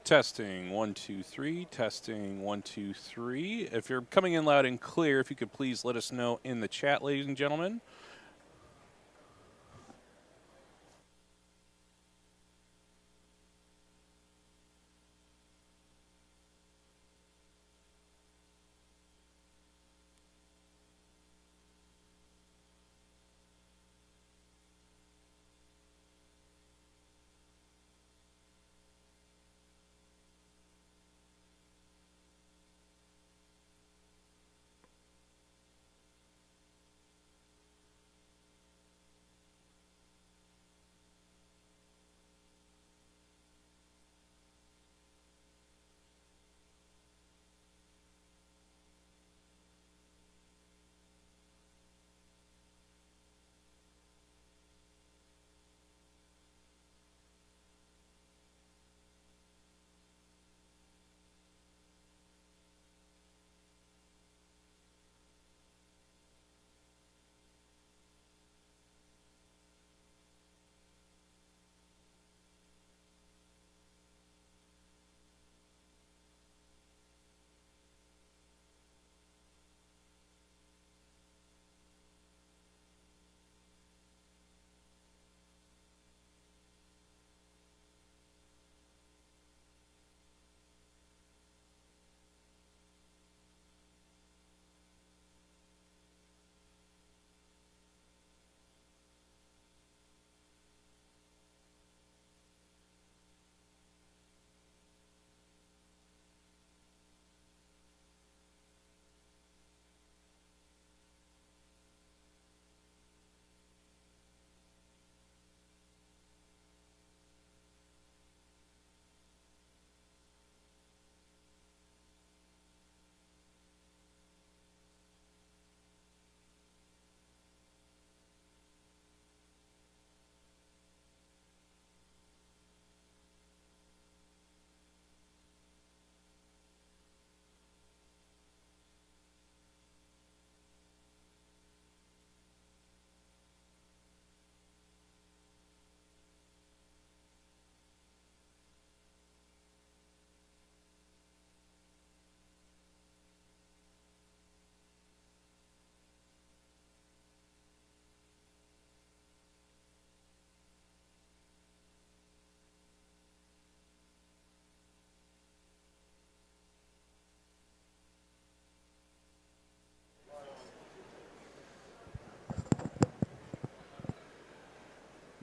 Testing, 1, 2, 3. Testing, 1, 2, 3. If you're coming in loud and clear, if you could please let us know in the chat, ladies and gentlemen.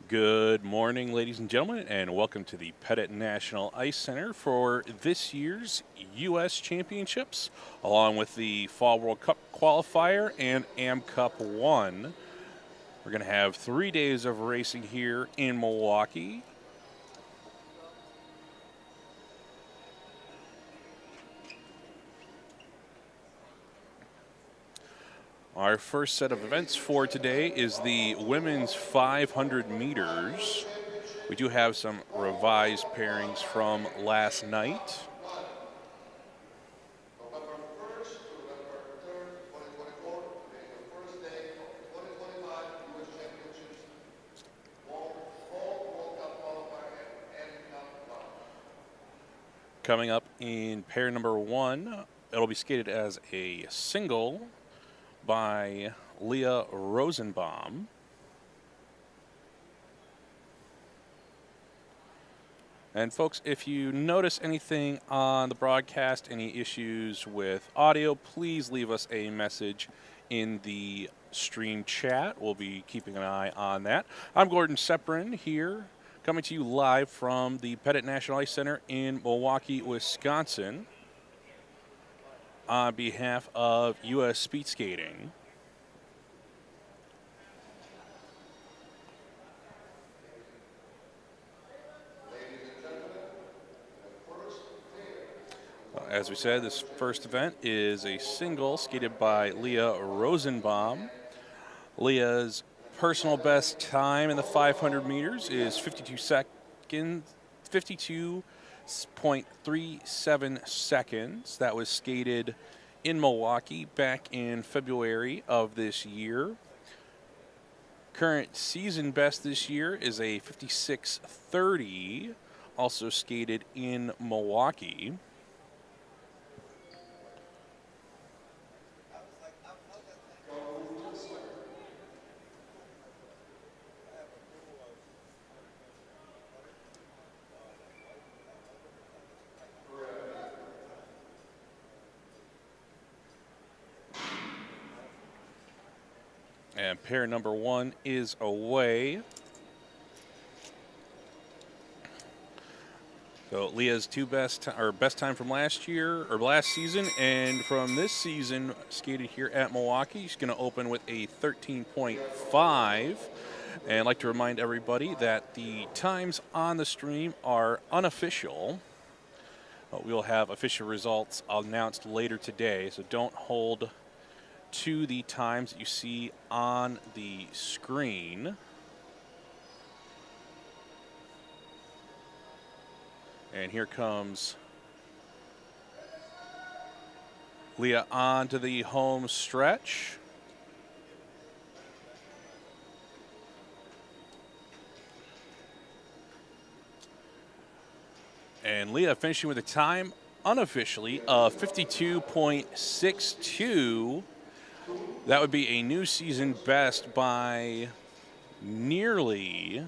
Good morning, ladies and gentlemen, and welcome to the Pettit National Ice Center for this year's U.S. Championships, along with the Fall World Cup Qualifier and Am Cup 1. We're going to have 3 days of racing here in Milwaukee. Our first set of events for today is the women's 500 meters. We do have some revised pairings from last night. Coming up in pair number 1, it'll be skated as a single by Leah Rosenbaum. And folks, if you notice anything on the broadcast, any issues with audio, please leave us a message in the stream chat. We'll be keeping an eye on that. I'm Gordon Seprin here, coming to you live from the Pettit National Ice Center in Milwaukee, Wisconsin, on behalf of U.S. Speedskating. As we said, this first event is a single skated by Leah Rosenbaum. Leah's personal best time in the 500 meters is 52.37 seconds. That was skated in Milwaukee back in February of this year. Current season best this year is a 56.30 also skated in Milwaukee. And pair number 1 is away. So Leah's best time from last year or last season, and from this season skated here at Milwaukee. She's going to open with a 13.5. And I'd like to remind everybody that the times on the stream are unofficial. We'll have official results announced later today, so don't hold to the times that you see on the screen. And here comes Leah onto the home stretch. And Leah finishing with a time unofficially of 52.62. That would be a new season best by nearly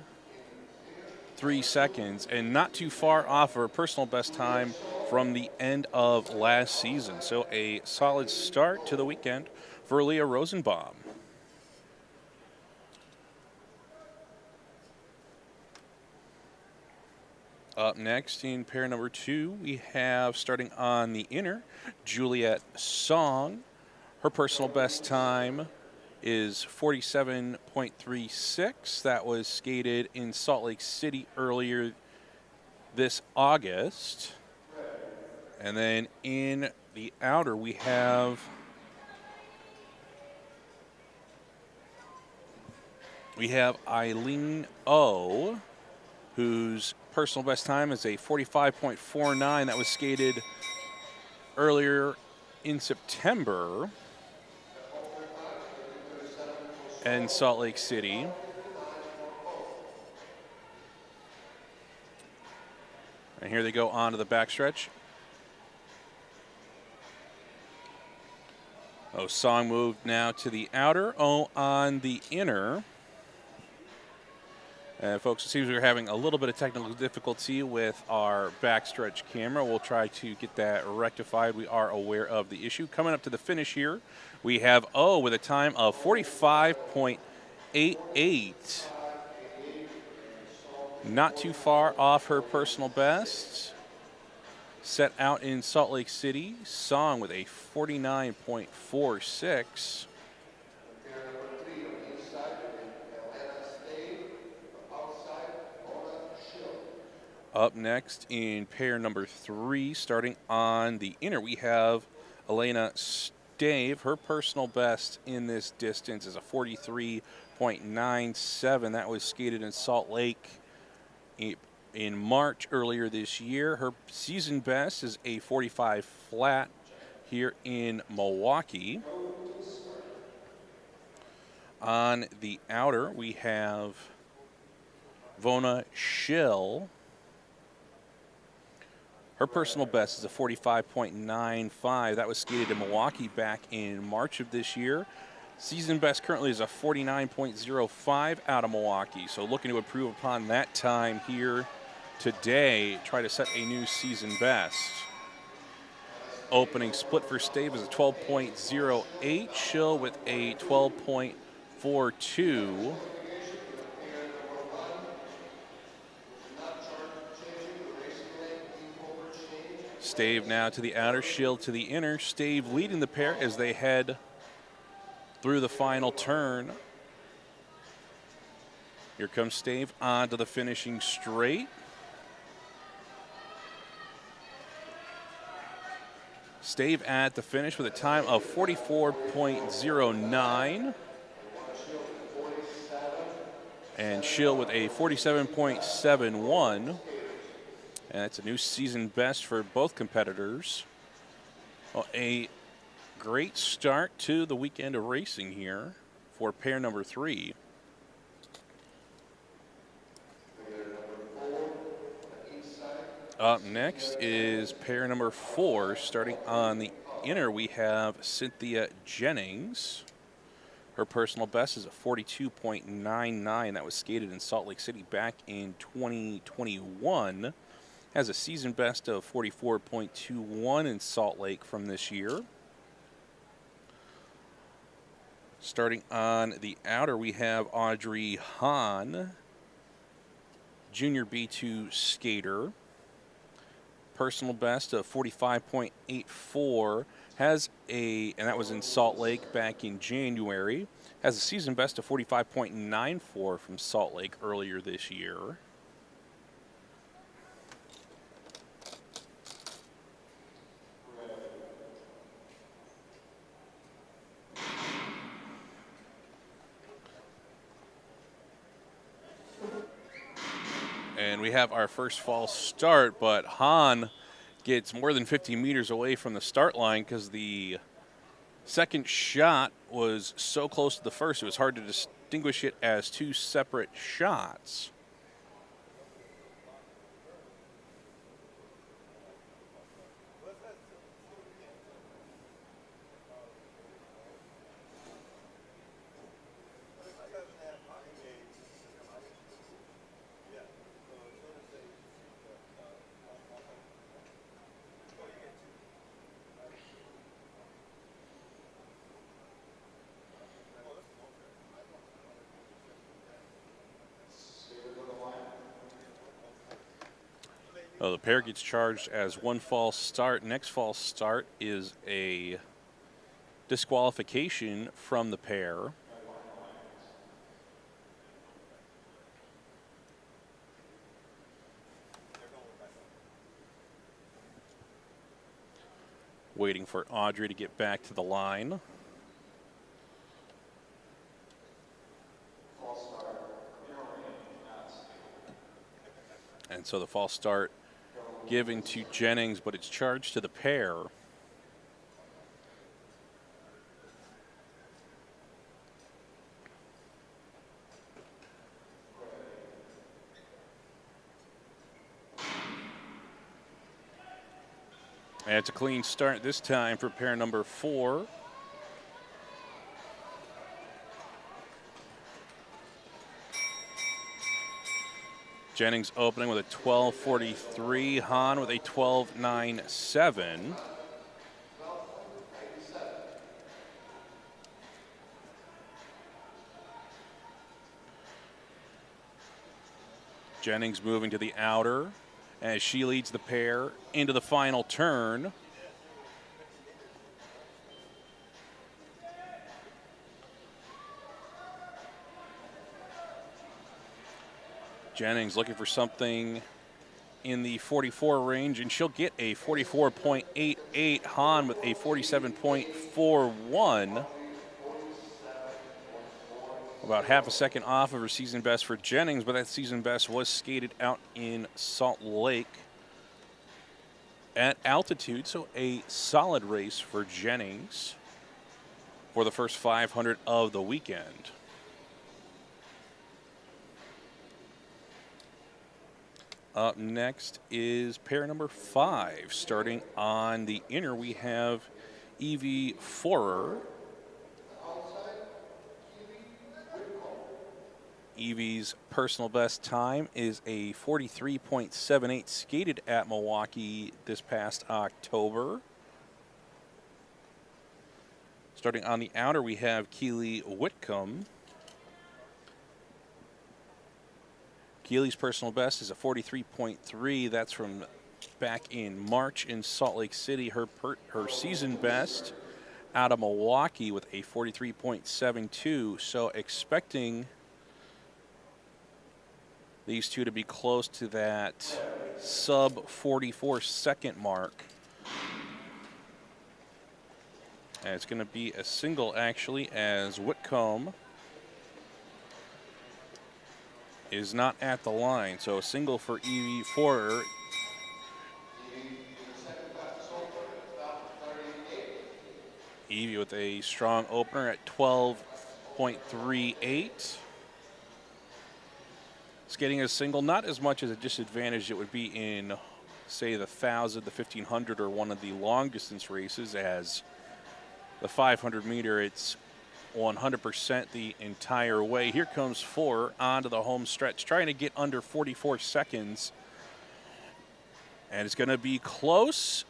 3 seconds, and not too far off her personal best time from the end of last season. So a solid start to the weekend for Leah Rosenbaum. Up next in pair number 2, we have, starting on the inner, Juliet Song. Her personal best time is 47.36. That was skated in Salt Lake City earlier this August. And then in the outer, we have Eileen O, whose personal best time is a 45.49. That was skated earlier in September in Salt Lake City. And here they go on to the backstretch. Oh, Song moved now to the outer. Oh, on the inner. Folks, it seems we're having a little bit of technical difficulty with our backstretch camera. We'll try to get that rectified. We are aware of the issue. Coming up to the finish here, we have O with a time of 45.88. Not too far off her personal best. Set out in Salt Lake City. Song with a 49.46. Up next in pair number 3, starting on the inner, we have Elena Stave. Her personal best in this distance is a 43.97. That was skated in Salt Lake in March earlier this year. Her season best is a 45 flat here in Milwaukee. On the outer, we have Vona Schill. Her personal best is a 45.95. That was skated in Milwaukee back in March of this year. Season best currently is a 49.05 out of Milwaukee. So looking to improve upon that time here today, try to set a new season best. Opening split for Stave is a 12.08. Schill with a 12.42. Stave now to the outer, Schill to the inner. Stave leading the pair as they head through the final turn. Here comes Stave onto the finishing straight. Stave at the finish with a time of 44.09. And Schill with a 47.71. And that's a new season best for both competitors. Well, a great start to the weekend of racing here for pair number 3. Up next is pair number 4. Starting on the inner, we have Cynthia Jennings. Her personal best is a 42.99. That was skated in Salt Lake City back in 2021. Has a season best of 44.21 in Salt Lake from this year. Starting on the outer, we have Audrey Hahn, junior B2 skater. Personal best of 45.84. And that was in Salt Lake back in January. Has a season best of 45.94 from Salt Lake earlier this year. And we have our first false start, but Hahn gets more than 50 meters away from the start line because the second shot was so close to the first, it was hard to distinguish it as two separate shots. Oh, the pair gets charged as one false start. Next false start is a disqualification from the pair. Waiting for Audrey to get back to the line. And so the false start given to Jennings, but it's charged to the pair. And it's a clean start this time for pair number 4. Jennings opening with a 12.43. Hahn with a 12.97. Jennings moving to the outer as she leads the pair into the final turn. Jennings looking for something in the 44 range, and she'll get a 44.88. Hahn with a 47.41. About half a second off of her season best for Jennings, but that season best was skated out in Salt Lake at altitude, so a solid race for Jennings for the first 500 of the weekend. Up next is pair number 5. Starting on the inner, we have Evie Forer. Evie's personal best time is a 43.78, skated at Milwaukee this past October. Starting on the outer, we have Keely Whitcomb. Keely's personal best is a 43.3. That's from back in March in Salt Lake City. Her season best out of Milwaukee with a 43.72. So expecting these two to be close to that sub 44 second mark. And it's going to be a single, actually, as Whitcomb is not at the line. So a single for Evie Forer. Evie with a strong opener at 12.38. Skating a single, not as much as a disadvantage it would be in say, the 1,000, the 1,500, or one of the long distance races. As the 500 meter, it's 100% the entire way. Here comes 4 onto the home stretch, trying to get under 44 seconds. And it's going to be close.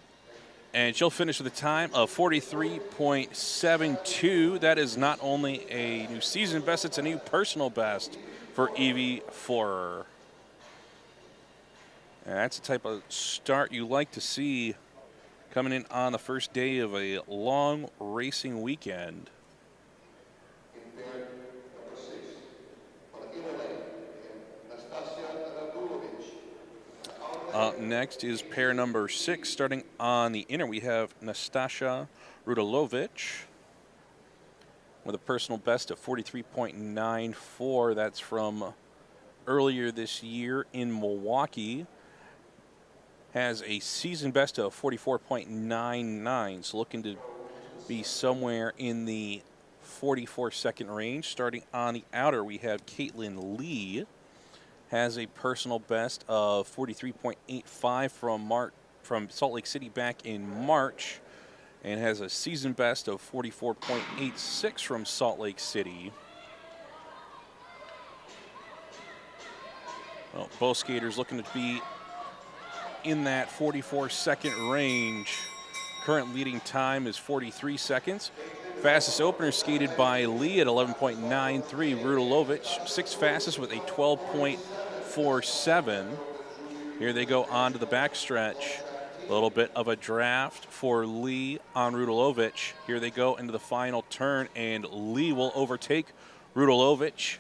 And she'll finish with a time of 43.72. That is not only a new season best, it's a new personal best for Evie Forer. And that's the type of start you like to see coming in on the first day of a long racing weekend. Up next is pair number 6. Starting on the inner, we have Nastasia Rudilovic with a personal best of 43.94. That's from earlier this year in Milwaukee. Has a season best of 44.99, so looking to be somewhere in the 44-second range. Starting on the outer, we have Caitlin Lee. Has a personal best of 43.85 from Salt Lake City back in March, and has a season best of 44.86 from Salt Lake City. Well, both skaters looking to be in that 44-second range. Current leading time is 43 seconds. Fastest opener skated by Lee at 11.93. Rudilovic, 6th fastest with a 12.47. Here they go on to the backstretch. A little bit of a draft for Lee on Rudilovic. Here they go into the final turn, and Lee will overtake Rudilovic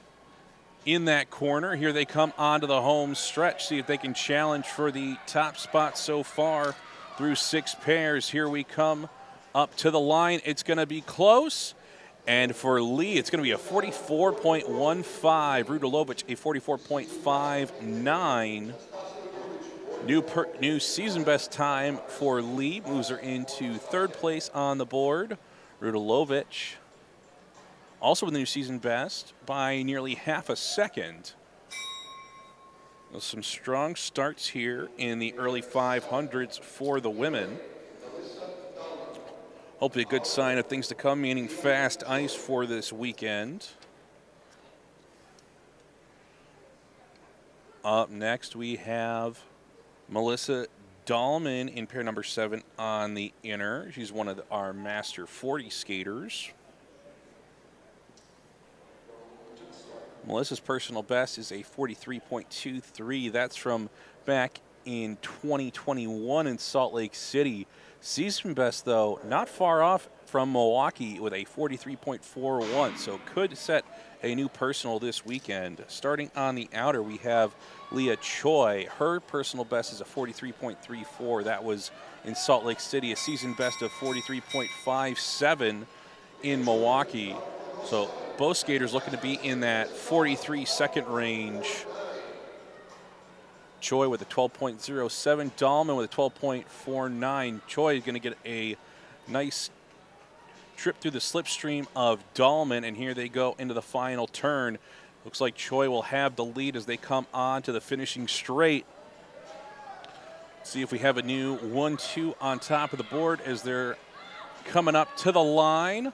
in that corner. Here they come onto the home stretch. See if they can challenge for the top spot so far through 6 pairs. Here we come up to the line. It's going to be close. And for Lee, it's going to be a 44.15. Rudilovic, a 44.59. New season best time for Lee. Moves her into 3rd place on the board. Rudilovic, also with a new season best by nearly half a second. Some strong starts here in the early 500s for the women. Hopefully a good sign of things to come, meaning fast ice for this weekend. Up next, we have Melissa Dahlman in pair number 7 on the inner. She's one of our Master 40 skaters. Melissa's personal best is a 43.23. That's from back in 2021 in Salt Lake City. Season best, though, not far off from Milwaukee with a 43.41, so could set a new personal this weekend. Starting on the outer, we have Leah Choi. Her personal best is a 43.34. That was in Salt Lake City, a season best of 43.57 in Milwaukee. So both skaters looking to be in that 43-second range. Choi with a 12.07, Dahlman with a 12.49. Choi is going to get a nice trip through the slipstream of Dahlman, and here they go into the final turn. Looks like Choi will have the lead as they come on to the finishing straight. See if we have a new 1-2 on top of the board as they're coming up to the line.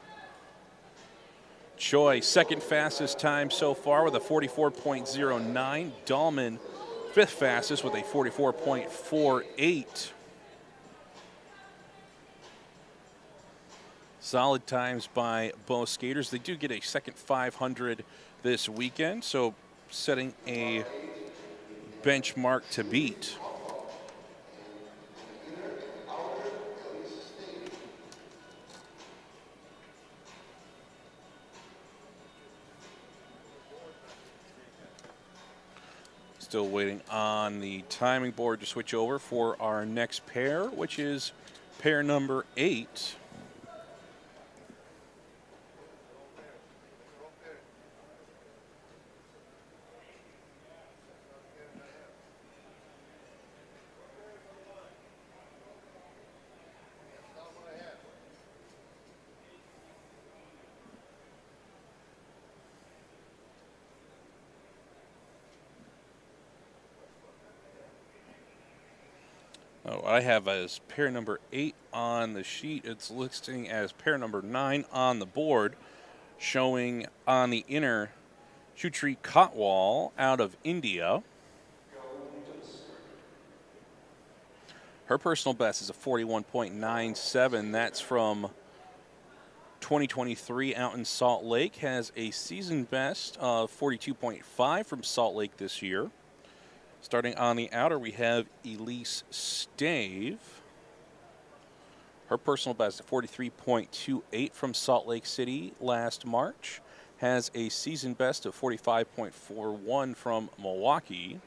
Choi, 2nd fastest time so far with a 44.09. Dahlman, 5th fastest with a 44.48. Solid times by both skaters. They do get a second 500 this weekend, so setting a benchmark to beat. Still waiting on the timing board to switch over for our next pair, which is pair number 8. Oh, I have as pair number 8 on the sheet. It's listing as pair number 9 on the board, showing on the inner Shutri Kotwal out of India. Her personal best is a 41.97. That's from 2023 out in Salt Lake. Has a season best of 42.5 from Salt Lake this year. Starting on the outer, we have Elise Stave. Her personal best, 43.28 from Salt Lake City last March. Has a season best of 45.41 from Milwaukee.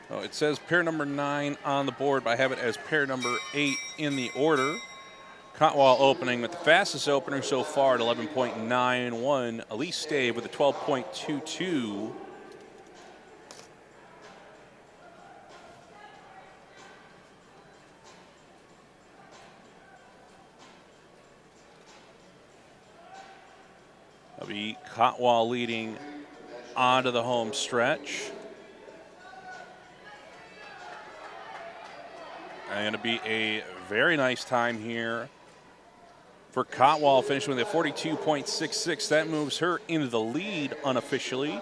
Oh, it says pair number 9 on the board, but I have it as pair number 8 in the order. Kotwal opening with the fastest opener so far at 11.91. Elise Stave with a 12.22. That'll be Kotwal leading onto the home stretch. And going to be a very nice time here for Kotwal, finishing with a 42.66. That moves her into the lead unofficially.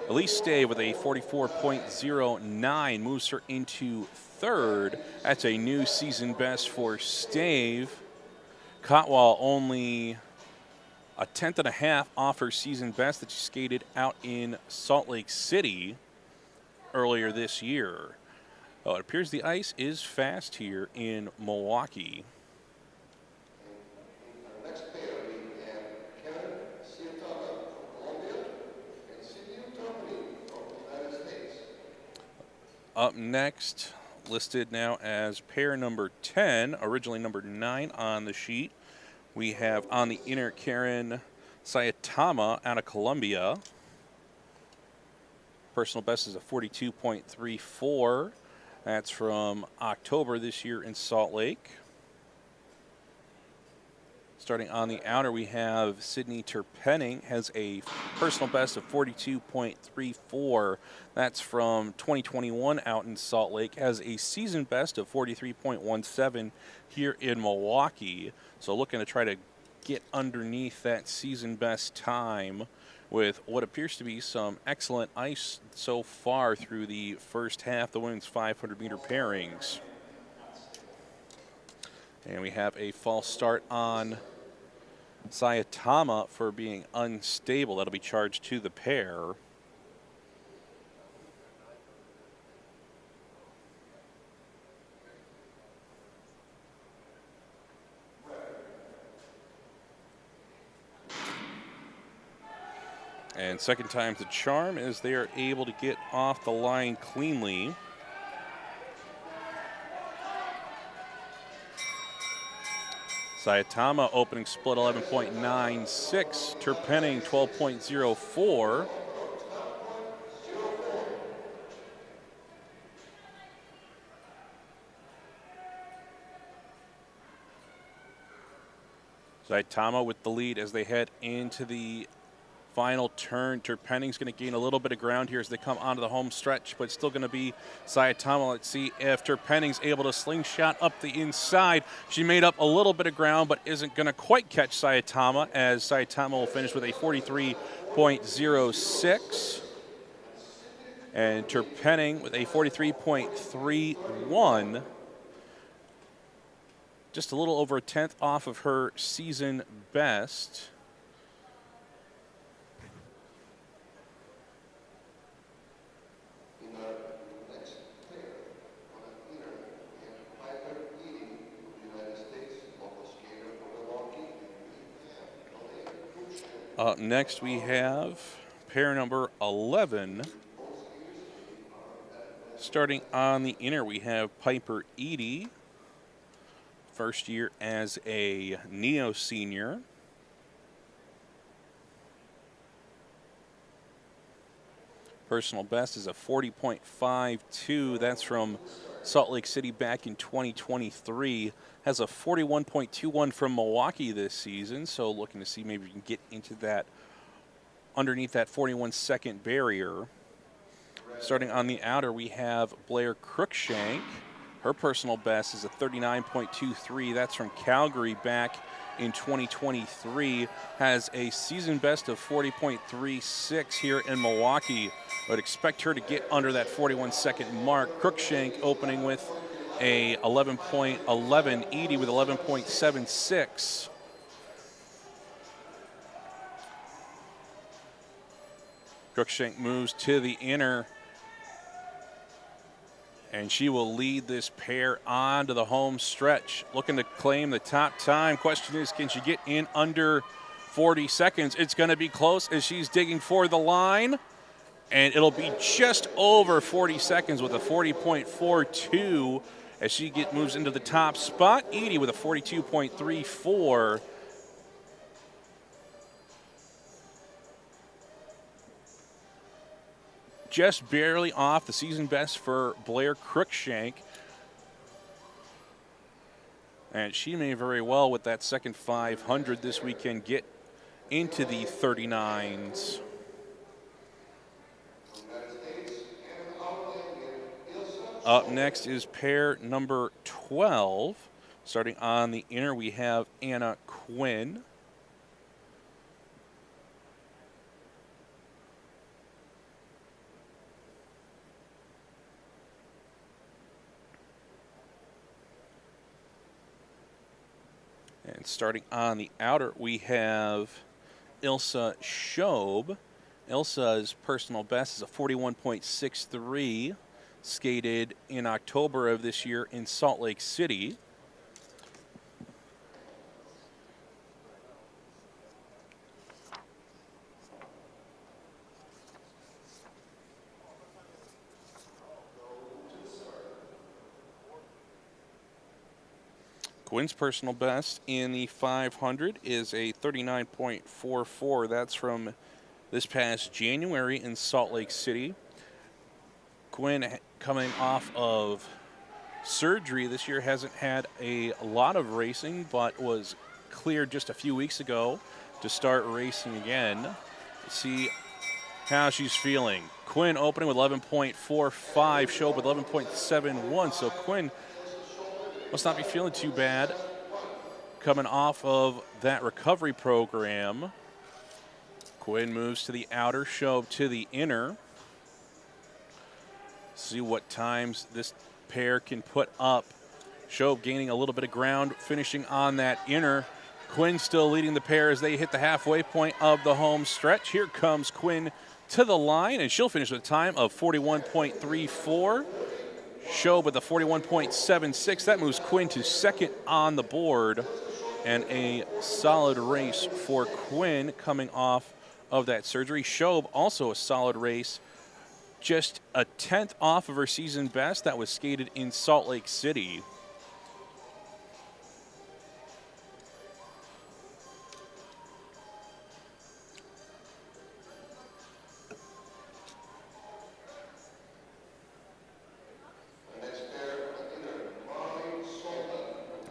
Elise Stave with a 44.09 moves her into third. That's a new season best for Stave. Kotwal only a 10.5 off her season best that she skated out in Salt Lake City earlier this year. Oh, it appears the ice is fast here in Milwaukee. Next pair, we have Kevin Siatama from Colombia and Cindy Company from the United States. Up next, listed now as pair number 10, originally number 9 on the sheet. We have on the inner Karen Sayatama out of Colombia. Personal best is a 42.34. That's from October this year in Salt Lake. Starting on the outer, we have Sydney Terpenning, has a personal best of 42.34. That's from 2021 out in Salt Lake. Has a season best of 43.17 here in Milwaukee. So looking to try to get underneath that season best time with what appears to be some excellent ice so far through the first half, the women's 500-meter pairings. And we have a false start on Sayatama for being unstable. That'll be charged to the pair. And second time's the charm as they are able to get off the line cleanly. Sayatama opening split 11.96. Terpenning 12.04. Sayatama with the lead as they head into the final turn. Terpenning's going to gain a little bit of ground here as they come onto the home stretch, but still going to be Sayatama. Let's see if Terpenning's able to slingshot up the inside. She made up a little bit of ground, but isn't going to quite catch Sayatama, as Sayatama will finish with a 43.06. And Terpenning with a 43.31. Just a little over a tenth off of her season best. Up next, we have pair number 11. Starting on the inner, we have Piper Eady, first year as a neo-senior. Personal best is a 40.52. That's from Salt Lake City back in 2023. Has a 41.21 from Milwaukee this season. So looking to see maybe we can get into that, underneath that 41-second barrier. Starting on the outer, we have Blair Cruikshank. Her personal best is a 39.23. That's from Calgary back in 2023. Has a season best of 40.36 here in Milwaukee. I would expect her to get under that 41-second mark. Cruikshank opening with a 11.11. Edie with 11.76. Cruikshank moves to the inner, and she will lead this pair on to the home stretch, looking to claim the top time. Question is, can she get in under 40 seconds? It's going to be close as she's digging for the line, and it'll be just over 40 seconds with a 40.42 as she moves into the top spot. Edie with a 42.34. Just barely off the season best for Blair Cruikshank. And she may very well, with that second 500 this weekend, get into the 39s. Up next is pair number 12. Starting on the inner, we have Anna Quinn. And starting on the outer, we have Ilsa Schob. Ilsa's personal best is a 41.63, skated in October of this year in Salt Lake City. Quinn's personal best in the 500 is a 39.44. That's from this past January in Salt Lake City. Quinn, coming off of surgery this year, hasn't had a lot of racing, but was cleared just a few weeks ago to start racing again. Let's see how she's feeling. Quinn opening with 11.45, Schob with 11.71. So Quinn must not be feeling too bad coming off of that recovery program. Quinn moves to the outer, Schob to the inner. See what times this pair can put up. Schob gaining a little bit of ground, finishing on that inner. Quinn still leading the pair as they hit the halfway point of the home stretch. Here comes Quinn to the line, and she'll finish with a time of 41.34. Schob with a 41.76. That moves Quinn to second on the board, and a solid race for Quinn coming off of that surgery. Schob also a solid race, just a 10th off of her season best that was skated in Salt Lake City.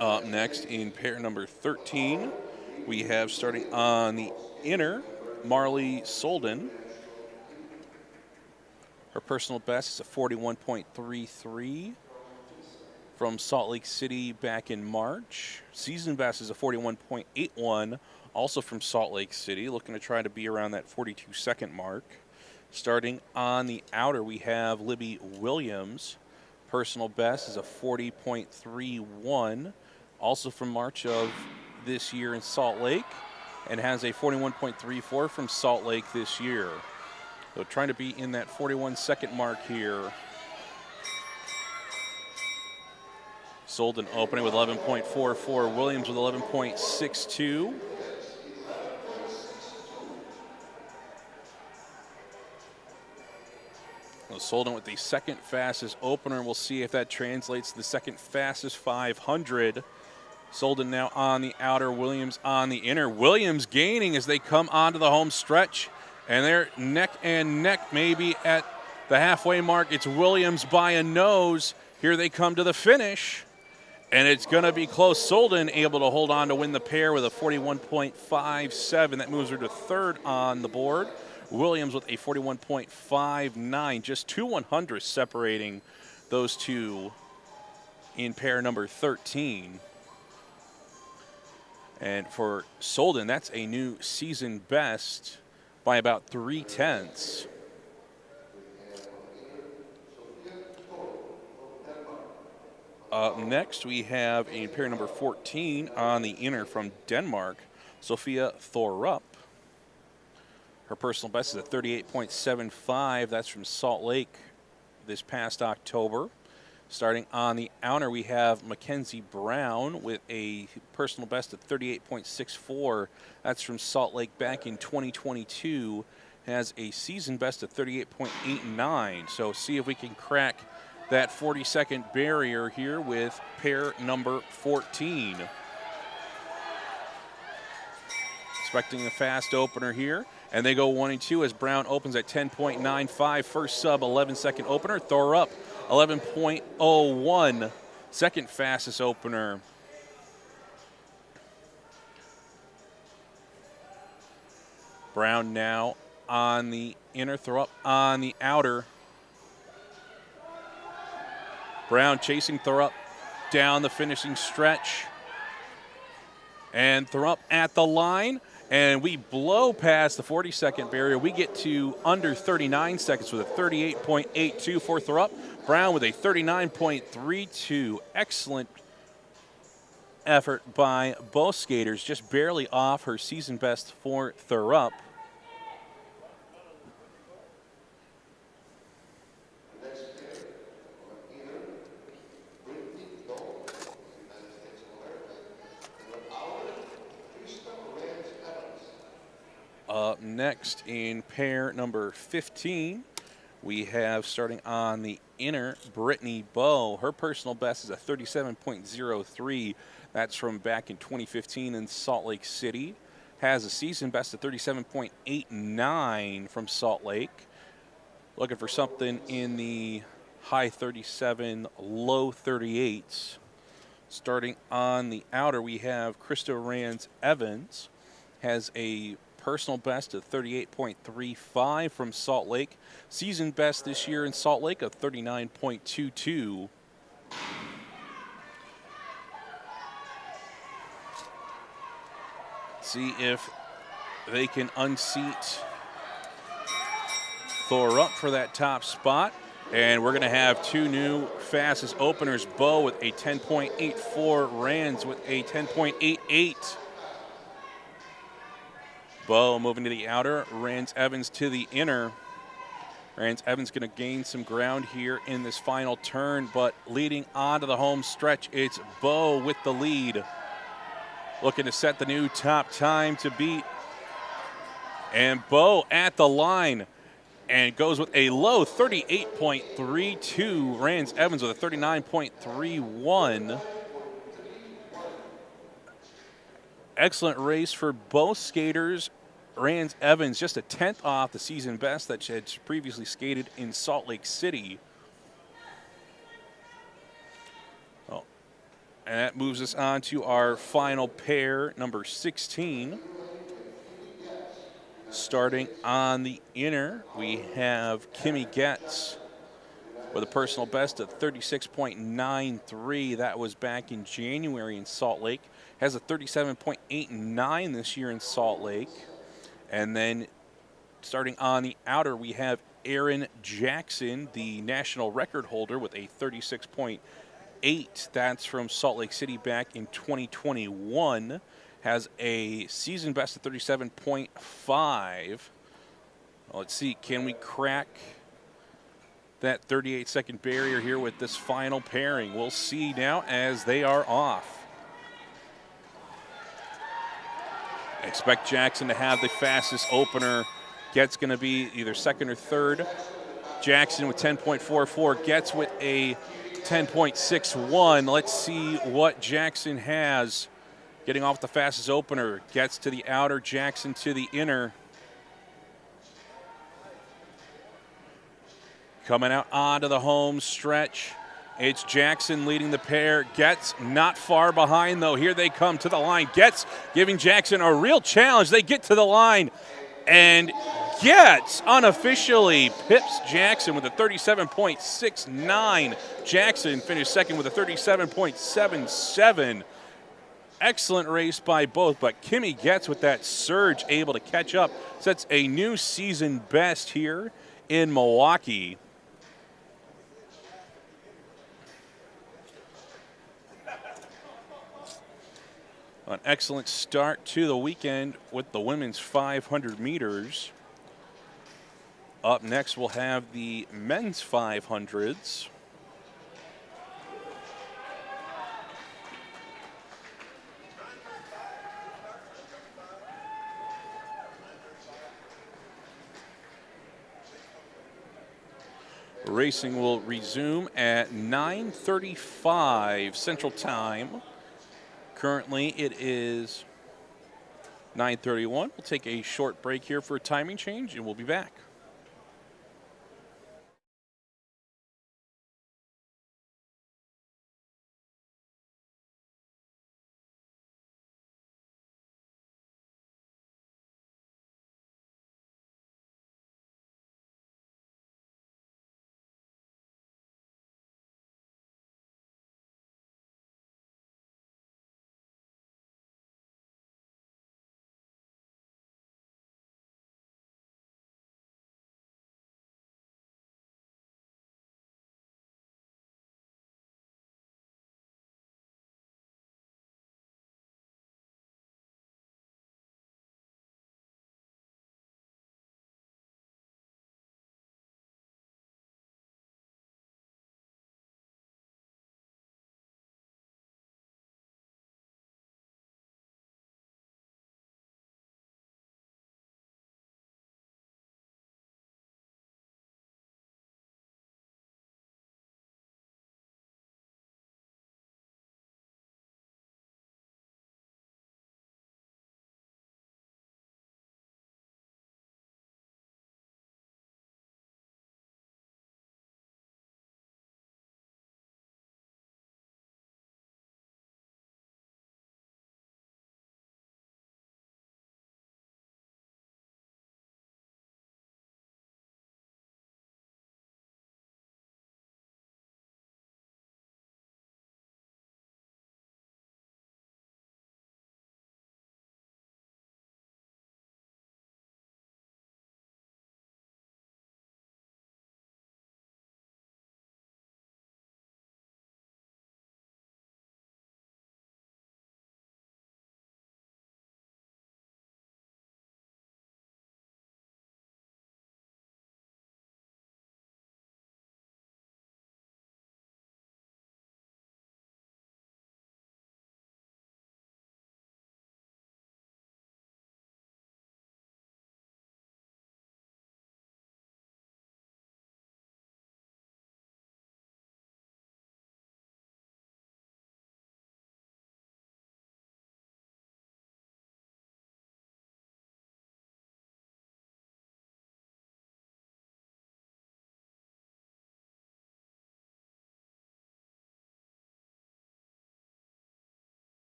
Up next in pair number 13, we have, starting on the inner, Marley Solden. Her personal best is a 41.33 from Salt Lake City back in March. Season best is a 41.81, also from Salt Lake City, looking to try to be around that 42-second mark. Starting on the outer, we have Libby Williams. Personal best is a 40.31, also from March of this year in Salt Lake, and has a 41.34 from Salt Lake this year. So trying to be in that 41-second mark here. Solden opening with 11.44, Williams with 11.62. Solden with the second fastest opener. We'll see if that translates to the second fastest 500. Solden now on the outer, Williams on the inner. Williams gaining as they come onto the home stretch. And they're neck and neck maybe at the halfway mark. It's Williams by a nose. Here they come to the finish. And it's going to be close. Solden able to hold on to win the pair with a 41.57. That moves her to third on the board. Williams with a 41.59. Just 2/100 separating those two in pair number 13. And for Solden, that's a new season best by about 3/10. Up next, we have in pair number 14 on the inner from Denmark, Sophia Thorup. Her personal best is a 38.75. That's from Salt Lake this past October. Starting on the outer, we have Mackenzie Brown with a personal best of 38.64. That's from Salt Lake back in 2022. Has a season best of 38.89. So see if we can crack that 40-second barrier here with pair number 14. Expecting a fast opener here. And they go 1 and 2 as Brown opens at 10.95. First sub, 11-second opener. Thorup, 11.01. Second fastest opener. Brown now on the inner, Thorup on the outer. Brown chasing Thorup down the finishing stretch. And Thorup at the line. And we blow past the 40-second barrier. We get to under 39 seconds with a 38.82 for Thorup. Brown with a 39.32. Excellent effort by both skaters. Just barely off her season best for Thorup. Up next in pair number 15, we have starting on the inner, Brittany Bowe. Her personal best is a 37.03. That's from back in 2015 in Salt Lake City. Has a season best of 37.89 from Salt Lake. Looking for something in the high 37, low 38s. Starting on the outer, we have Krista Rands-Evans. Has a personal best of 38.35 from Salt Lake. Season best this year in Salt Lake of 39.22. See if they can unseat Thorup for that top spot. And we're going to have two new fastest openers. Bowe with a 10.84, Rands with a 10.88. Bowe moving to the outer, Rands-Evans to the inner. Rands-Evans going to gain some ground here in this final turn, but leading onto the home stretch, it's Bowe with the lead. Looking to set the new top time to beat. And Bowe at the line and goes with a low 38.32. Rands-Evans with a 39.31. Excellent race for both skaters. Rands-Evans just a 10th off the season best that she had previously skated in Salt Lake City. Oh, and that moves us on to our final pair, number 16. Starting on the inner, we have Kimmy Getz with a personal best of 36.93. That was back in January in Salt Lake. Has a 37.89 this year in Salt Lake. And then starting on the outer, we have Erin Jackson, the national record holder with a 36.8. That's from Salt Lake City back in 2021. Has a season best of 37.5. Well, let's see, can we crack that 38-second barrier here with this final pairing? We'll see now as they are off. Expect Jackson to have the fastest opener. Getz going to be either second or third. Jackson with 10.44. Getz with a 10.61. Let's see what Jackson has. Getting off the fastest opener. Getz to the outer, Jackson to the inner. Coming out onto the home stretch, it's Jackson leading the pair. Getz not far behind, though. Here they come to the line. Getz giving Jackson a real challenge. They get to the line, and Getz unofficially pips Jackson with a 37.69. Jackson finished second with a 37.77. Excellent race by both, but Kimmy Getz with that surge able to catch up. Sets a new season best here in Milwaukee. An excellent start to the weekend with the women's 500 meters. Up next, we'll have the men's 500s. Racing will resume at 9:35 Central Time. Currently, it is 9:31. We'll take a short break here for a timing change, and we'll be back.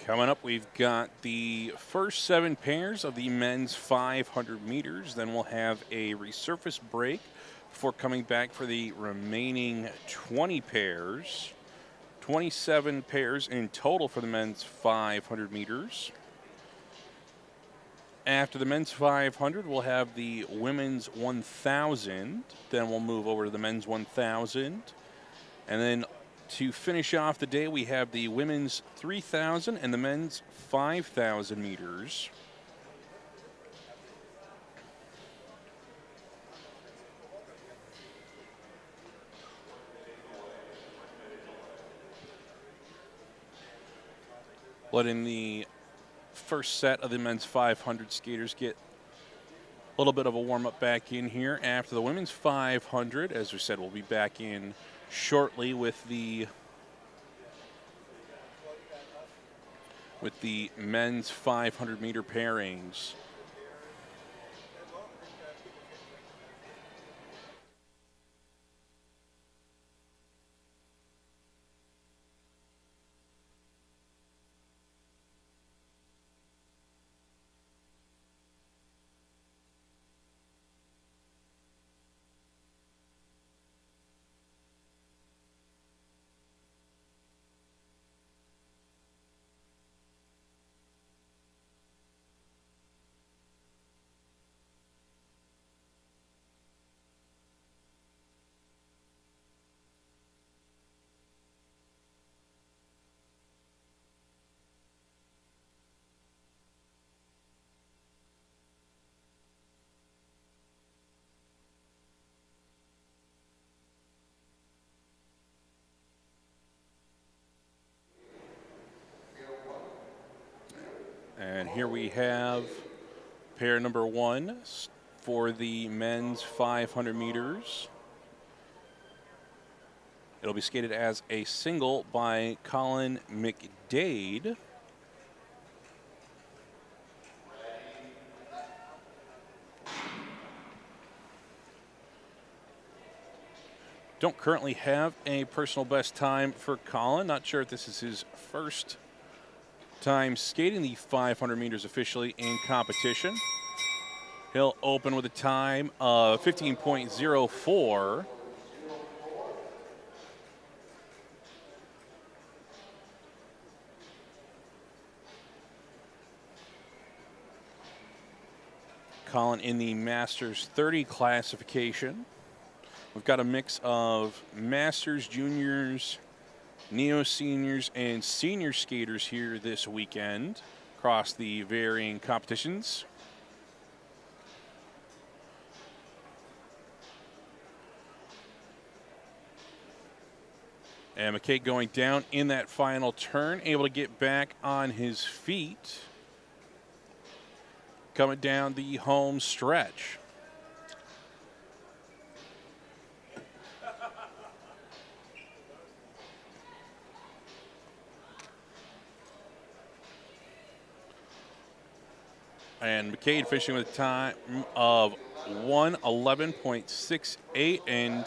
Coming up, we've got the first 7 pairs of the men's 500 meters. Then we'll have a resurface break before coming back for the remaining 20 pairs. 27 pairs in total for the men's 500 meters. After the men's 500, we'll have the women's 1,000. Then we'll move over to the men's 1,000. And then to finish off the day, we have the women's 3,000 and the men's 5,000 meters. Letting the first set of the men's 500 skaters get a little bit of a warm-up back in here. After the women's 500, as we said, we'll be back in shortly with the men's 500 meter pairings. And here we have pair number 1 for the men's 500 meters. It'll be skated as a single by Colin McDade. Don't currently have a personal best time for Colin. Not sure if this is his first time skating the 500 meters officially in competition. He'll open with a time of 15.04. Colin in the Masters 30 classification. We've got a mix of Masters, Juniors, Neo Seniors, and Senior skaters here this weekend across the varying competitions. And McKay going down in that final turn, able to get back on his feet. Coming down the home stretch. And McCade finishing with a time of 1:11.68, and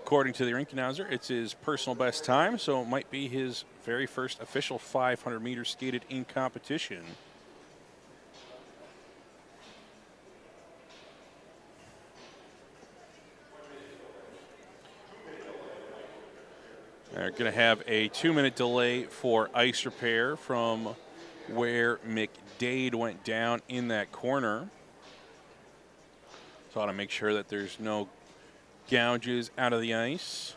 according to the rink announcer, it's his personal best time, so it might be his very first official 500 meters skated in competition. They're going to have a 2-minute delay for ice repair from where McDade went down in that corner. So I want to make sure that there's no gouges out of the ice.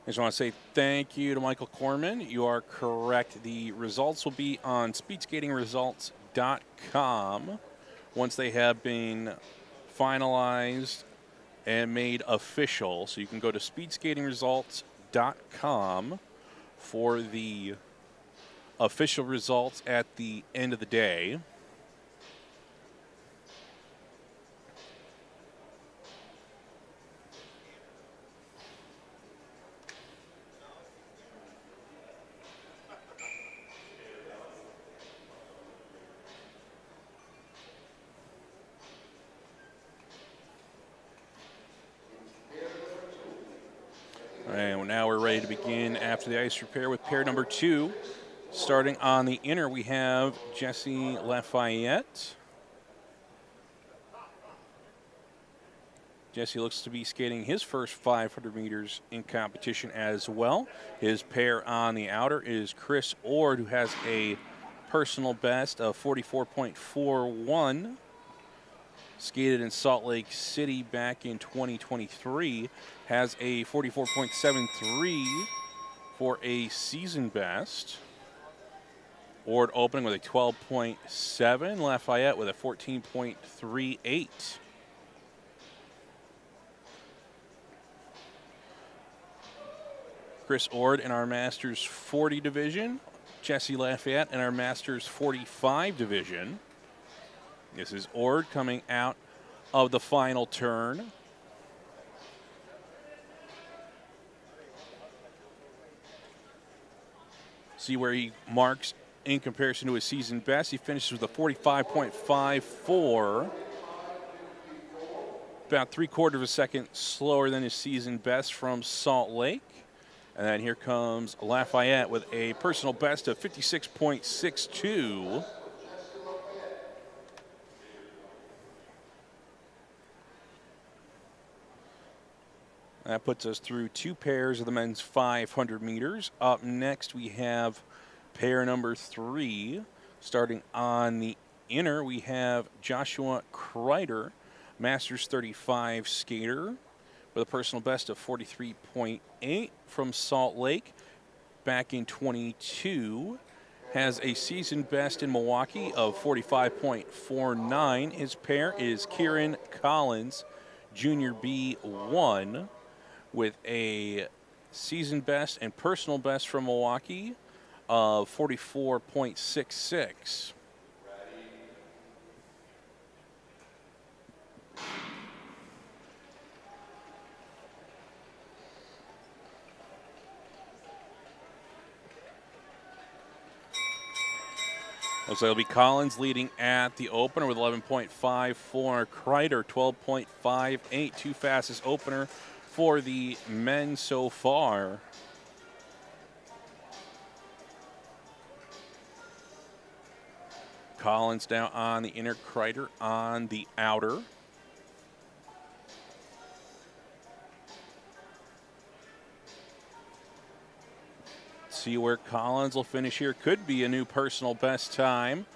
I just want to say thank you to Michael Corman. You are correct. The results will be on speedskatingresults.com once they have been finalized and made official. So you can go to speedskatingresults.com for the official results at the end of the day. ready to begin after the ice repair with pair number 2. Starting on the inner, we have Jesse Lafayette. Jesse looks to be skating his first 500 meters in competition as well. His pair on the outer is Chris Ord, who has a personal best of 44.41. Skated in Salt Lake City back in 2023. Has a 44.73 for a season best. Ord opening with a 12.7. Lafayette with a 14.38. Chris Ord in our Masters 40 division. Jesse Lafayette in our Masters 45 division. This is Ord coming out of the final turn. See where he marks in comparison to his season best. He finishes with a 45.54. About 3/4 of a second slower than his season best from Salt Lake. And then here comes Lafayette with a personal best of 56.62. That puts us through 2 pairs of the men's 500 meters. Up next, we have pair number 3. Starting on the inner, we have Joshua Kreider, Masters 35 skater, with a personal best of 43.8 from Salt Lake back in 22. Has a season best in Milwaukee of 45.49. His pair is Kieran Collins, Junior B1, with a season best and personal best from Milwaukee of 44.66. Looks like it'll be Collins leading at the opener with 11.54. Kreider 12.58. 2 fastest opener for the men so far. Collins now on the inner, Kreider on the outer. See where Collins will finish here. Could be a new personal best time.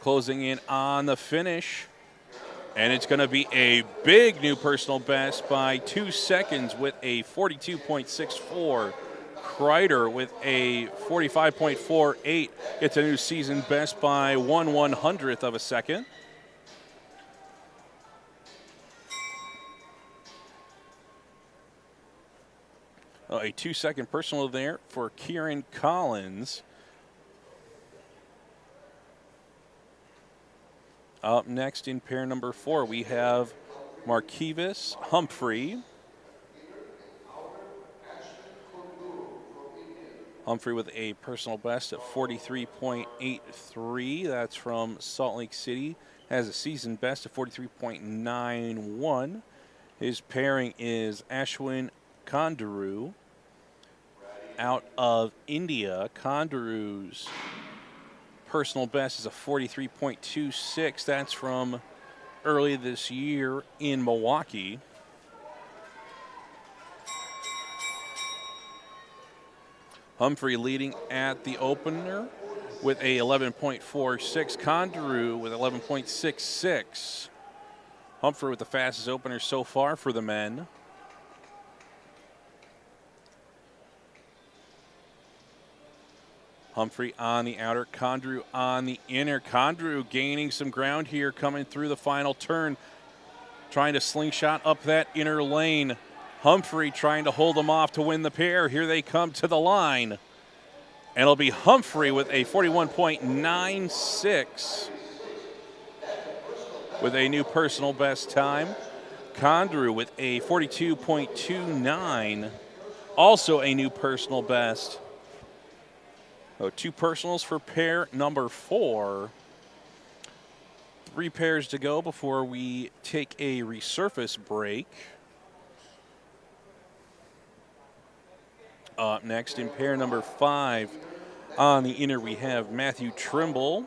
Closing in on the finish. And it's going to be a big new personal best by 2 seconds with a 42.64. Kreider with a 45.48. It's a new season best by 1/100th of a second. A 2-second personal there for Kieran Collins. Up next in pair number 4, we have Marquivas Humphrey. Humphrey with a personal best at 43.83. That's from Salt Lake City. Has a season best of 43.91. His pairing is Ashwin Kondaru out of India. Kondaru's personal best is a 43.26. That's from early this year in Milwaukee. Humphrey leading at the opener with a 11.46. Kondaru with 11.66. Humphrey with the fastest opener so far for the men. Humphrey on the outer, Kondaru on the inner. Kondaru gaining some ground here coming through the final turn. Trying to slingshot up that inner lane. Humphrey trying to hold them off to win the pair. Here they come to the line. And it'll be Humphrey with a 41.96 with a new personal best time. Kondaru with a 42.29, also a new personal best. So 2 personals for pair number 4. 3 pairs to go before we take a resurface break. Up next in pair number 5 on the inner, we have Matthew Trimble,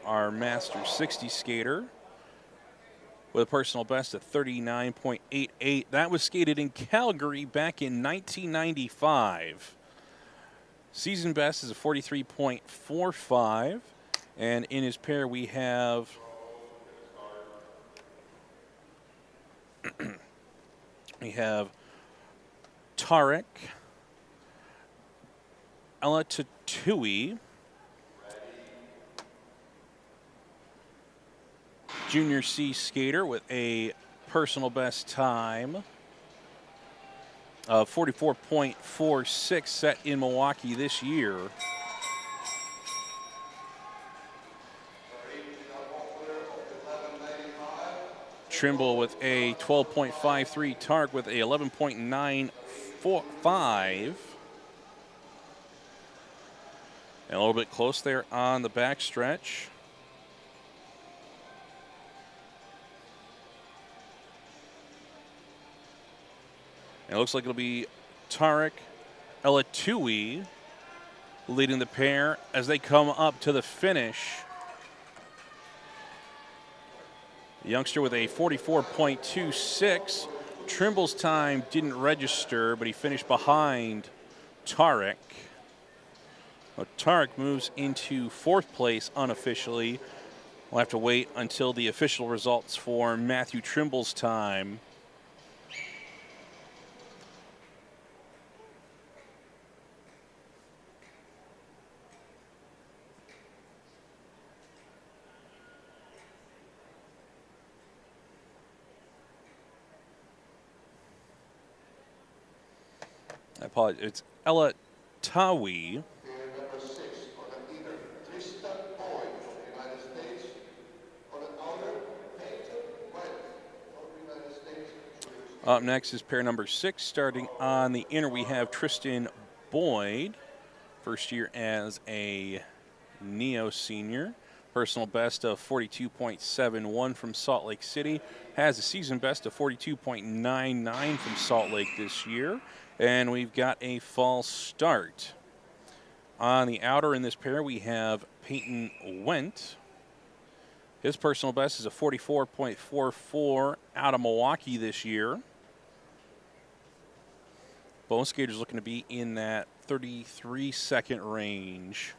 our Master 60 skater, with a personal best of 39.88. That was skated in Calgary back in 1995. Season best is a 43.45. And in his pair, we have Tarek Elatatui, Junior C skater, with a personal best time of 44.46 set in Milwaukee this year. Trimble with a 12.53, Tark with a 11.95. And a little bit close there on the backstretch. And it looks like it'll be Tarek Elatui leading the pair as they come up to the finish. The youngster with a 44.26. Trimble's time didn't register, but he finished behind Tarek. Well, Tarek moves into 4th place unofficially. We'll have to wait until the official results for Matthew Trimble's time. I apologize. It's Ella Tawi. Up next is pair number 6. Starting on the inner, we have Tristan Boyd, first year as a Neo senior. Personal best of 42.71 from Salt Lake City. Has a season best of 42.99 from Salt Lake this year. And we've got a false start. On the outer in this pair, we have Peyton Wendt. His personal best is a 44.44 out of Milwaukee this year. Both skaters looking to be in that 33-second range.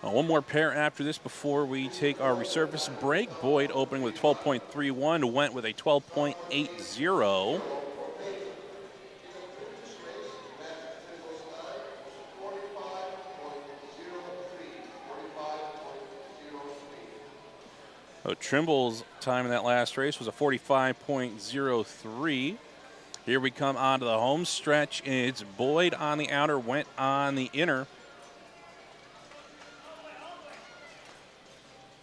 One more pair after this before we take our resurface break. Boyd opening with 12.31, Wendt with a 12.80. Trimble's time in that last race was a 45.03. Here we come onto the home stretch. It's Boyd on the outer, Wendt on the inner.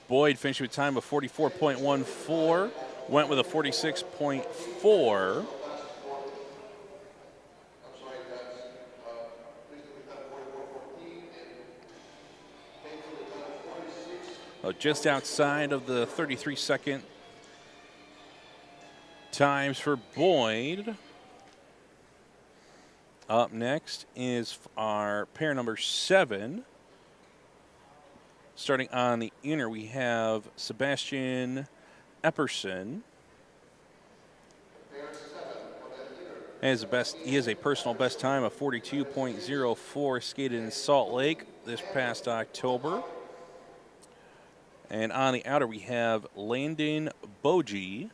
Boyd finished with a time of 44.14. Wendt with a 46.4. Just outside of the 33-second times for Boyd. Up next is our pair number 7. Starting on the inner, we have Sebastian Epperson. He has a personal best time of 42.04, skated in Salt Lake this past October. And on the outer, we have Landon Boji.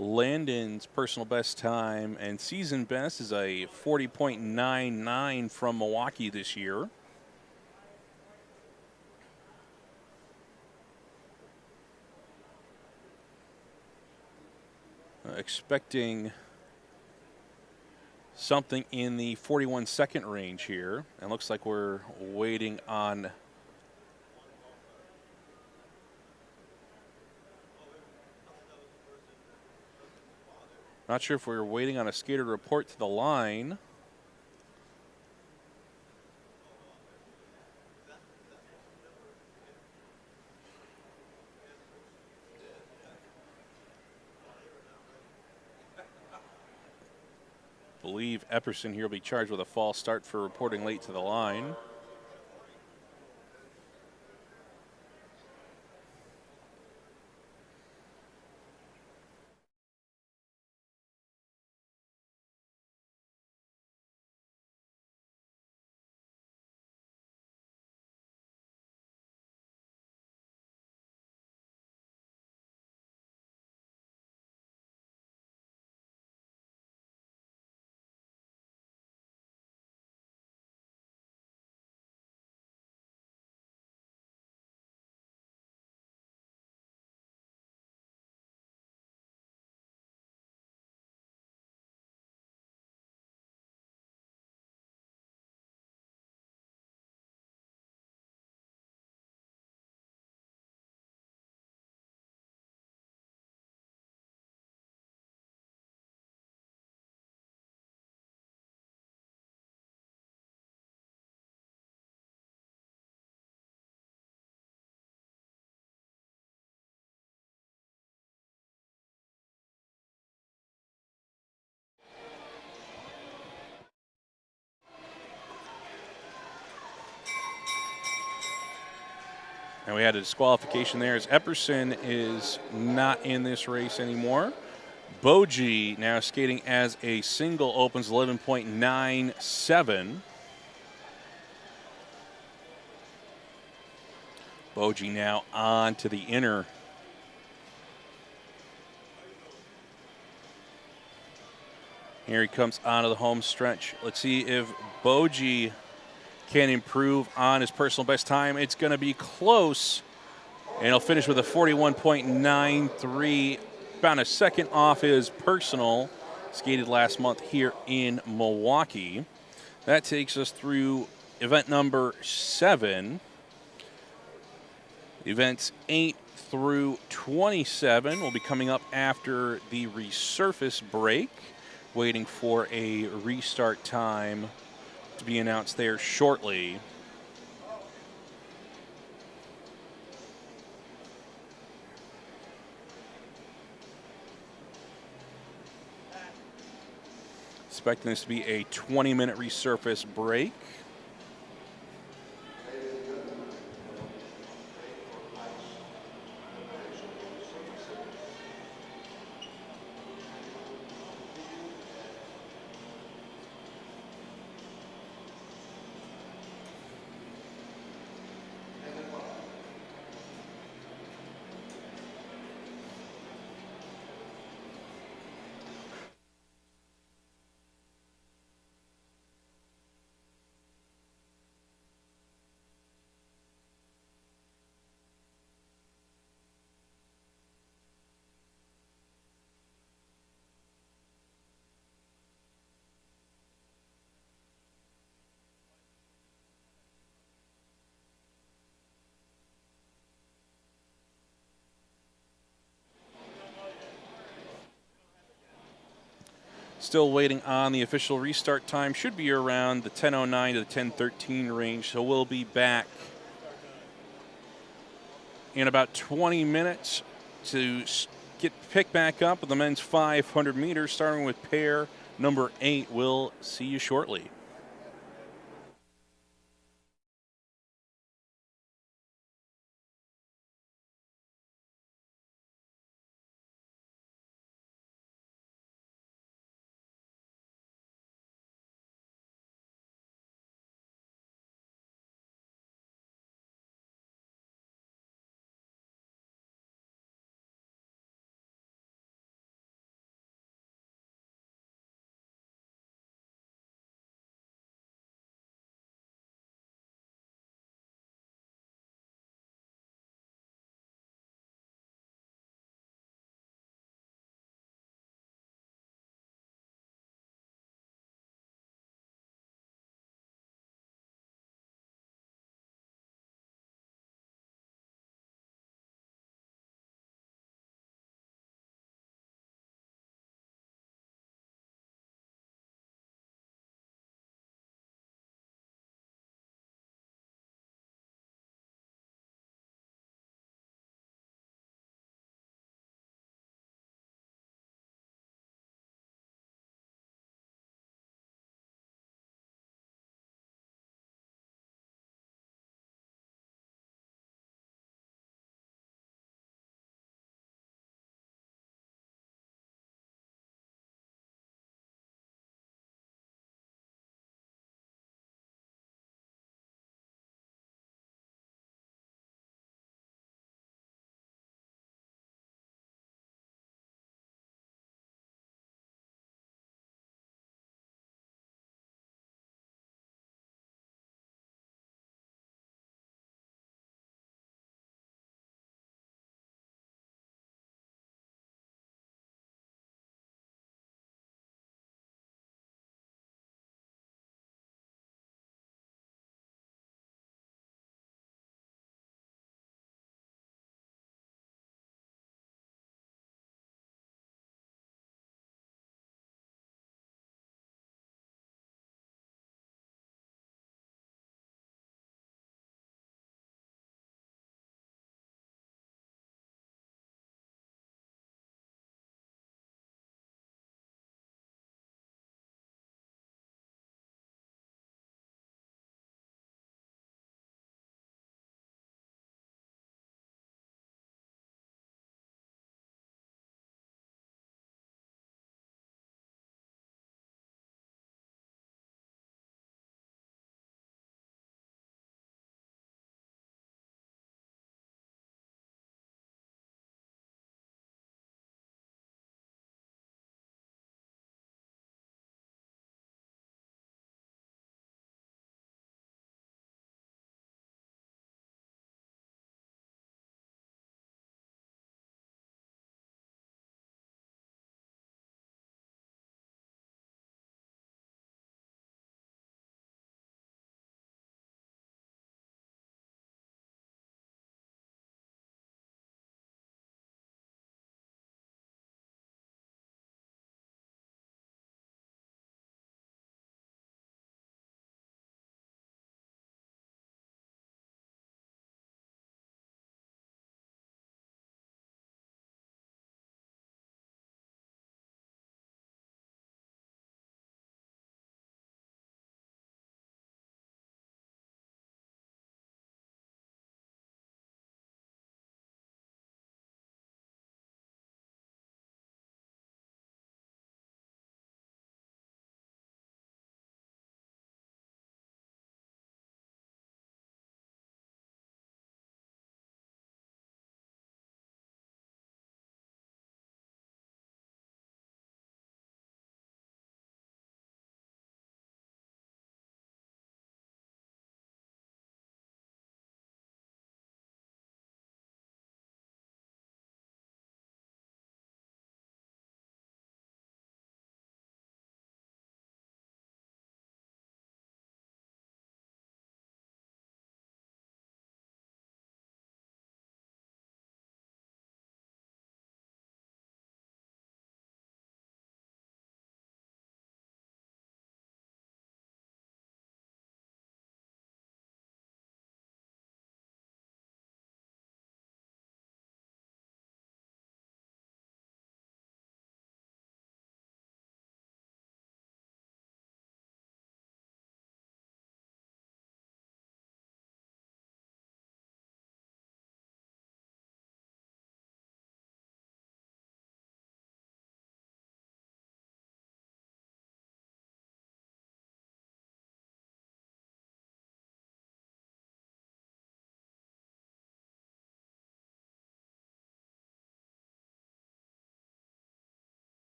Landon's personal best time and season best is a 40.99 from Milwaukee this year. Expecting something in the 41-second range here. And looks like we're waiting on not sure if we're waiting on a skater to report to the line. Believe Epperson here will be charged with a false start for reporting late to the line. And we had a disqualification there as Epperson is not in this race anymore. Boji now skating as a single opens 11.97. Boji now on to the inner. Here he comes onto the home stretch. Let's see if Boji can improve on his personal best time. It's going to be close, and he'll finish with a 41.93, about a second off his personal, skated last month here in Milwaukee. That takes us through event number 7. Events 8 through 27 will be coming up after the resurface break, waiting for a restart time to be announced there shortly. Expecting this to be a 20-minute resurface break. Still waiting on the official restart time. Should be around the 10:09 to the 10:13 range. So we'll be back in about 20 minutes to get picked back up with the men's 500 meters, starting with pair number 8. We'll see you shortly.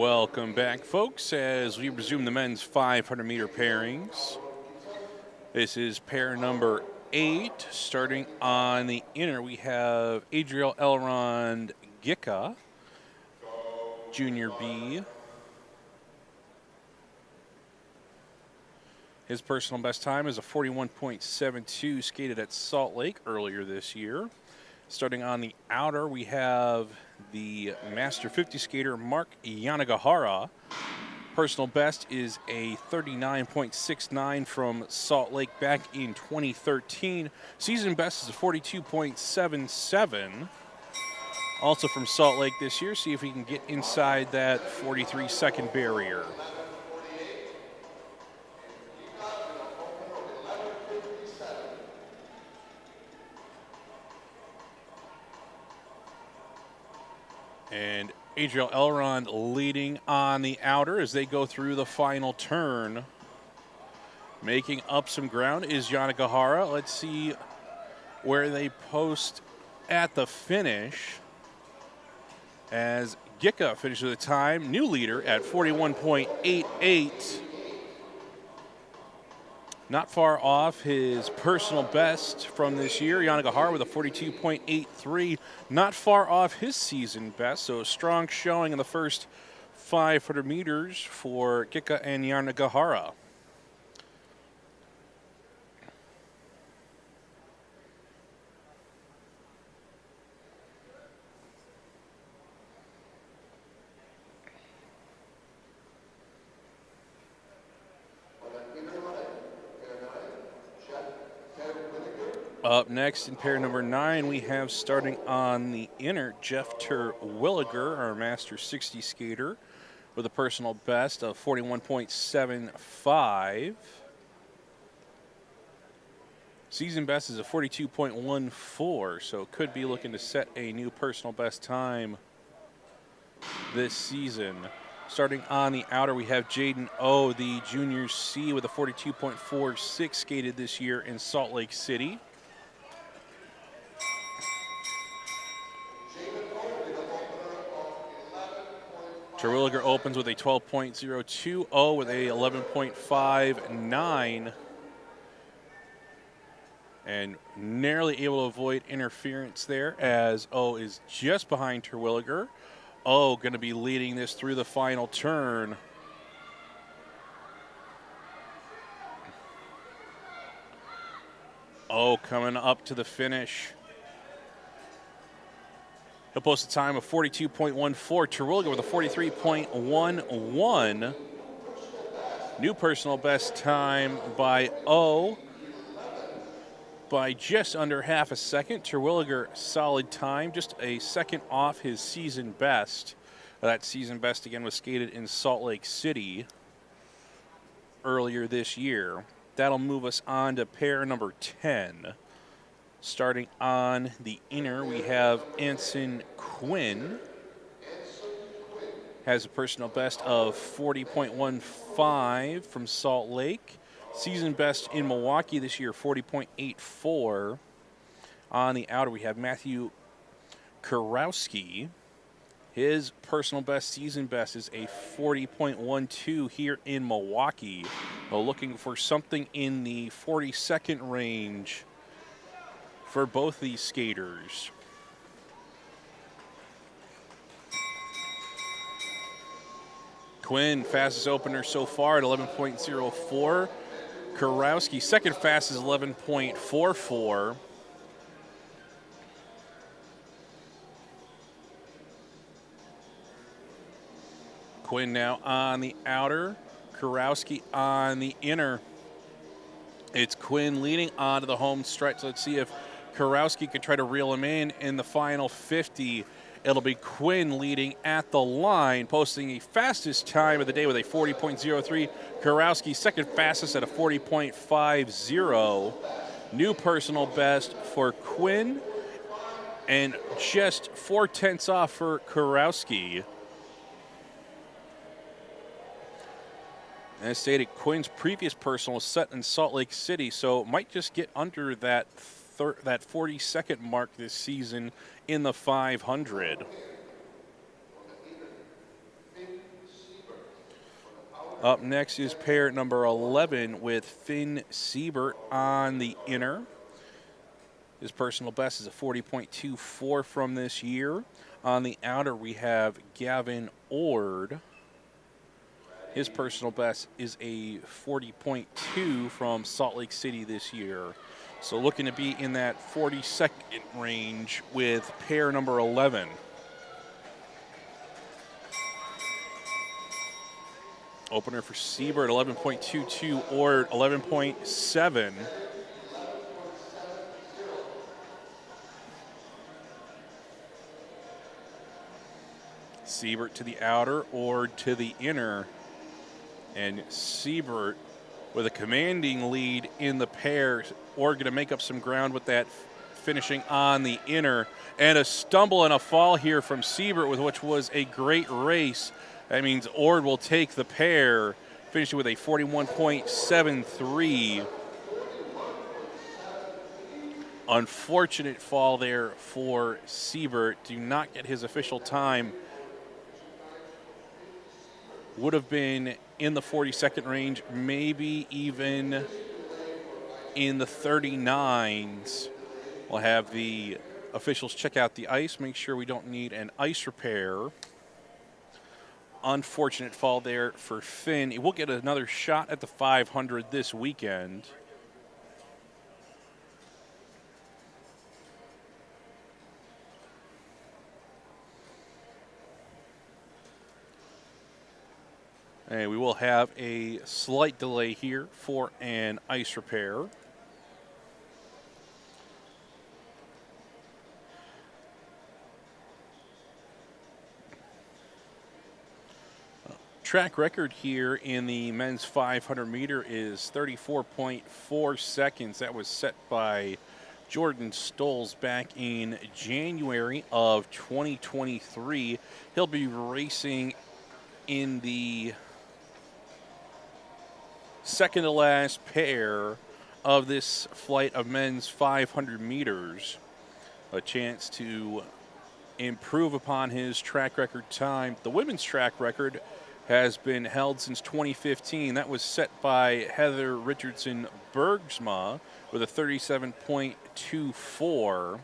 Welcome back, folks, as we resume the men's 500-meter pairings. This is pair number 8. Starting on the inner, we have Adriel Elrond Gicka, Junior B. His personal best time is a 41.72, skated at Salt Lake earlier this year. Starting on the outer, we have the Master 50 skater Mark Yanagihara. Personal best is a 39.69 from Salt Lake back in 2013. Season best is a 42.77. Also from Salt Lake this year. See if he can get inside that 43-second barrier. And Adriel Elrond leading on the outer as they go through the final turn. Making up some ground is Yanagihara. Let's see where they post at the finish. As Gicka finishes the time, new leader at 41.88. Not far off his personal best from this year. Yanagihara with a 42.83. Not far off his season best. So a strong showing in the first 500 meters for Gicka and Yanagihara. Up next in pair number 9, we have starting on the inner, Jeff Terwilliger, our Master 60 skater, with a personal best of 41.75. Season best is a 42.14, so could be looking to set a new personal best time this season. Starting on the outer, we have Jaden O, the Junior C, with a 42.46 skated this year in Salt Lake City. Terwilliger opens with a 12.02, O with a 11.59, and narrowly able to avoid interference there as O is just behind Terwilliger. O going to be leading this through the final turn. O coming up to the finish. He'll post a time of 42.14. Terwilliger with a 43.11. New personal best time by O by just under half a second. Terwilliger, solid time, just a second off his season best. That season best, again, was skated in Salt Lake City earlier this year. That'll move us on to pair number 10. Starting on the inner, we have Anson Quinn. Has a personal best of 40.15 from Salt Lake. Season best in Milwaukee this year, 40.84. On the outer, we have Matthew Kurowski. His personal best, season best, is a 40.12 here in Milwaukee. Well, looking for something in the 40-second range for both these skaters. Quinn, fastest opener so far at 11.04. Kurowski, second fastest, 11.44. Quinn now on the outer, Kurowski on the inner. It's Quinn leading onto the home stretch. Let's see if Kurowski could try to reel him in the final 50. It'll be Quinn leading at the line, posting the fastest time of the day with a 40.03. Kurowski second fastest at a 40.50. New personal best for Quinn, and just 4/10 off for Kurowski. As stated, Quinn's previous personal was set in Salt Lake City, so might just get under that 40-second mark this season in the 500. Up next is pair number 11 with Finn Siebert on the inner. His personal best is a 40.24 from this year. On the outer, we have Gavin Ord. His personal best is a 40.2 from Salt Lake City this year. So looking to be in that 42nd range with pair number 11. Opener for Siebert, 11.22, or 11.7. Siebert to the outer, or to the inner. And Siebert with a commanding lead in the pair. Or going to make up some ground with that finishing on the inner. And a stumble and a fall here from Siebert, with which was a great race. That means Ord will take the pair, finishing with a 41.73. Unfortunate fall there for Siebert. Do not get his official time. Would have been in the 42nd range, maybe even in the 39s. We'll have the officials check out the ice, make sure we don't need an ice repair. Unfortunate fall there for Finn. He will get another shot at the 500 this weekend. And we will have a slight delay here for an ice repair. Track record here in the men's 500 meter is 34.4 seconds. That was set by Jordan Stolz back in January of 2023. He'll be racing in the second to last pair of this flight of men's 500 meters. A chance to improve upon his track record time. The women's track record has been held since 2015. That was set by Heather Richardson Bergsma with a 37.24.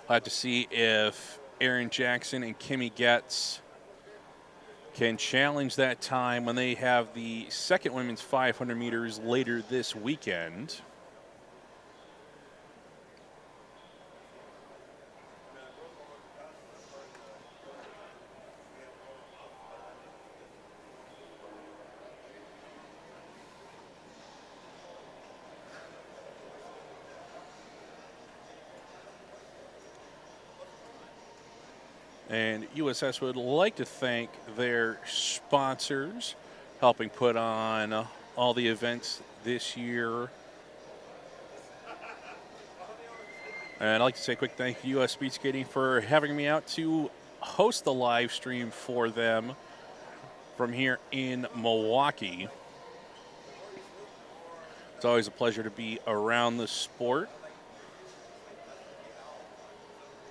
I'll have to see if Erin Jackson and Kimmy Getz can challenge that time when they have the second women's 500 meters later this weekend. And USS would like to thank their sponsors, helping put on all the events this year. And I'd like to say a quick thank you to US Speedskating for having me out to host the live stream for them from here in Milwaukee. It's always a pleasure to be around the sport.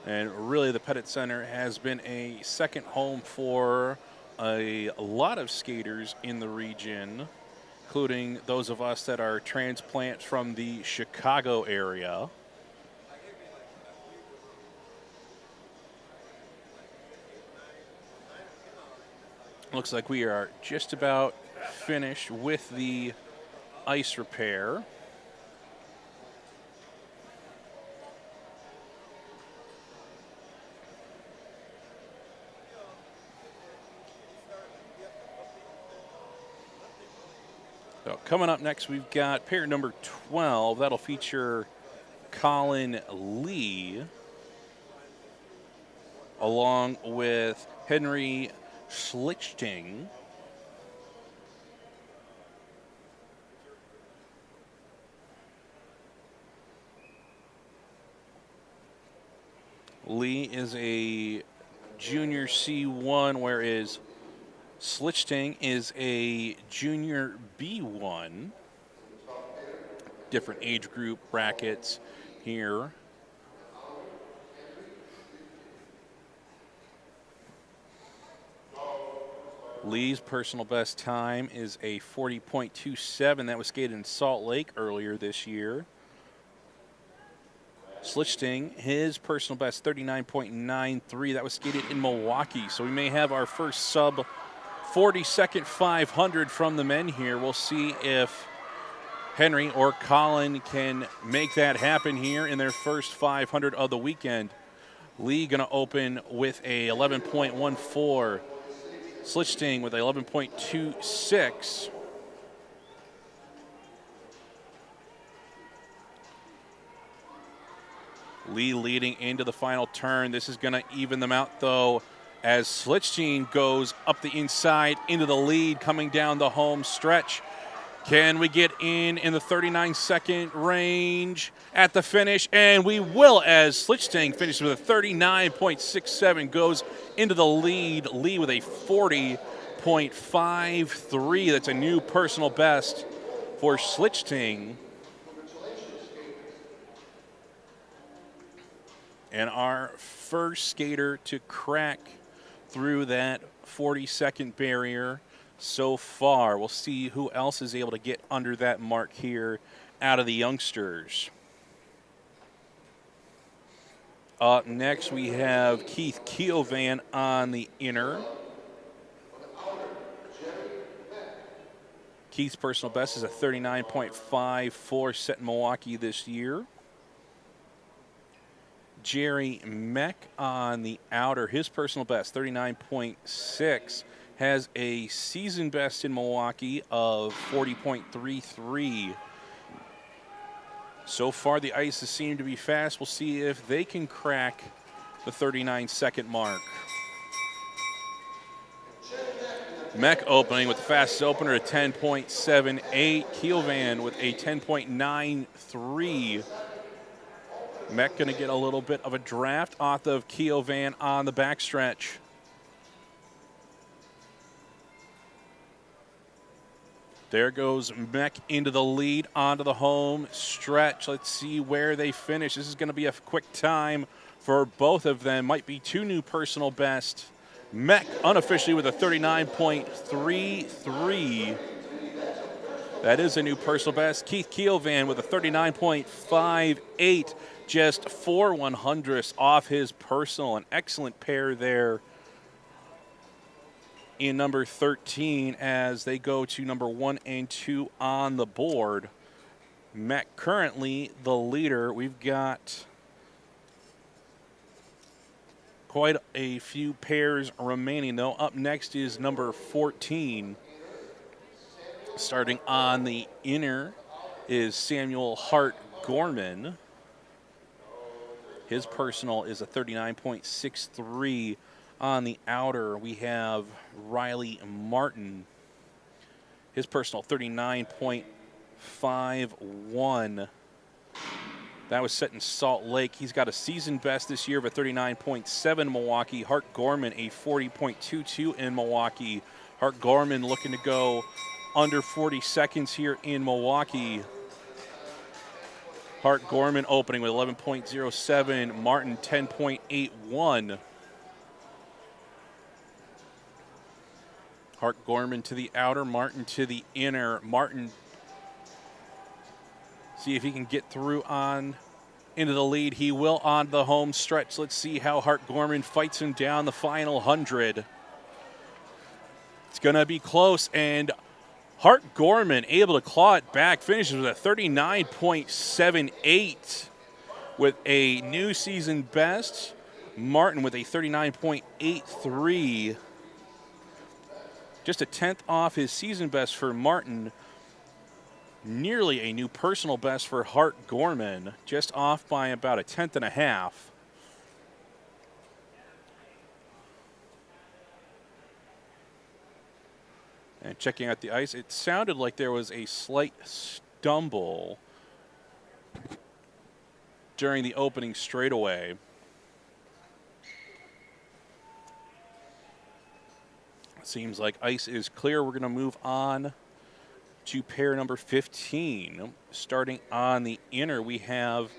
And really, the Pettit Center has been a second home for a lot of skaters in the region, including those of us that are transplants from the Chicago area. Looks like we are just about finished with the ice repair. So coming up next, we've got pair number 12. That'll feature Colin Lee along with Henry Schlichting. Lee is a junior C1, whereas Schlichting is a junior B1. Different age group brackets here. Lee's personal best time is a 40.27. That was skated in Salt Lake earlier this year. Schlichting, his personal best 39.93. That was skated in Milwaukee. So we may have our first sub 40-second 500 from the men here. We'll see if Henry or Colin can make that happen here in their first 500 of the weekend. Lee going to open with a 11.14. Schlichting with a 11.26. Lee leading into the final turn. This is going to even them out, though, as Schlichting goes up the inside into the lead, coming down the home stretch. Can we get in the 39-second range at the finish? And we will, as Schlichting finishes with a 39.67, goes into the lead. Lee with a 40.53. That's a new personal best for Schlichting. And our first skater to crack through that 40-second barrier so far. We'll see who else is able to get under that mark here out of the youngsters. Up next, we have Keith Keovan on the inner. Keith's personal best is a 39.54 set in Milwaukee this year. Jerry Meck on the outer, his personal best, 39.6, has a season best in Milwaukee of 40.33. So far, the ice has seemed to be fast. We'll see if they can crack the 39-second mark. Meck opening with the fastest opener at 10.78. Keelvan with a 10.93. Meck going to get a little bit of a draft off of Keovan on the backstretch. There goes Meck into the lead, onto the home stretch. Let's see where they finish. This is going to be a quick time for both of them. Might be two new personal best. Meck unofficially with a 39.33. That is a new personal best. Keith Keovan with a 39.58. Just 4 100ths off his personal. An excellent pair there in number 13 as they go to number 1 and 2 on the board. Meck currently the leader. We've got quite a few pairs remaining, though. Up next is number 14. Starting on the inner is Samuel Hart Gorman. His personal is a 39.63. On the outer, we have Riley Martin. His personal, 39.51. That was set in Salt Lake. He's got a season best this year of a 39.7 in Milwaukee. Hart Gorman, a 40.22 in Milwaukee. Hart Gorman looking to go under 40 seconds here in Milwaukee. Hart Gorman opening with 11.07. Martin 10.81. Hart Gorman to the outer, Martin to the inner. Martin, see if he can get through on into the lead. He will on the home stretch. Let's see how Hart Gorman fights him down the final 100. It's going to be close, and Hart Gorman able to claw it back, finishes with a 39.78 with a new season best. Martin with a 39.83. Just a 10th off his season best for Martin. Nearly a new personal best for Hart Gorman, just off by about a 10th and a half. And checking out the ice, it sounded like there was a slight stumble during the opening straightaway. Seems like ice is clear. We're going to move on to pair number 15. Starting on the inner, we have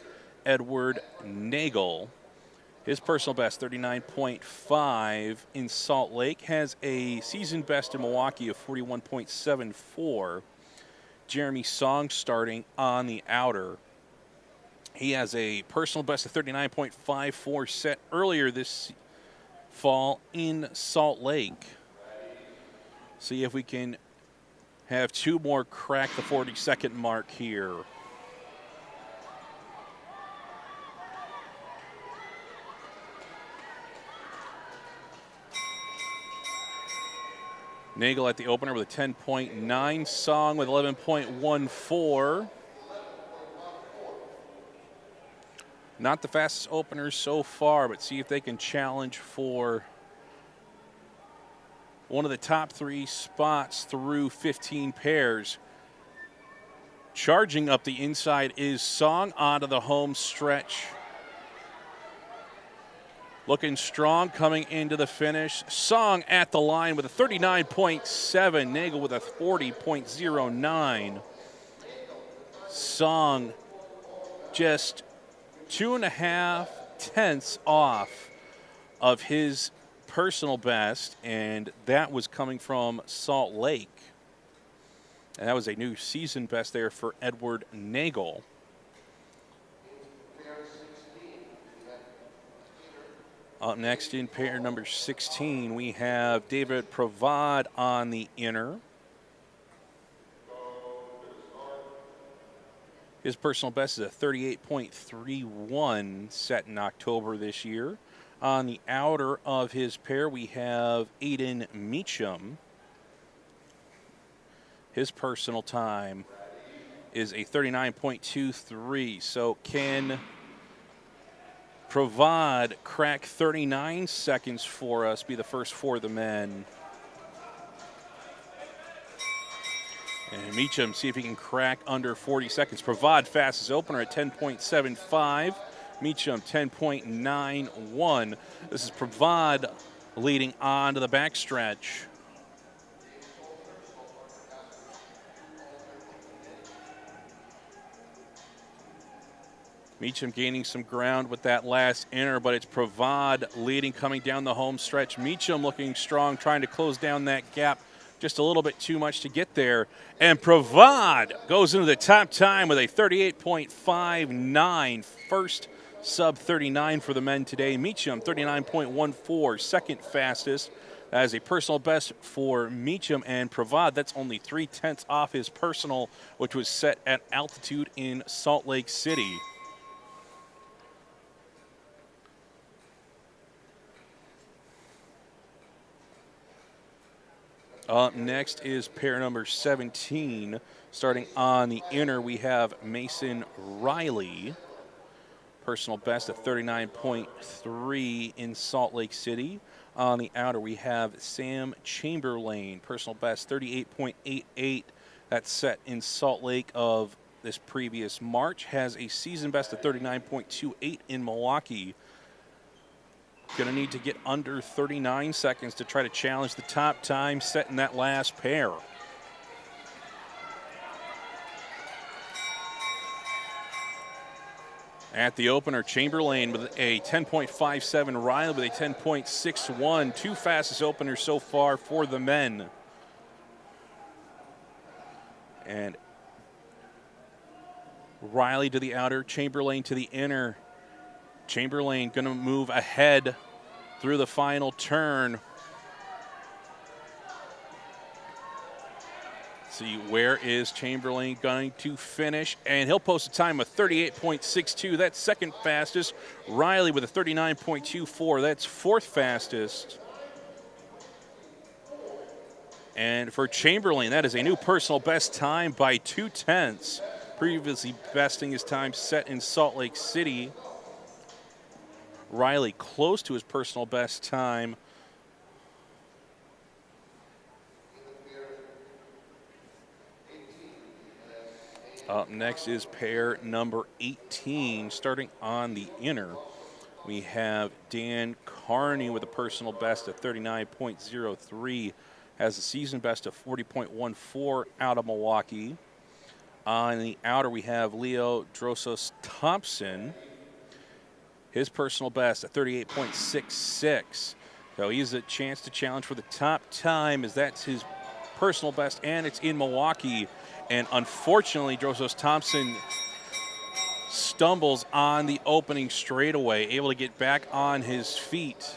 Edward Nagel. His personal best, 39.5 in Salt Lake, has a season best in Milwaukee of 41.74. Jeremy Song starting on the outer. He has a personal best of 39.54 set earlier this fall in Salt Lake. See if we can have two more crack the 40-second mark here. Nagel at the opener with a 10.9, Song with 11.14. Not the fastest openers so far, but see if they can challenge for one of the top 3 spots through 15 pairs. Charging up the inside is Song onto the home stretch. Looking strong coming into the finish. Song at the line with a 39.7. Nagel with a 40.09. Song just 2.5 tenths off of his personal best, and that was coming from Salt Lake. And that was a new season best there for Edward Nagel. Up next in pair number 16, we have David Provad on the inner. His personal best is a 38.31 set in October this year. On the outer of his pair, we have Aiden Meacham. His personal time is a 39.23. So can Provad crack 39 seconds for us, be the first for the men? And Meacham, see if he can crack under 40 seconds. Provad fastest opener at 10.75. Meacham 10.91. This is Provad leading on to the backstretch. Meacham gaining some ground with that last inner, but it's Provad leading coming down the home stretch. Meacham looking strong, trying to close down that gap. Just a little bit too much to get there. And Provad goes into the top time with a 38.59. First sub 39 for the men today. Meacham, 39.14, second fastest. That is a personal best for Meacham, and Provad, that's only 3 tenths off his personal, which was set at altitude in Salt Lake City. Up next is pair number 17. Starting on the inner, we have Mason Riley. Personal best of 39.3 in Salt Lake City. On the outer, we have Sam Chamberlain. Personal best 38.88. That's set in Salt Lake of this previous March. Has a season best of 39.28 in Milwaukee. Going to need to get under 39 seconds to try to challenge the top time set in that last pair. At the opener, Chamberlain with a 10.57, Riley with a 10.61. 2 fastest openers so far for the men. And Riley to the outer, Chamberlain to the inner. Chamberlain going to move ahead through the final turn. See, where is Chamberlain going to finish? And he'll post a time of 38.62. That's second fastest. Riley with a 39.24. That's fourth fastest. And for Chamberlain, that is a new personal best time by 2 tenths. Previously besting his time set in Salt Lake City. Riley close to his personal best time. Up next is pair number 18. Starting on the inner, we have Dan Carney with a personal best of 39.03. Has a season best of 40.14 out of Milwaukee. On the outer, we have Leo Drossos Thompson. His personal best at 38.66. So he has a chance to challenge for the top time, as that's his personal best, and it's in Milwaukee. And unfortunately, Drosos Thompson stumbles on the opening straightaway, able to get back on his feet.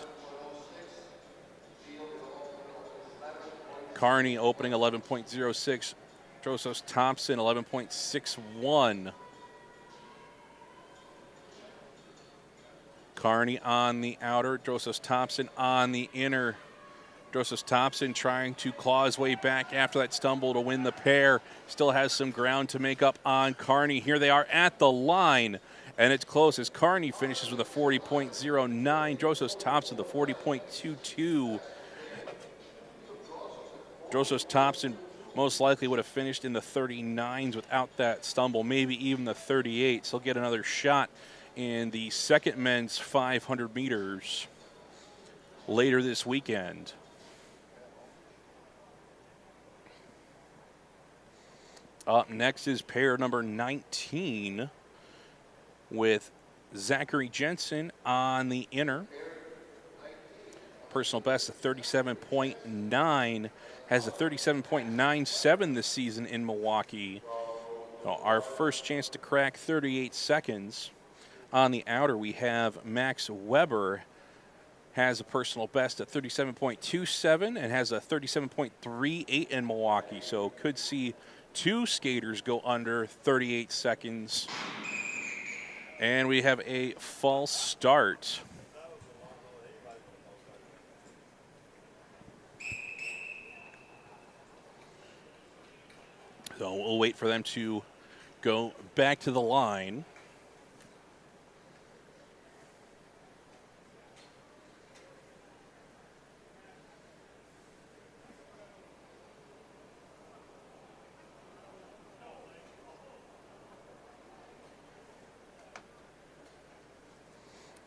Carney opening 11.06. Drosos Thompson 11.61. Carney on the outer, Drosos Thompson on the inner. Drosos Thompson trying to claw his way back after that stumble to win the pair. Still has some ground to make up on Carney. Here they are at the line, and it's close as Carney finishes with a 40.09. Drosos Thompson with a 40.22. Drosos Thompson most likely would have finished in the 39s without that stumble, maybe even the 38s. He'll get another shot in the second men's 500 meters later this weekend. Up next is pair number 19 with Zachary Jensen on the inner. Personal best of 37.9, has a 37.97 this season in Milwaukee. So our first chance to crack 38 seconds. On the outer, we have Max Weber, has a personal best at 37.27 and has a 37.38 in Milwaukee. So could see two skaters go under 38 seconds. And we have a false start. So we'll wait for them to go back to the line.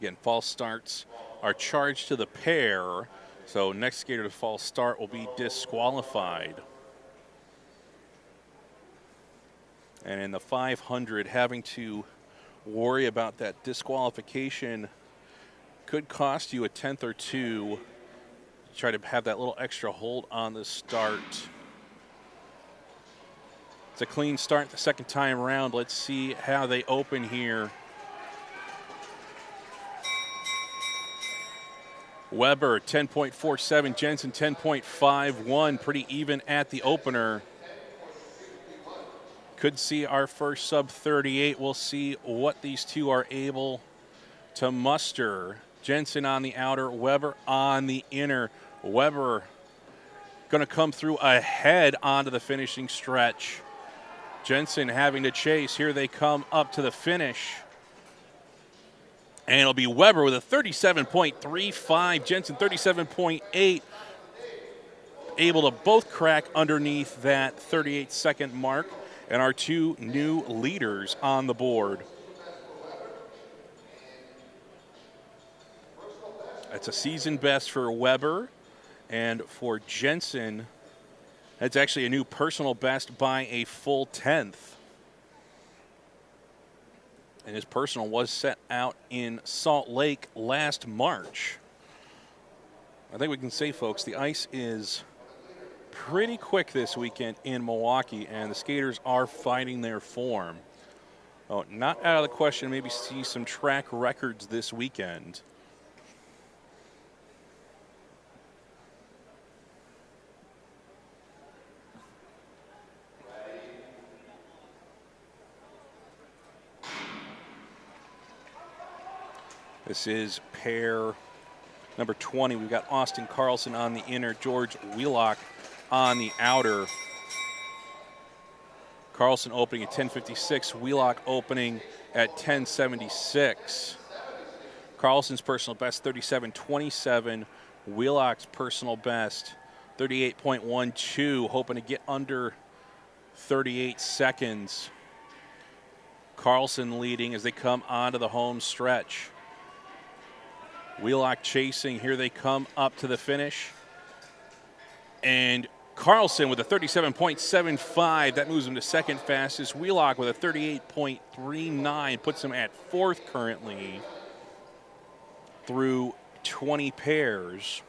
Again, false starts are charged to the pair, so next skater to false start will be disqualified. And in the 500, having to worry about that disqualification could cost you a tenth or two. Try to have that little extra hold on the start. It's a clean start the second time around. Let's see how they open here. Weber 10.47, Jensen 10.51, pretty even at the opener. Could see our first sub 38. We'll see what these two are able to muster. Jensen on the outer, Weber on the inner. Weber going to come through ahead onto the finishing stretch. Jensen having to chase. Here they come up to the finish. And it'll be Weber with a 37.35, Jensen 37.8. Able to both crack underneath that 38-second mark. And our two new leaders on the board. That's a season best for Weber. And for Jensen, that's actually a new personal best by a full tenth. And his personal was set out in Salt Lake last March. I think we can say, folks, the ice is pretty quick this weekend in Milwaukee, and the skaters are finding their form. Oh, not out of the question, maybe see some track records this weekend. This is pair number 20. We've got Austin Carlson on the inner, George Wheelock on the outer. Carlson opening at 10.56, Wheelock opening at 10.76. Carlson's personal best 37.27, Wheelock's personal best 38.12, hoping to get under 38 seconds. Carlson leading as they come onto the home stretch. Wheelock chasing. Here they come up to the finish. And Carlson with a 37.75. That moves him to second fastest. Wheelock with a 38.39 puts him at fourth currently. through 20 pairs.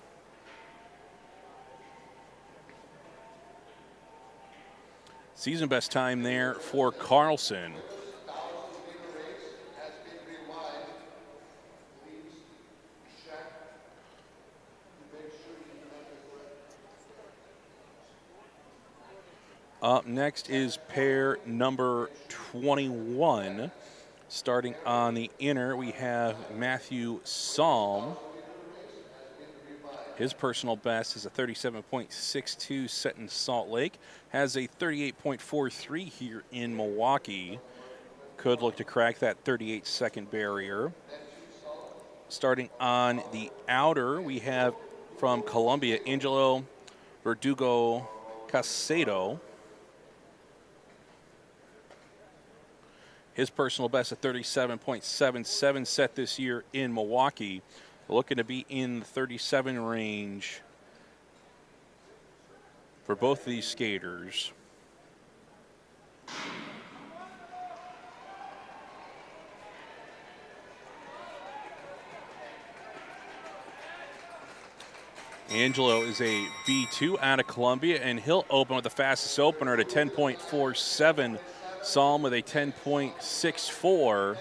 Season best time there for Carlson. Up next is pair number 21. Starting on the inner, we have Matthew Salm. His personal best is a 37.62 set in Salt Lake. Has a 38.43 here in Milwaukee. Could look to crack that 38-second barrier. Starting on the outer, we have from Colombia, Angelo Verdugo Casedo. His personal best at 37.77 set this year in Milwaukee. Looking to be in the 37 range for both of these skaters. Angelo is a B2 out of Columbia, and he'll open with the fastest opener at a 10.47. Salm with a 10.64.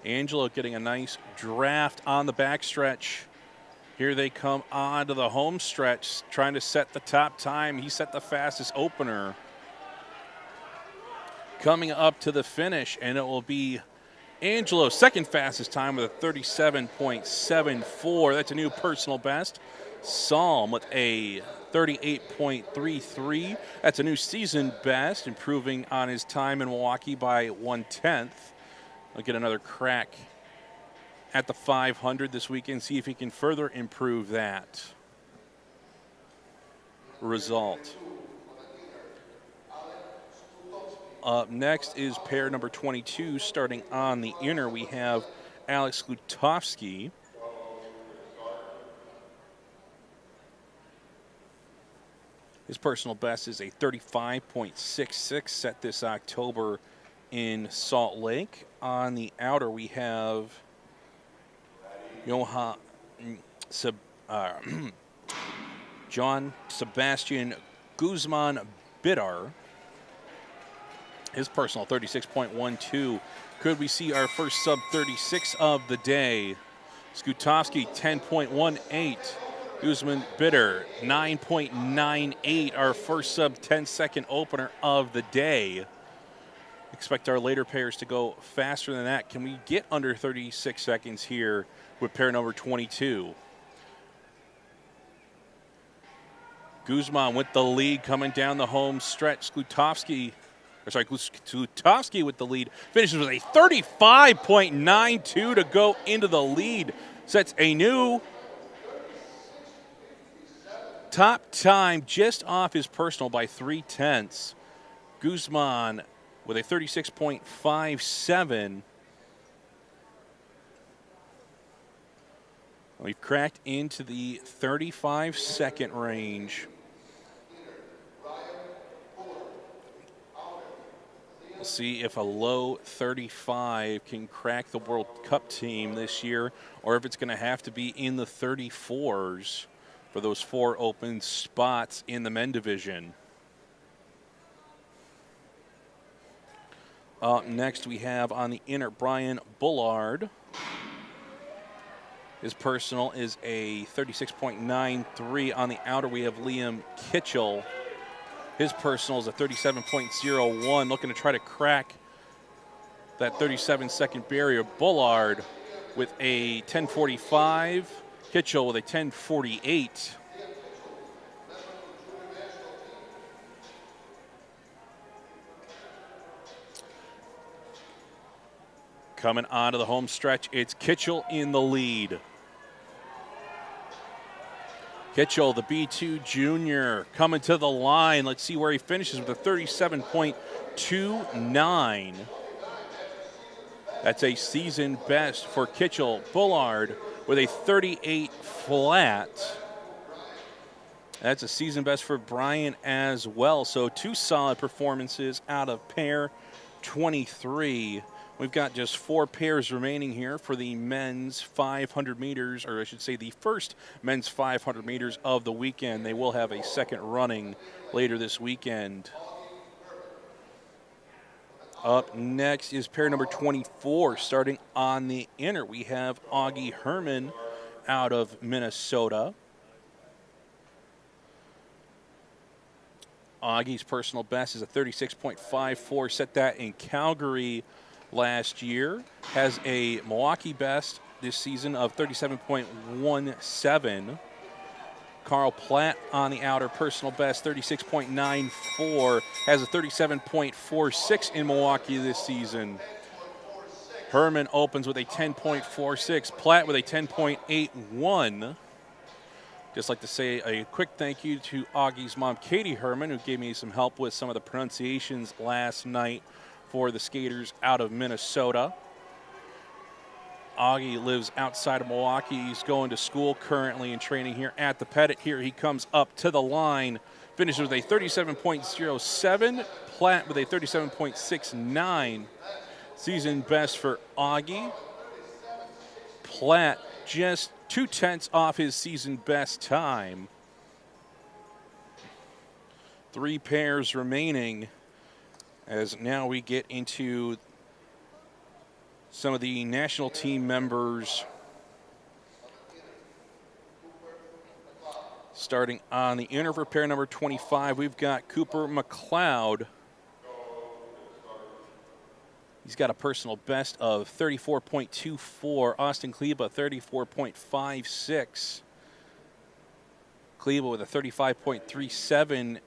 Angelo getting a nice draft on the backstretch. Here they come onto the home stretch, trying to set the top time. He set the fastest opener. Coming up to the finish, and it will be Angelo's second fastest time with a 37.74. That's a new personal best. Salm with a 38.33. That's a new season best, improving on his time in Milwaukee by 1/10. I'll get another crack at the 500 this weekend, see if he can further improve that result. Up next is pair number 22. Starting on the inner, we have Alex Gutowski. His personal best is a 35.66 set this October in Salt Lake. On the outer, we have John Sebastian Guzman Bidar. His personal 36.12. Could we see our first sub 36 of the day? Skutowski 10.18. Guzman Bidar 9.98. Our first sub 10-second opener of the day. Expect our later pairs to go faster than that. Can we get under 36 seconds here with pair number 22? Guzman with the lead coming down the home stretch. Skutowski with the lead. Finishes with a 35.92 to go into the lead. Sets a new top time just off his personal by 0.3. Guzman with a 36.57. We've cracked into the 35-second range. We'll see if a low 35 can crack the World Cup team this year, or if it's going to have to be in the 34s for those 4 open spots in the men division. Next, we have on the inner Brian Bullard. His personal is a 36.93. On the outer, we have Liam Kitchell. His personal is a 37.01. Looking to try to crack that 37-second barrier. Bullard with a 10.45. Kitchell with a 10.48. Coming onto the home stretch, it's Kitchell in the lead. Kitchell, the B2 junior, coming to the line. Let's see where he finishes with a 37.29. That's a season best for Kitchell. Bullard with a 38 flat. That's a season best for Brian as well. So 2 solid performances out of pair 23. We've got just 4 pairs remaining here for the men's 500 meters, or I should say the first men's 500 meters of the weekend. They will have a second running later this weekend. Up next is pair number 24. Starting on the inner, we have Augie Herman out of Minnesota. Augie's personal best is a 36.54. Set that in Calgary last year. Has a Milwaukee best this season of 37.17. Carl Platt on the outer, personal best 36.94. Has a 37.46 in Milwaukee this season. Herman opens with a 10.46. Platt with a 10.81. Just like to say a quick thank you to Augie's mom, Katie Herman, who gave me some help with some of the pronunciations last night for the skaters out of Minnesota. Augie lives outside of Milwaukee. He's going to school currently and training here at the Pettit. Here he comes up to the line, finishes with a 37.07. Platt with a 37.69. Season best for Augie. Platt just 0.2 off his season best time. 3 pairs remaining as now we get into some of the national team members. Starting on the inner for pair number 25, we've got Cooper McLeod. He's got a personal best of 34.24. Austin Kleba, 34.56. Kleba with a 35.37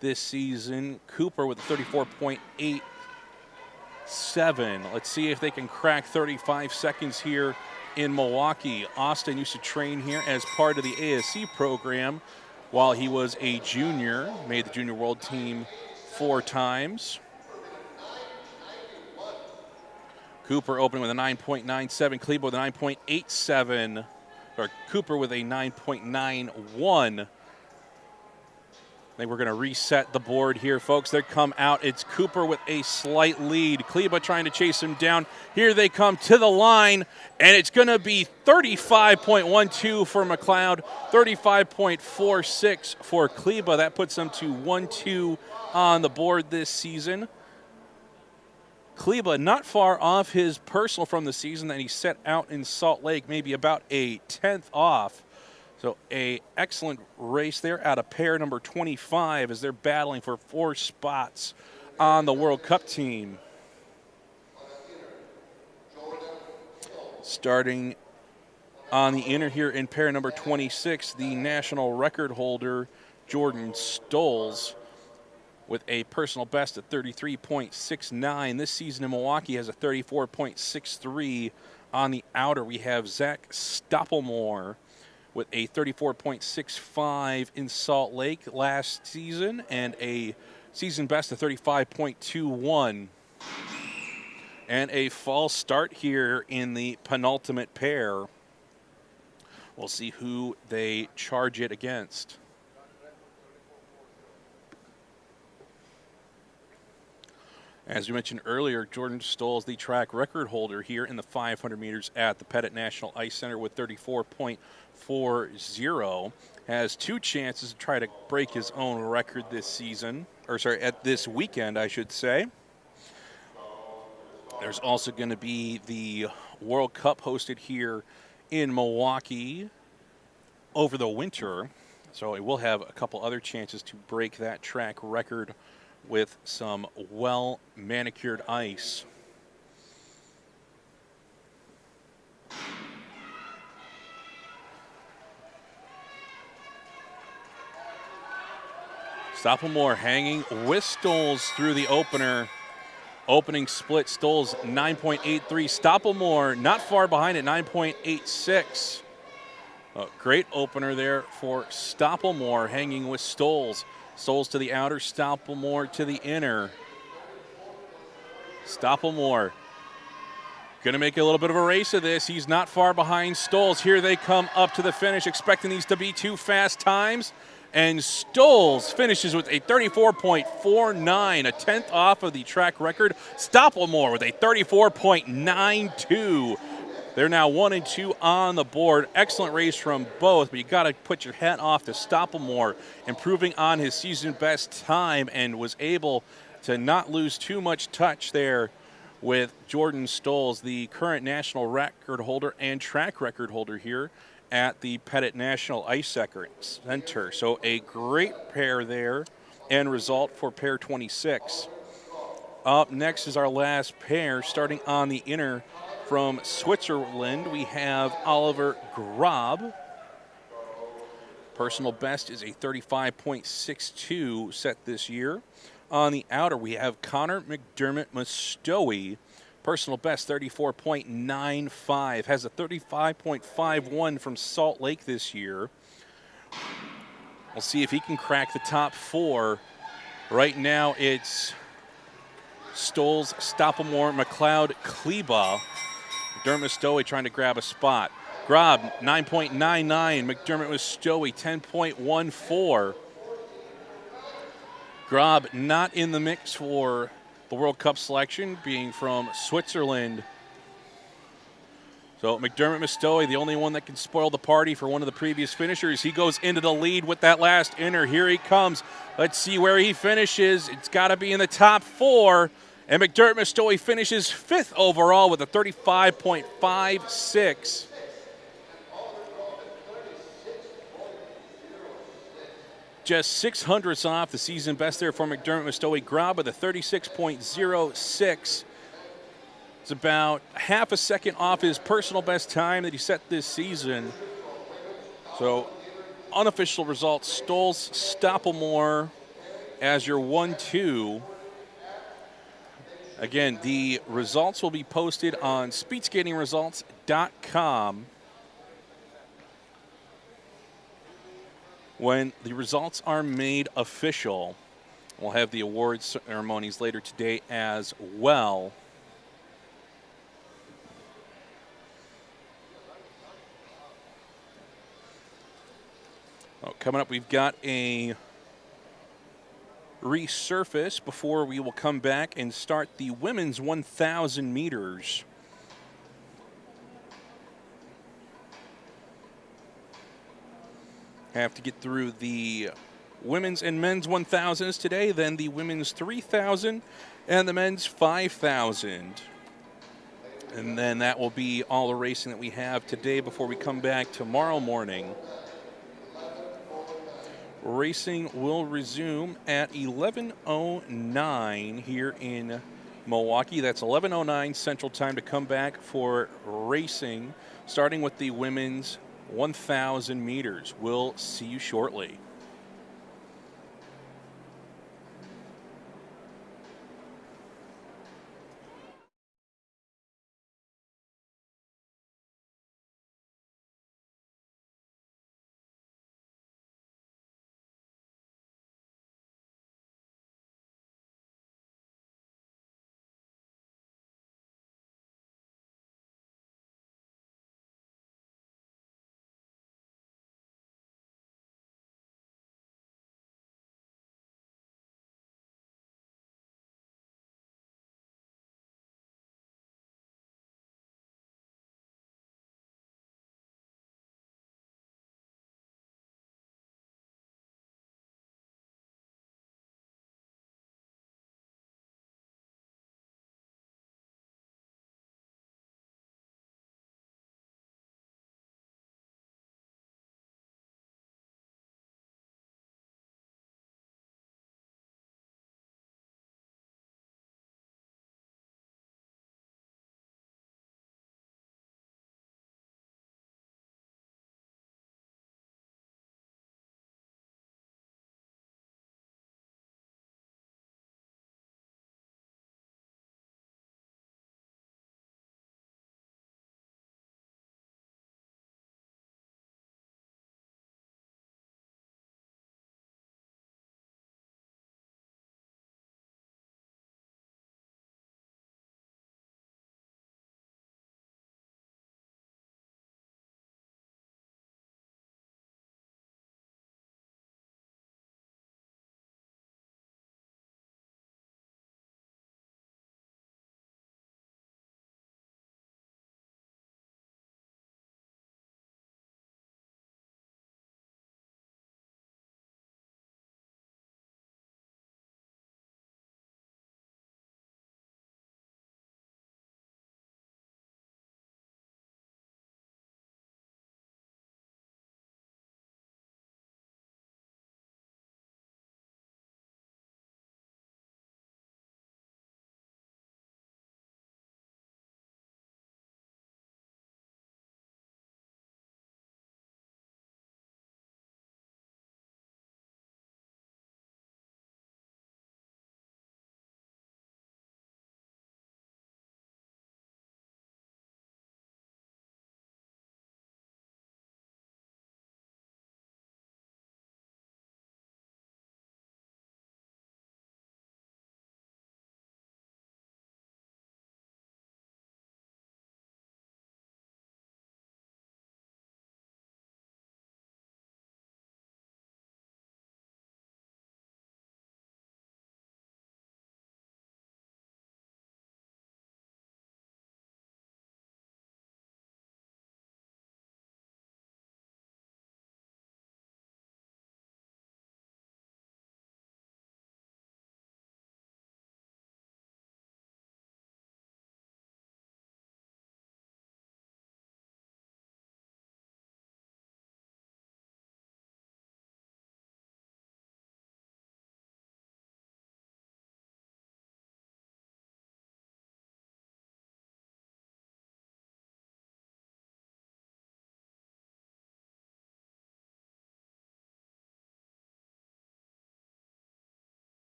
this season. Cooper with a 34.87. Let's see if they can crack 35 seconds here in Milwaukee. Austin used to train here as part of the ASC program while he was a junior. Made the junior world team 4 times. Cooper opening with a 9.97. Kleba with a 9.87. Or Cooper with a 9.91. I think we're going to reset the board here, folks. They come out. It's Cooper with a slight lead. Kleba trying to chase him down. Here they come to the line, and it's going to be 35.12 for McLeod, 35.46 for Kleba. That puts them to 1-2 on the board this season. Kleba not far off his personal from the season that he set out in Salt Lake, maybe about a 10th off. So a excellent race there out of pair number 25 as they're battling for 4 spots on the World Cup team. Starting on the inner here in pair number 26, the national record holder, Jordan Stolz, with a personal best of 33.69. This season in Milwaukee has a 34.63. On the outer, we have Zach Stoppelmoor with a 34.65 in Salt Lake last season and a season best of 35.21. And a false start here in the penultimate pair. We'll see who they charge it against. As we mentioned earlier, Jordan Stolz, the track record holder here in the 500 meters at the Pettit National Ice Center with 34.40. Has 2 chances to try to break his own record this season, or sorry, at this weekend, I should say. There's also going to be the World Cup hosted here in Milwaukee over the winter. So it will have a couple other chances to break that track record with some well-manicured ice. Stoppelmoor hanging with Stolz through the opener. Opening split, Stolz 9.83. Stoppelmoor not far behind at 9.86. A great opener there for Stoppelmoor hanging with Stolz. Stolz to the outer, Stoppelmoor to the inner. Stoppelmoor going to make a little bit of a race of this. He's not far behind Stolz. Here they come up to the finish, expecting these to be 2 fast times. And Stolz finishes with a 34.49, a tenth off of the track record. Stopplemore with a 34.92. They're now 1 and 2 on the board. Excellent race from both, but you got to put your hat off to Stopplemore, improving on his season best time and was able to not lose too much touch there with Jordan Stolz, the current national record holder and track record holder here at the Pettit National Ice Center. So a great pair there and result for pair 26. Up next is our last pair, starting on the inner from Switzerland. We have Oliver Grob. Personal best is a 35.62 set this year. On the outer, we have Connor McDermott Mustoe. Personal best 34.95. Has a 35.51 from Salt Lake this year. We'll see if he can crack the top 4. Right now, it's Stolz, Stopplemore, McLeod, Kleba. McDermott Mustoe trying to grab a spot. Grob 9.99. McDermott Mustoe 10.14. Grob not in the mix for the World Cup selection, being from Switzerland. So McDermott Mustoe, the only one that can spoil the party for one of the previous finishers. He goes into the lead with that last inner. Here he comes. Let's see where he finishes. It's got to be in the top 4. And McDermott Mustoe finishes 5th overall with a 35.56. Just 600ths off the season best there for McDermott Mustoe. Grob with a 36.06. It's about half a second off his personal best time that he set this season. So unofficial results, Stolz, Stopplemore as your 1-2. Again, the results will be posted on speedskatingresults.com. When the results are made official, we'll have the awards ceremonies later today as well. Coming up, we've got a resurface before we will come back and start the women's 1,000 meters. Have to get through the women's and men's 1,000s today, then the women's 3,000 and the men's 5,000. And then that will be all the racing that we have today before we come back tomorrow morning. Racing will resume at 11:09 here in Milwaukee. That's 11:09 Central Time to come back for racing, starting with the women's 1,000 meters. We'll see you shortly.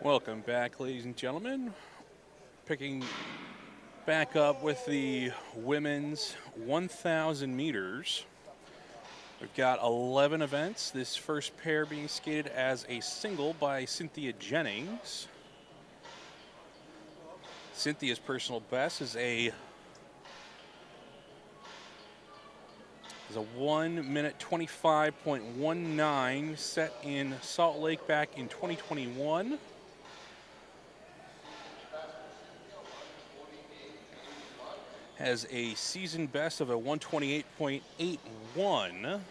Welcome back, ladies and gentlemen. Picking back up with the women's 1,000 meters. We've got 11 events. This first pair being skated as a single by Cynthia Jennings. Cynthia's personal best is a 1 minute 25.19 set in Salt Lake back in 2021. Has a season best of a 128.81.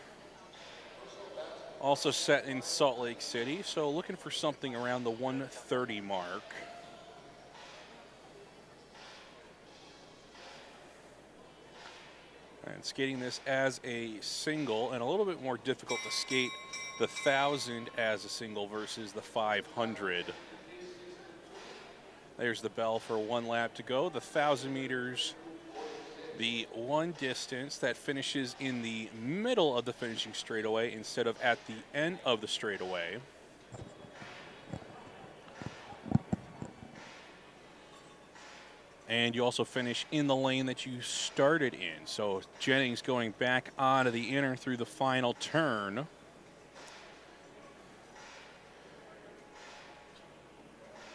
Also set in Salt Lake City, so looking for something around the 130 mark. And skating this as a single, and a little bit more difficult to skate the 1,000 as a single versus the 500. There's the bell for 1 lap to go. The 1,000 meters, the one distance that finishes in the middle of the finishing straightaway instead of at the end of the straightaway. And you also finish in the lane that you started in. So Jennings going back onto the inner through the final turn.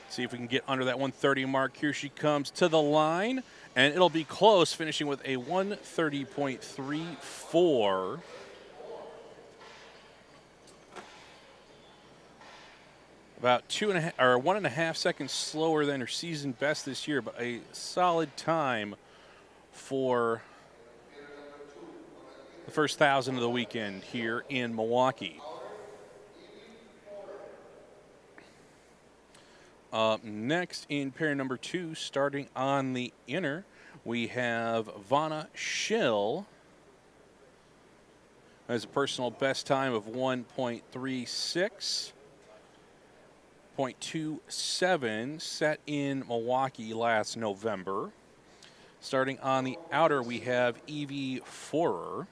See if we can get under that 130 mark. Here she comes to the line, and it'll be close, finishing with a 130.34. About 1.5 seconds slower than her season best this year, but a solid time for the first 1,000 of the weekend here in Milwaukee. Next in pair number 2, starting on the inner, we have Vanna Schill. Has a personal best time of 1.36. 0.27 set in Milwaukee last November. Starting on the outer, we have Evie Forer.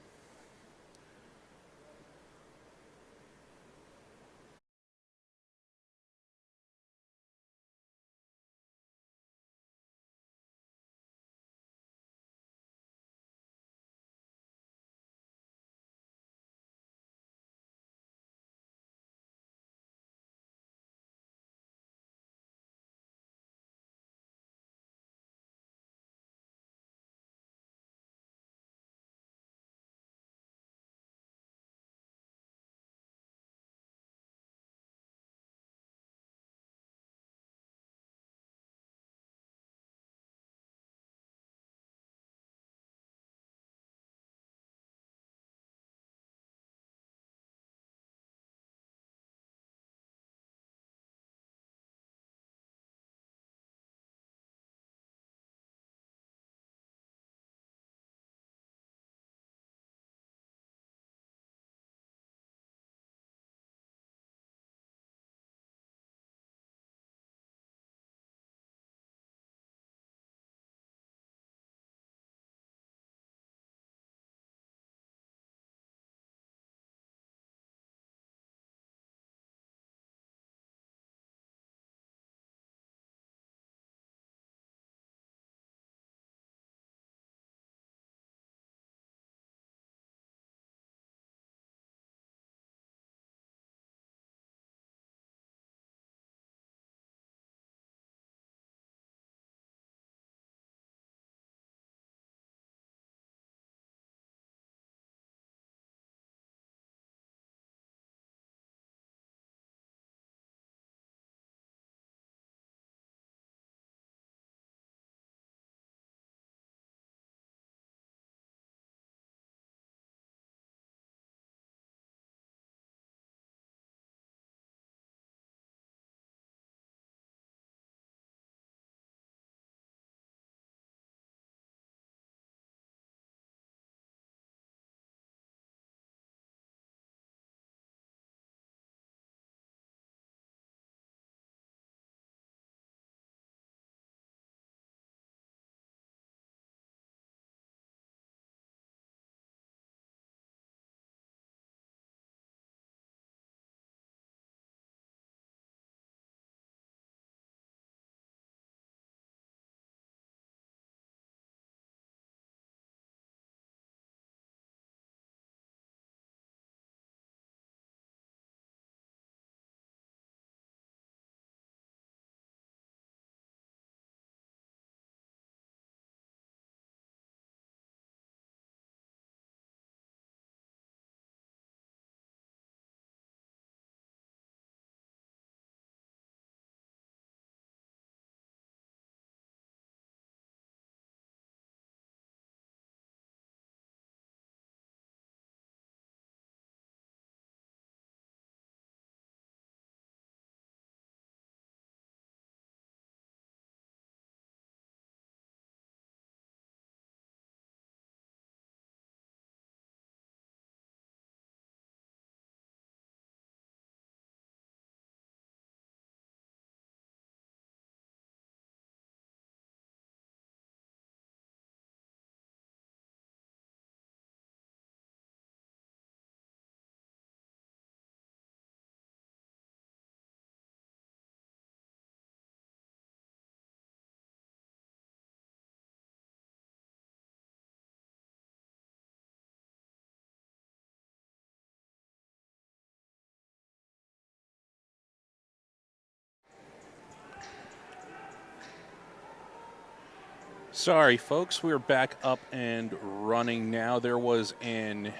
Sorry, folks, we're back up and running now. There was an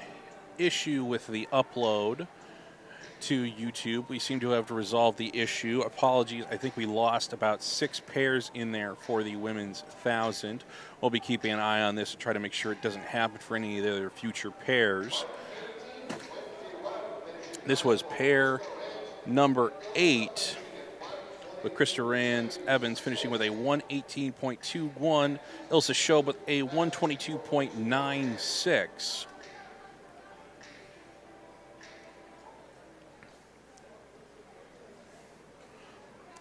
issue with the upload to YouTube. We seem to have resolved the issue. Apologies, I think we lost about 6 pairs in there for the women's 1,000. We'll be keeping an eye on this to try to make sure it doesn't happen for any of the other future pairs. This was pair number 8. With Krista Rand Evans finishing with a 118.21, Ilse Schob with a 122.96.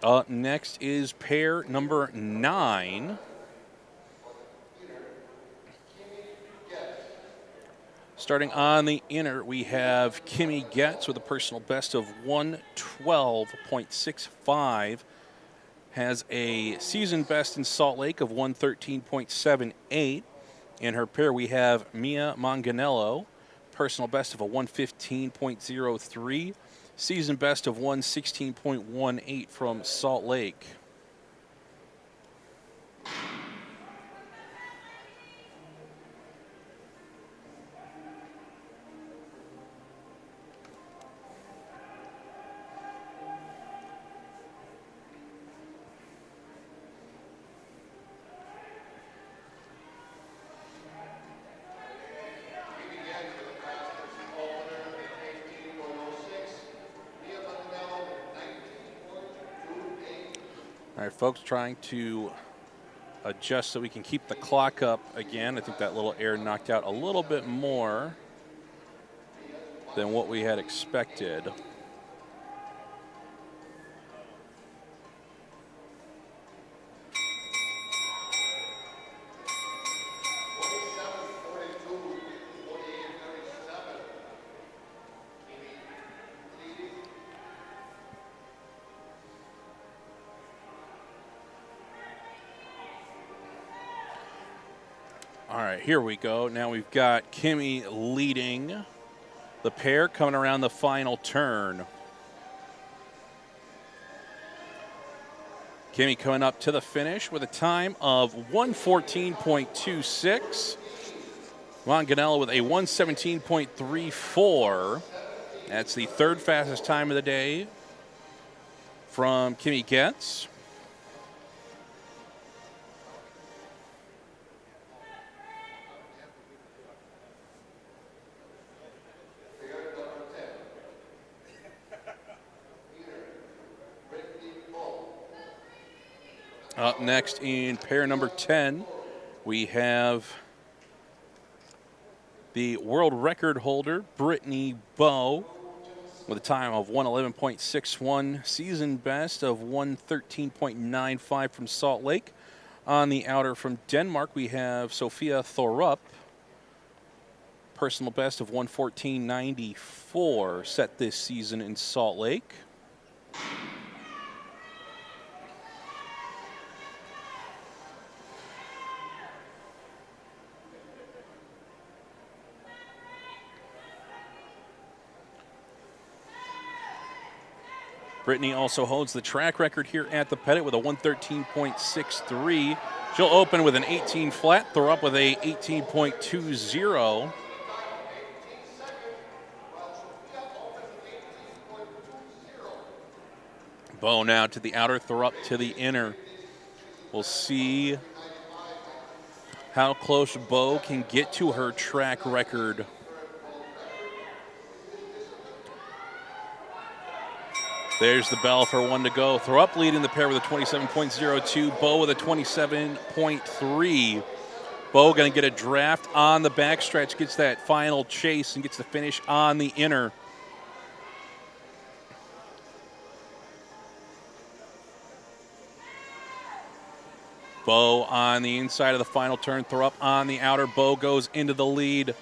Up next is pair number 9. Starting on the inner, we have Kimmy Getz with a personal best of 112.65. Has a season best in Salt Lake of 113.78. In her pair, we have Mia Manganello, personal best of a 115.03. Season best of 116.18 from Salt Lake. All right, folks, trying to adjust so we can keep the clock up again. I think that little air knocked out a little bit more than what we had expected. All right, here we go. Now we've got Kimmy leading the pair coming around the final turn. Kimmy coming up to the finish with a time of 114.26. Manganello with a 117.34. That's the third fastest time of the day from Kimmy Getz. Up next in pair number 10, we have the world record holder, Brittany Bowe, with a time of 111.61, season best of 113.95 from Salt Lake. On the outer from Denmark, we have Sophia Thorup, personal best of 114.94, set this season in Salt Lake. Brittany also holds the track record here at the Pettit with a 113.63. She'll open with an 18 flat, throw up with a 18.20. Bowe now to the outer, throw up to the inner. We'll see how close Bowe can get to her track record. There's the bell for 1 to go. Throw up leading the pair with a 27.02. Bowe with a 27.3. Bowe going to get a draft on the backstretch, gets that final chase, and gets the finish on the inner. Bowe on the inside of the final turn. Throw up on the outer. Bowe goes into the lead.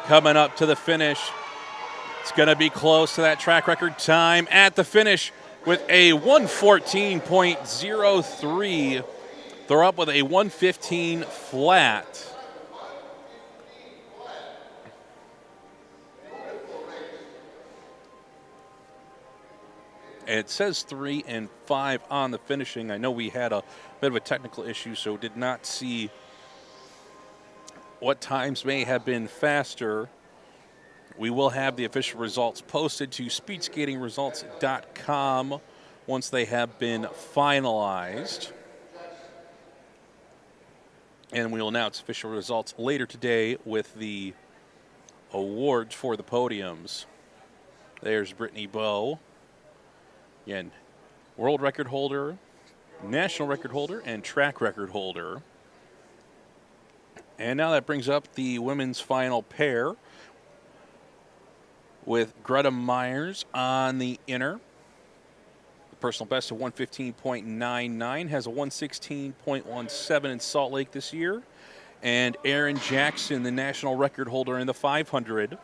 Coming up to the finish. It's going to be close to that track record time at the finish with a 114.03. They're up with a 115 flat. It says 3 and 5 on the finishing. I know we had a bit of a technical issue, so did not see what times may have been faster. We will have the official results posted to speedskatingresults.com once they have been finalized. And we will announce official results later today with the awards for the podiums. There's Brittany Bowe. Again, world record holder, national record holder, and track record holder. And now that brings up the women's final pair with Greta Myers on the inner. The personal best of 115.99, has a 116.17 in Salt Lake this year. And Erin Jackson, the national record holder in the 500,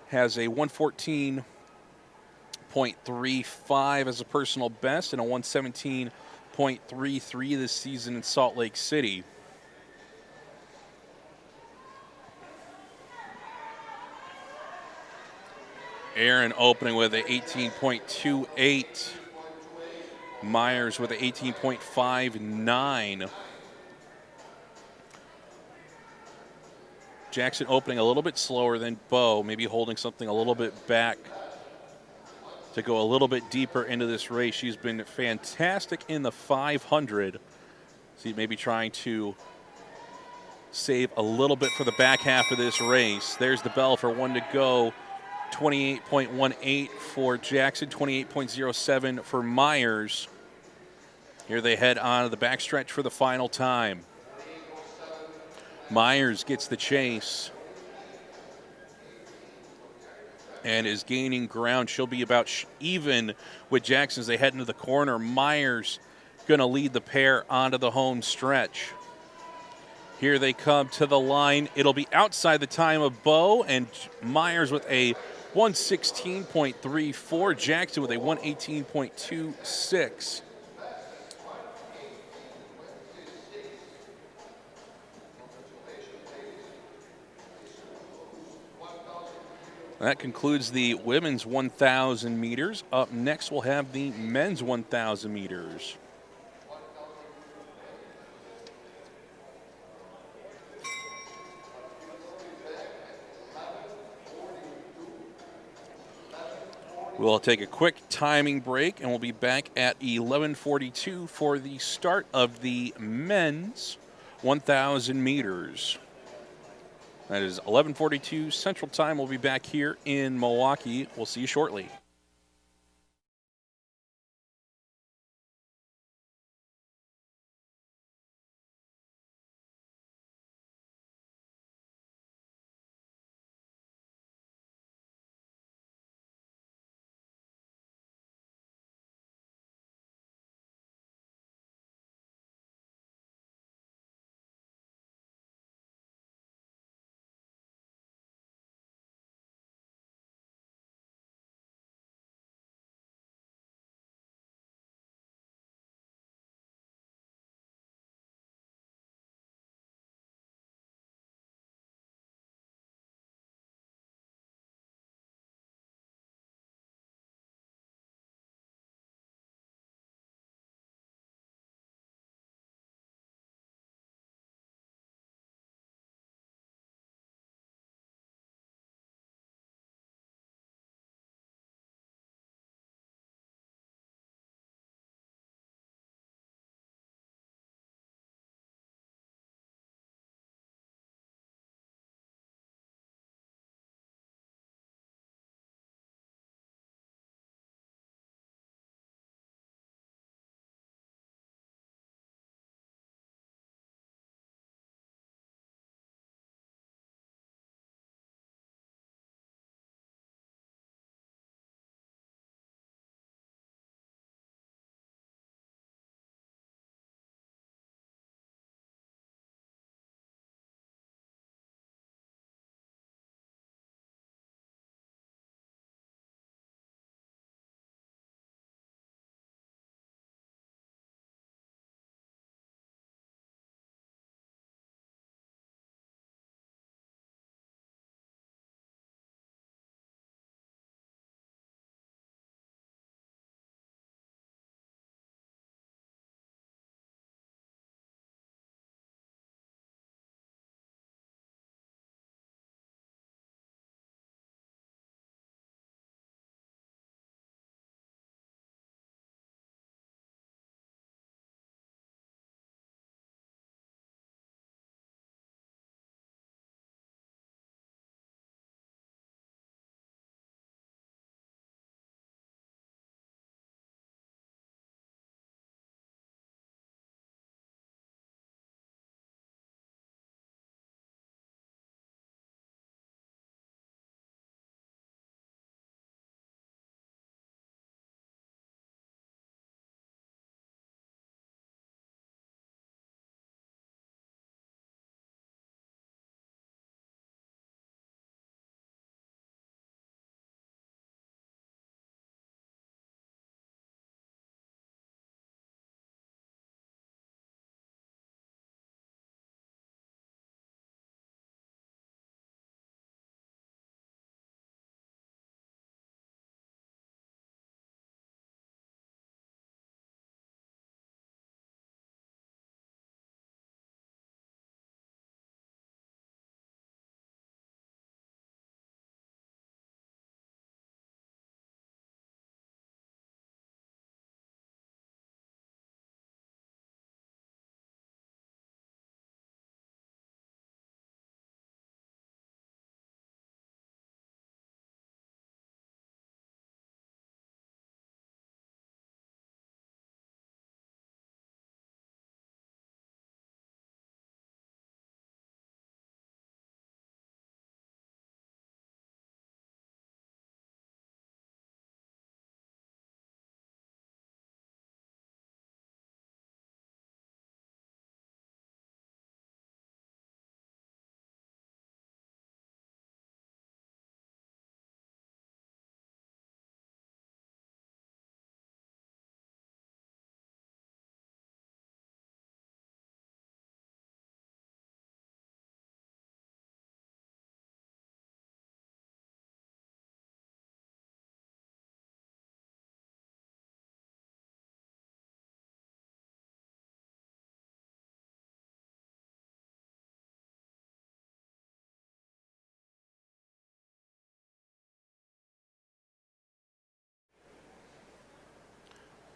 has a 114.35 as a personal best and a 117.33 this season in Salt Lake City. Erin opening with an 18.28. Myers with an 18.59. Jackson opening a little bit slower than Bowe, maybe holding something a little bit back to go a little bit deeper into this race. She's been fantastic in the 500. So maybe trying to save a little bit for the back half of this race. There's the bell for 1 to go. 28.18 for Jackson, 28.07 for Myers. Here they head on to the backstretch for the final time. Myers gets the chase and is gaining ground. She'll be about even with Jackson as they head into the corner. Myers going to lead the pair onto the home stretch. Here they come to the line. It'll be outside the time of Bowe, and Myers with a 116.34. Jackson with a 118.26. That concludes the women's 1,000 meters. Up next, we'll have the men's 1,000 meters. We'll take a quick timing break, and we'll be back at 11:42 for the start of the men's 1,000 meters. That is 11:42 Central Time. We'll be back here in Milwaukee. We'll see you shortly.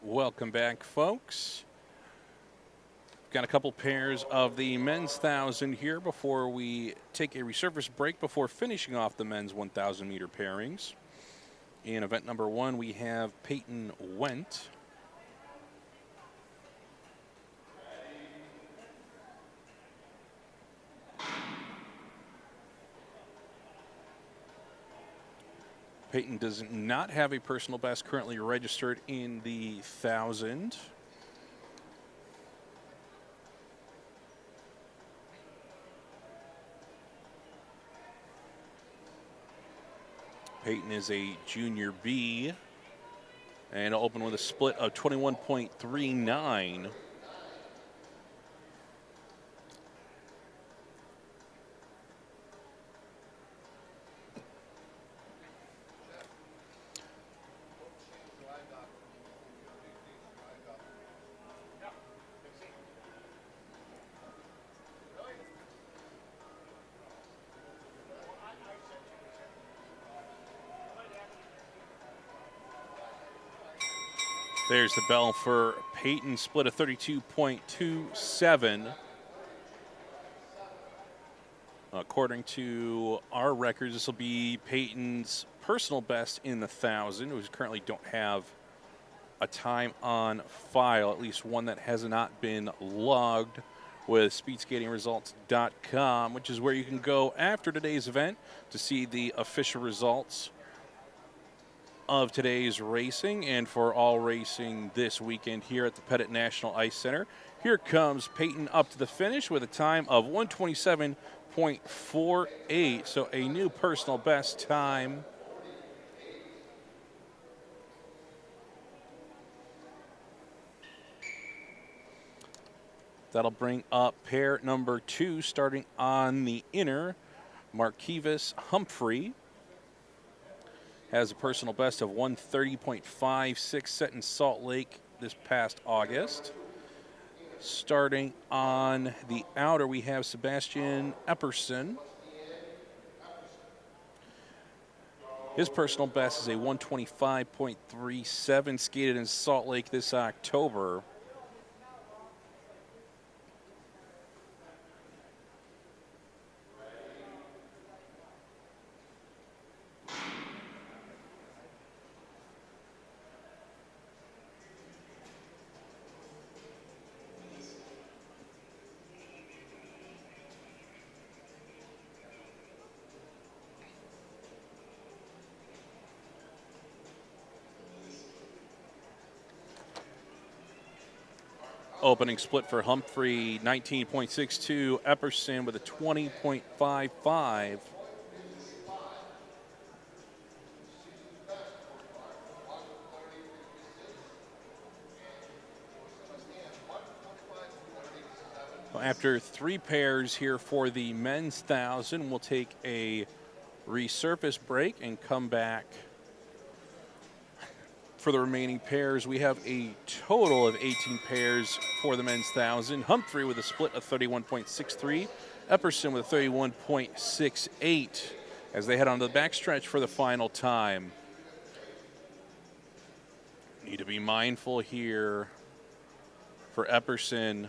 Welcome back, folks. Got a couple pairs of the men's 1,000 here before we take a resurface break before finishing off the men's 1,000 meter pairings. In event number 1, we have Peyton Wendt. Peyton does not have a personal best currently registered in the 1,000. Peyton is a junior B and open with a split of 21.39. There's the bell for Peyton, split of 32.27. According to our records, this will be Peyton's personal best in the 1,000. We currently don't have a time on file, at least one that has not been logged with speedskatingresults.com, which is where you can go after today's event to see the official results of today's racing and for all racing this weekend here at the Pettit National Ice Center. Here comes Peyton up to the finish with a time of 127.48, so a new personal best time. That'll bring up pair number 2 starting on the inner. Marquivas Humphrey has a personal best of 130.56 set in Salt Lake this past August. Starting on the outer, we have Sebastian Epperson. His personal best is a 125.37 skated in Salt Lake this October. Opening split for Humphrey, 19.62. Epperson with a 20.55. After 3 pairs here for the men's 1,000, we'll take a resurface break and come back for the remaining pairs. We have a total of 18 pairs for the men's 1,000. Humphrey with a split of 31.63. Epperson with a 31.68 as they head on to the backstretch for the final time. Need to be mindful here for Epperson.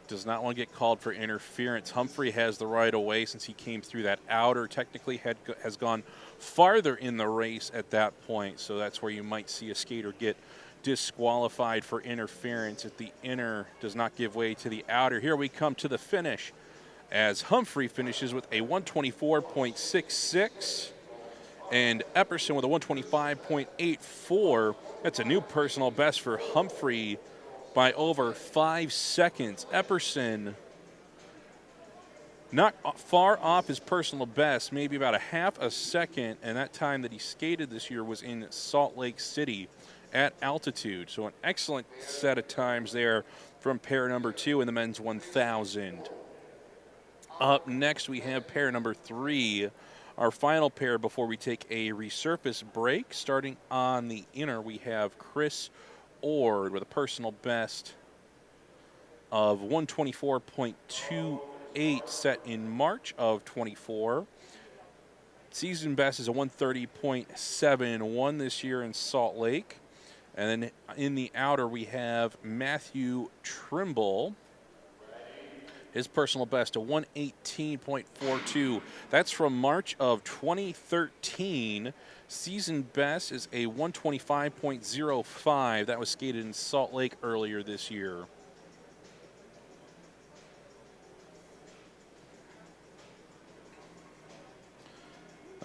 Does not want to get called for interference. Humphrey has the right of way since he came through that outer. Technically has gone farther in the race at that point, so that's where you might see a skater get disqualified for interference if the inner does not give way to the outer. Here we come to the finish as Humphrey finishes with a 124.66 and Epperson with a 125.84. That's a new personal best for Humphrey by over 5 seconds. Epperson not far off his personal best, maybe about a half a second, and that time that he skated this year was in Salt Lake City at altitude. So an excellent set of times there from pair number 2 in the men's 1,000. Up next, we have pair number 3, our final pair before we take a resurface break. Starting on the inner, we have Chris Ord with a personal best of 124.28 set in March of 24. Season best is a 130.71 this year in Salt Lake. And then in the outer, we have Matthew Trimble. His personal best, a 118.42. That's from March of 2013. Season best is a 125.05. That was skated in Salt Lake earlier this year.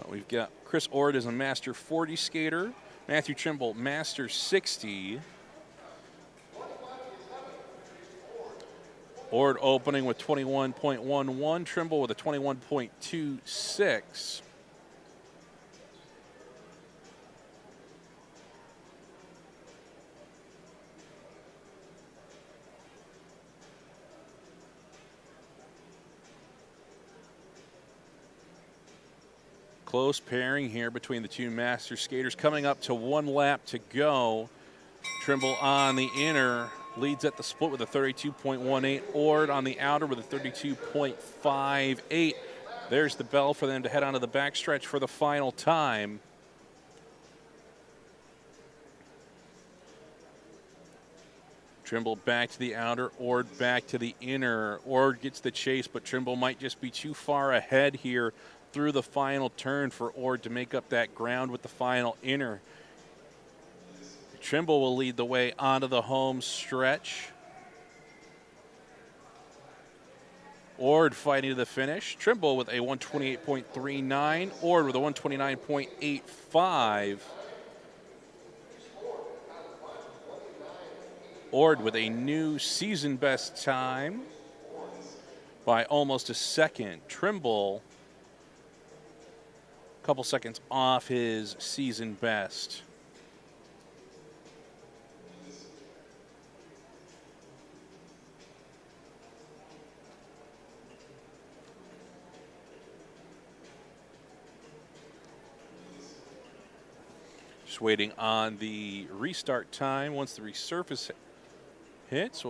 We've got Chris Ord as a Master 40 skater. Matthew Trimble, Master 60. Ord opening with 21.11. Trimble with a 21.26. Close pairing here between the two master skaters. Coming up to 1 lap to go. Trimble on the inner leads at the split with a 32.18. Ord on the outer with a 32.58. There's the bell for them to head onto the backstretch for the final time. Trimble back to the outer, Ord back to the inner. Ord gets the chase, but Trimble might just be too far ahead here through the final turn for Ord to make up that ground with the final inner. Trimble will lead the way onto the home stretch. Ord fighting to the finish. Trimble with a 128.39. Ord with a 129.85. Ord with a new season best time by almost a second. Trimble a couple seconds off his season best. Just waiting on the restart time. Once the resurface hits,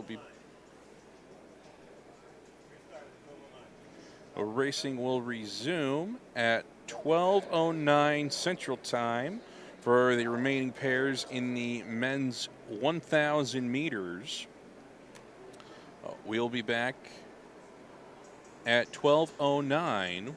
racing will resume at 12:09 Central Time for the remaining pairs in the men's 1,000 meters. We'll be back at 12:09.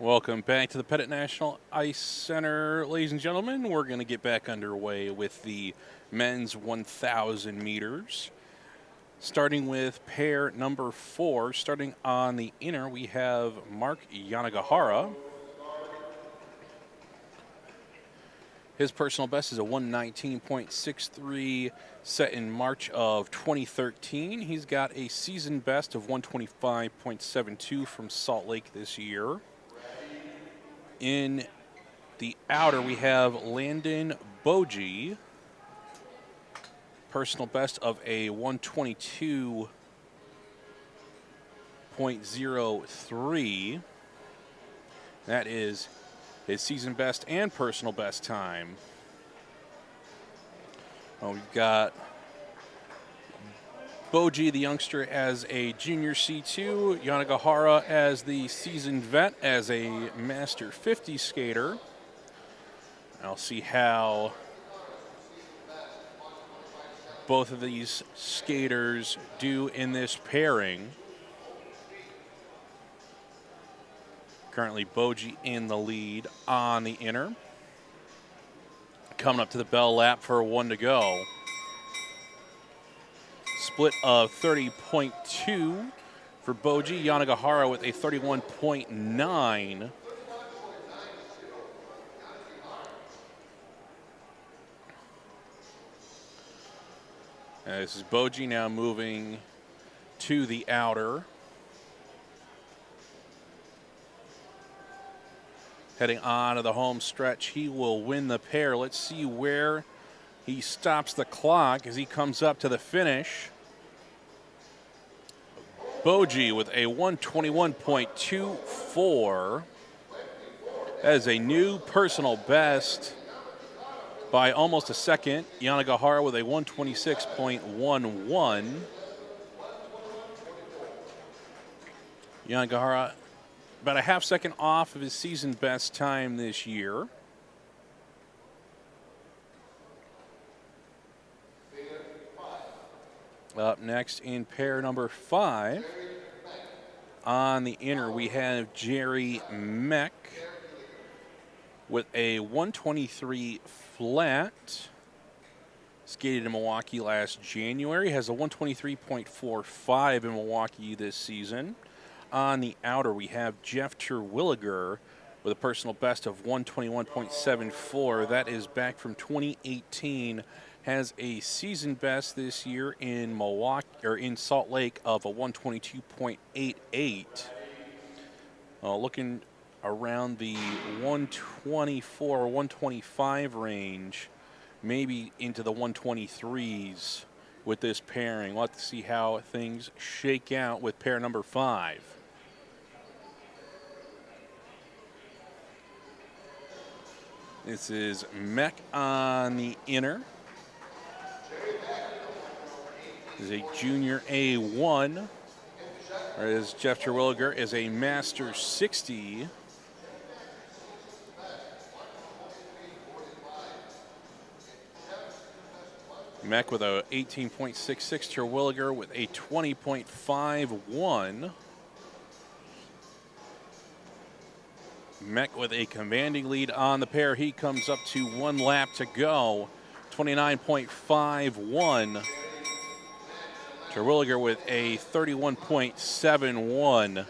Welcome back to the Pettit National Ice Center, ladies and gentlemen. We're going to get back underway with the men's 1,000 meters. Starting with pair number 4, starting on the inner, we have Mark Yanagihara. His personal best is a 119.63 set in March of 2013. He's got a season best of 125.72 from Salt Lake this year. In the outer, we have Landon Boji. Personal best of a 122.03. That is his season best and personal best time. We've got Boji, the youngster, as a junior C2. Yanagihara as the seasoned vet, as a Master 50 skater. I'll see how both of these skaters do in this pairing. Currently Boji in the lead on the inner. Coming up to the bell lap for 1 to go. Split of 30.2 for Boji. Yanagihara with a 31.9. This is Boji now moving to the outer. Heading on to the home stretch. He will win the pair. Let's see where he stops the clock as he comes up to the finish. Boji with a 121.24. That is a new personal best by almost a second. Yanagihara with a 126.11. Yanagihara about a half second off of his season best time this year. Up next in pair number 5, on the inner we have Jerry Meck with a 123 flat. Skated in Milwaukee last January, has a 123.45 in Milwaukee this season. On the outer, we have Jeff Terwilliger with a personal best of 121.74. That is back from 2018. Has a season best this year in Milwaukee or in Salt Lake of a 122.88. Looking around the 124, 125 range, maybe into the 123s with this pairing. We'll have to see how things shake out with pair number 5. This is Meck on the inner. This is a junior A1. Whereas Jeff Terwilliger is a Master 60. Meck with a 18.66. Terwilliger with a 20.51. Meck with a commanding lead on the pair. He comes up to 1 lap to go. 29.51. Terwilliger with a 31.71.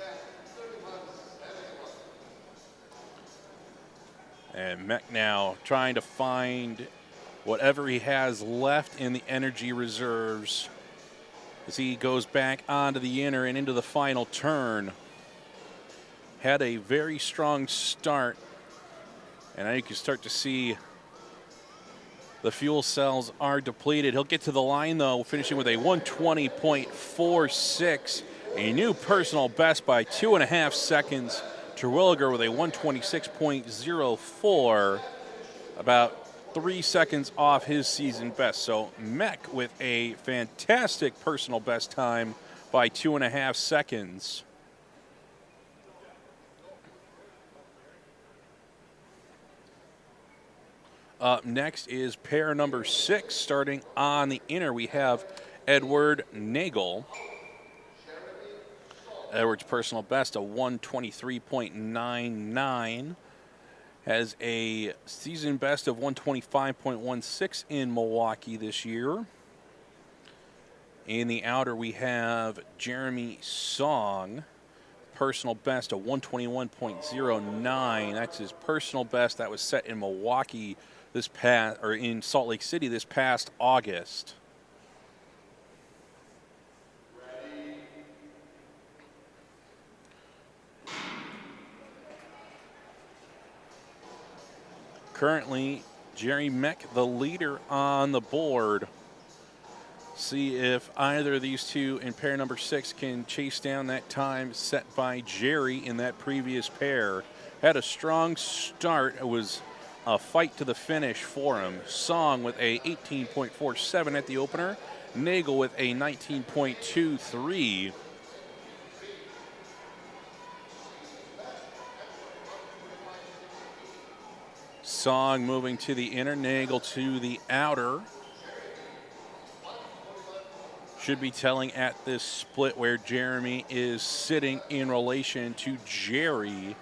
And Meck now trying to find whatever he has left in the energy reserves as he goes back onto the inner and into the final turn. Had a very strong start, and now you can start to see the fuel cells are depleted. He'll get to the line, though, finishing with a 120.46, a new personal best by 2.5 seconds. Terwilliger with a 126.04, about 3 seconds off his season best. So Meck with a fantastic personal best time by 2.5 seconds. Up next is pair number 6. Starting on the inner, we have Edward Nagel. Edwards' personal best, a 123.99. Has a season best of 125.16 in Milwaukee this year. In the outer, we have Jeremy Song. Personal best of 121.09. That's his personal best that was set in Milwaukee in Salt Lake City this past August. Currently, Jerry Meck, the leader on the board. See if either of these two in pair number 6 can chase down that time set by Jerry in that previous pair. Had a strong start. It was a fight to the finish for him. Song with a 18.47 at the opener. Nagel with a 19.23. Song moving to the inner, Nagel to the outer. Should be telling at this split where Jeremy is sitting in relation to Jerry.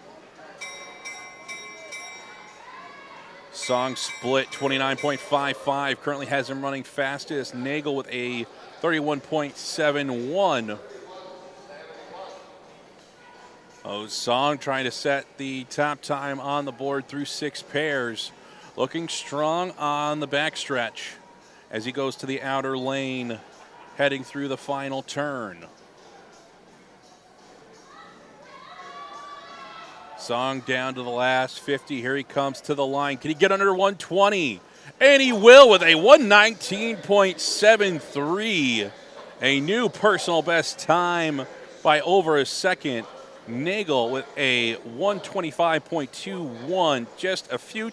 Song split 29.55. Currently has him running fastest. Nagel with a 31.71. Song trying to set the top time on the board through 6 pairs. Looking strong on the backstretch as he goes to the outer lane, heading through the final turn. Song down to the last 50. Here he comes to the line. Can he get under 120? And he will with a 119.73. A new personal best time by over a second. Nagel with a 125.21, just a few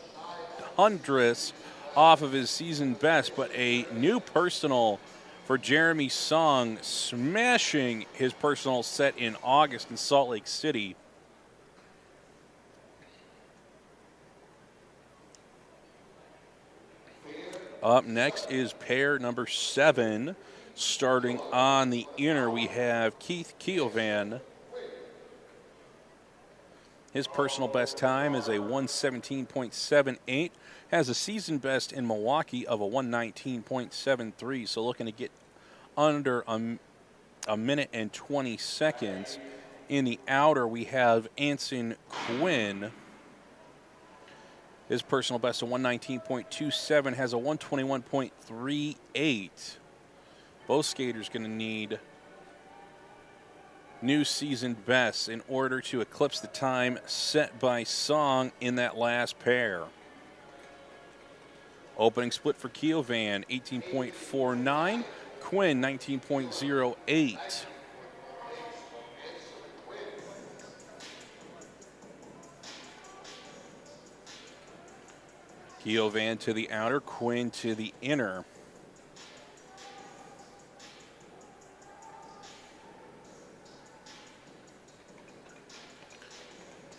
hundredths off of his season best, but a new personal for Jeremy Song, smashing his personal set in August in Salt Lake City. Up next is pair number 7. Starting on the inner, we have Keith Keovan. His personal best time is a 117.78. Has a season best in Milwaukee of a 119.73. So looking to get under a minute and 20 seconds. In the outer, we have Anson Quinn. His personal best of 119.27, has a 121.38. Both skaters going to need new season bests in order to eclipse the time set by Song in that last pair. Opening split for Keovan, 18.49. Quinn, 19.08. Keovan to the outer, Quinn to the inner.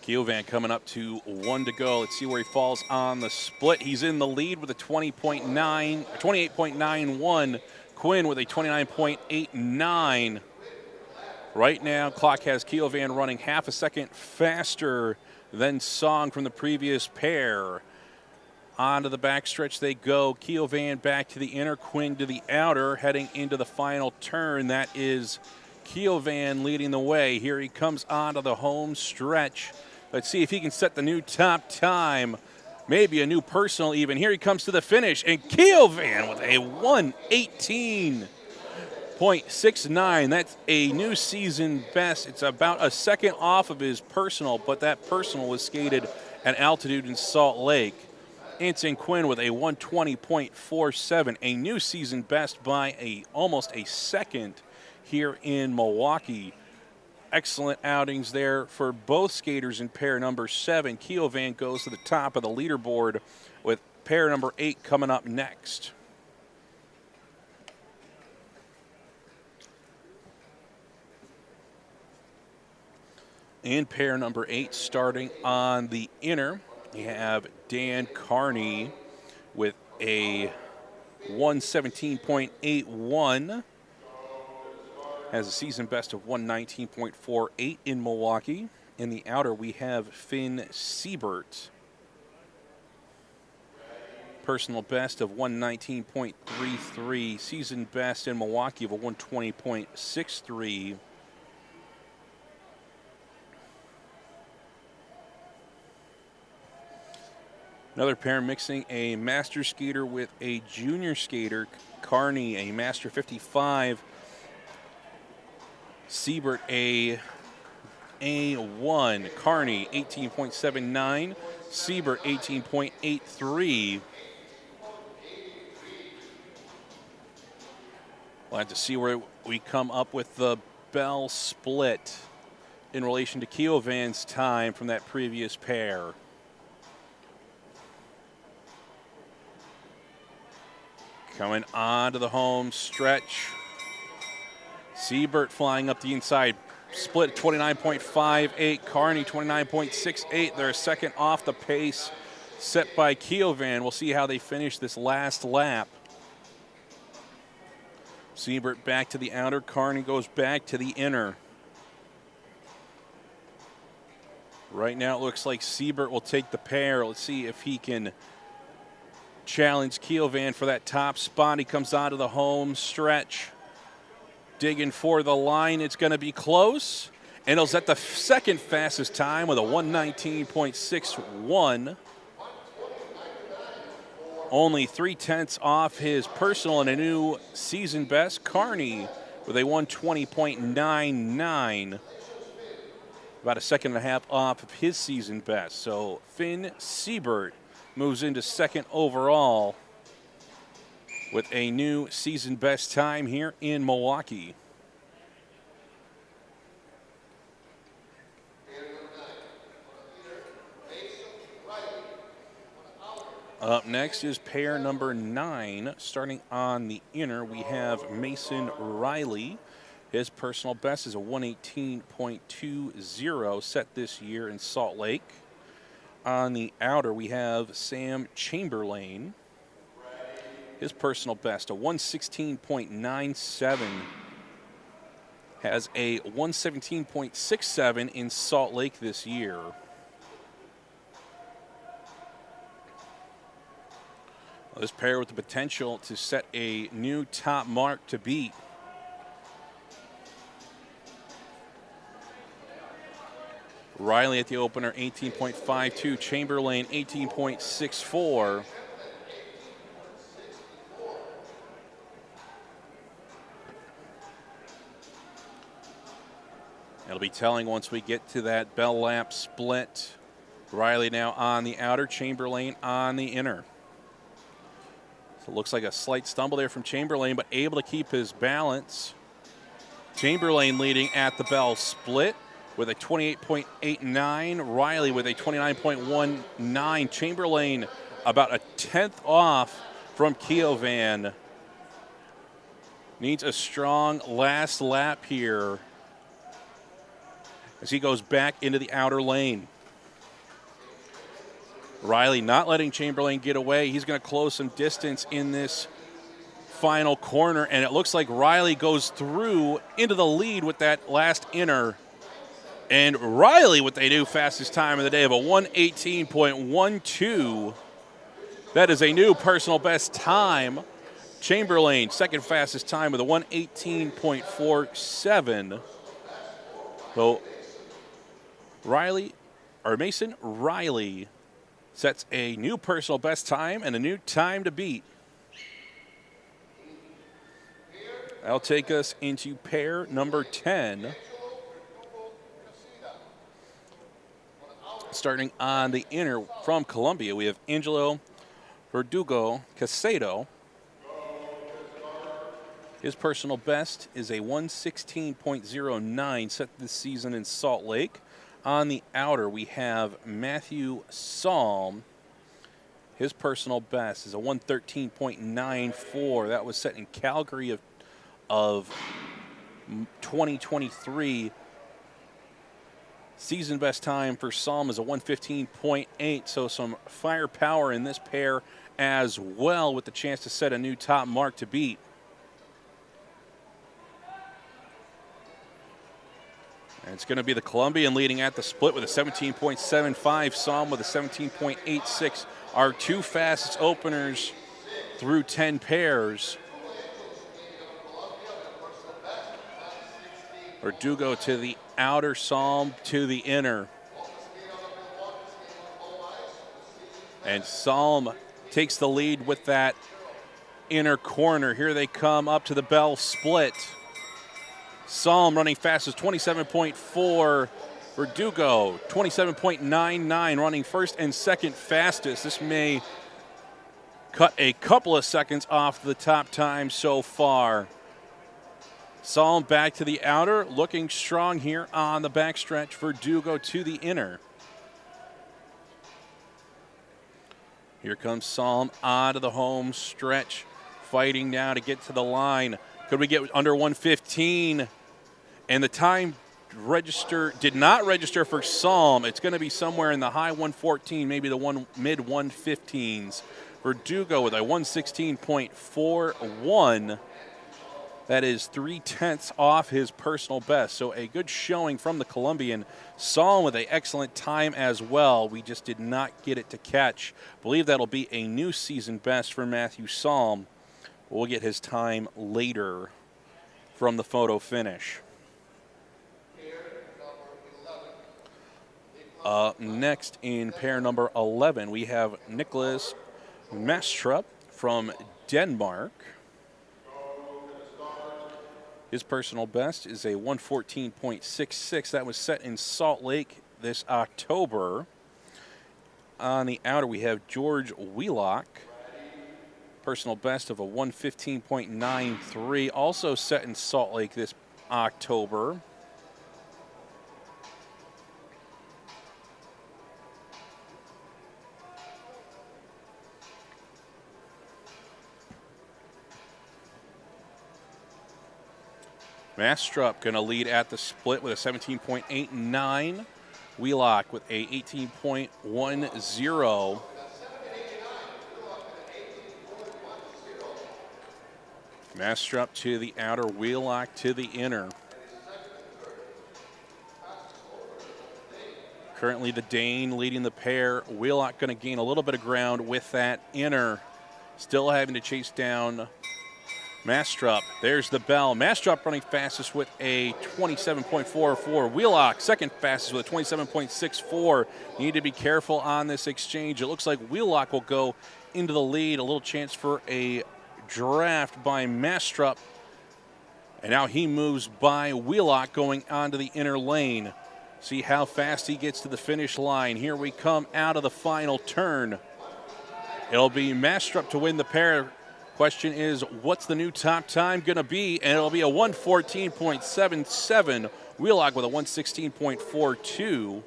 Keovan coming up to 1 to go. Let's see where he falls on the split. He's in the lead with a 28.91. Quinn with a 29.89. Right now, clock has Keovan running half a second faster than Song from the previous pair. Onto the backstretch they go. Keovan back to the inner, Quinn to the outer, heading into the final turn. That is Keovan leading the way. Here he comes onto the home stretch. Let's see if he can set the new top time. Maybe a new personal even. Here he comes to the finish, and Keovan with a 118.69. That's a new season best. It's about a second off of his personal, but that personal was skated at altitude in Salt Lake. Anson Quinn with a 120.47, a new season best by almost a second here in Milwaukee. Excellent outings there for both skaters in pair number 7. Keovan goes to the top of the leaderboard with pair number 8 coming up next. In pair number 8, starting on the inner, we have Dan Carney with a 117.81. has a season best of 119.48 in Milwaukee. In the outer, we have Finn Siebert. Personal best of 119.33. Season best in Milwaukee of a 120.63. Another pair mixing a master skater with a junior skater. Carney, a master 55. Siebert, a A1. Carney, 18.79. Siebert, 18.83. We'll have to see where we come up with the bell split in relation to Keovan's time from that previous pair. Coming onto the home stretch. Siebert flying up the inside. Split 29.58. Carney 29.68. They're a second off the pace set by Keovan. We'll see how they finish this last lap. Siebert back to the outer. Carney goes back to the inner. Right now it looks like Siebert will take the pair. Let's see if he can challenge Keovan for that top spot. He comes onto the home stretch. Digging for the line. It's going to be close. And he'll set the second fastest time with a 119.61. Only 0.3 off his personal and a new season best. Carney with a 120.99. About a second and a half off of his season best. So Finn Siebert moves into second overall with a new season best time here in Milwaukee. Up next is pair number 9. Starting on the inner, we have Mason Riley. His personal best is a 118.20 set this year in Salt Lake. On the outer, we have Sam Chamberlain. His personal best, a 116.97. Has a 117.67 in Salt Lake this year. This pair with the potential to set a new top mark to beat. Riley at the opener, 18.52. Chamberlain, 18.64. It'll be telling once we get to that bell lap split. Riley now on the outer, Chamberlain on the inner. So it looks like a slight stumble there from Chamberlain, but able to keep his balance. Chamberlain leading at the bell split with a 28.89. Riley with a 29.19. Chamberlain about a 10th off from Keovan. Needs a strong last lap here as he goes back into the outer lane. Riley not letting Chamberlain get away. He's going to close some distance in this final corner, and it looks like Riley goes through into the lead with that last inner. And Riley with a new fastest time of the day of a 118.12. That is a new personal best time. Chamberlain, second fastest time with a 118.47. So Mason Riley sets a new personal best time and a new time to beat. That'll take us into pair number 10. Starting on the inner from Colombia, we have Angelo Verdugo Casedo. His personal best is a 116.09 set this season in Salt Lake. On the outer, we have Matthew Salm. His personal best is a 113.94. That was set in Calgary of 2023. Season best time for Salm is a 115.8. So some firepower in this pair as well, with the chance to set a new top mark to beat. And it's going to be the Colombian leading at the split with a 17.75. Psalm with a 17.86. Our two fastest openers through 10 pairs. Verdugo to the outer, Psalm to the inner. And Psalm takes the lead with that inner corner. Here they come up to the bell split. Psalm running fastest, 27.4. Verdugo, 27.99, running first and second fastest. This may cut a couple of seconds off the top time so far. Psalm back to the outer, looking strong here on the backstretch. Verdugo to the inner. Here comes Psalm onto the home stretch, fighting now to get to the line. Could we get under 1:15? And the time did not register for Psalm. It's going to be somewhere in the high 1:14, maybe the mid 1:15s. Verdugo with a 1:16.41. That is 0.3 off his personal best. So a good showing from the Colombian. Psalm with an excellent time as well. We just did not get it to catch. I believe that'll be a new season best for Matthew Psalm. We'll get his time later from the photo finish. Next in pair number 11, we have Nicholas Mastrup from Denmark. His personal best is a 1:14.66. That was set in Salt Lake this October. On the outer, we have George Wheelock. Personal best of a 1:15.93, also set in Salt Lake this October. Mastrup going to lead at the split with a 17.89. Wheelock with a 18.10. Mastrup to the outer, Wheelock to the inner. Currently the Dane leading the pair. Wheelock going to gain a little bit of ground with that inner. Still having to chase down Mastrup. There's the bell. Mastrup running fastest with a 27.44. Wheelock second fastest with a 27.64. You need to be careful on this exchange. It looks like Wheelock will go into the lead. A little chance for a draft by Mastrup. And now he moves by Wheelock going onto the inner lane. See how fast he gets to the finish line. Here we come out of the final turn. It'll be Mastrup to win the pair. Question is, what's the new top time going to be? And it'll be a 1:14.77. Wheelock with a 1:16.42.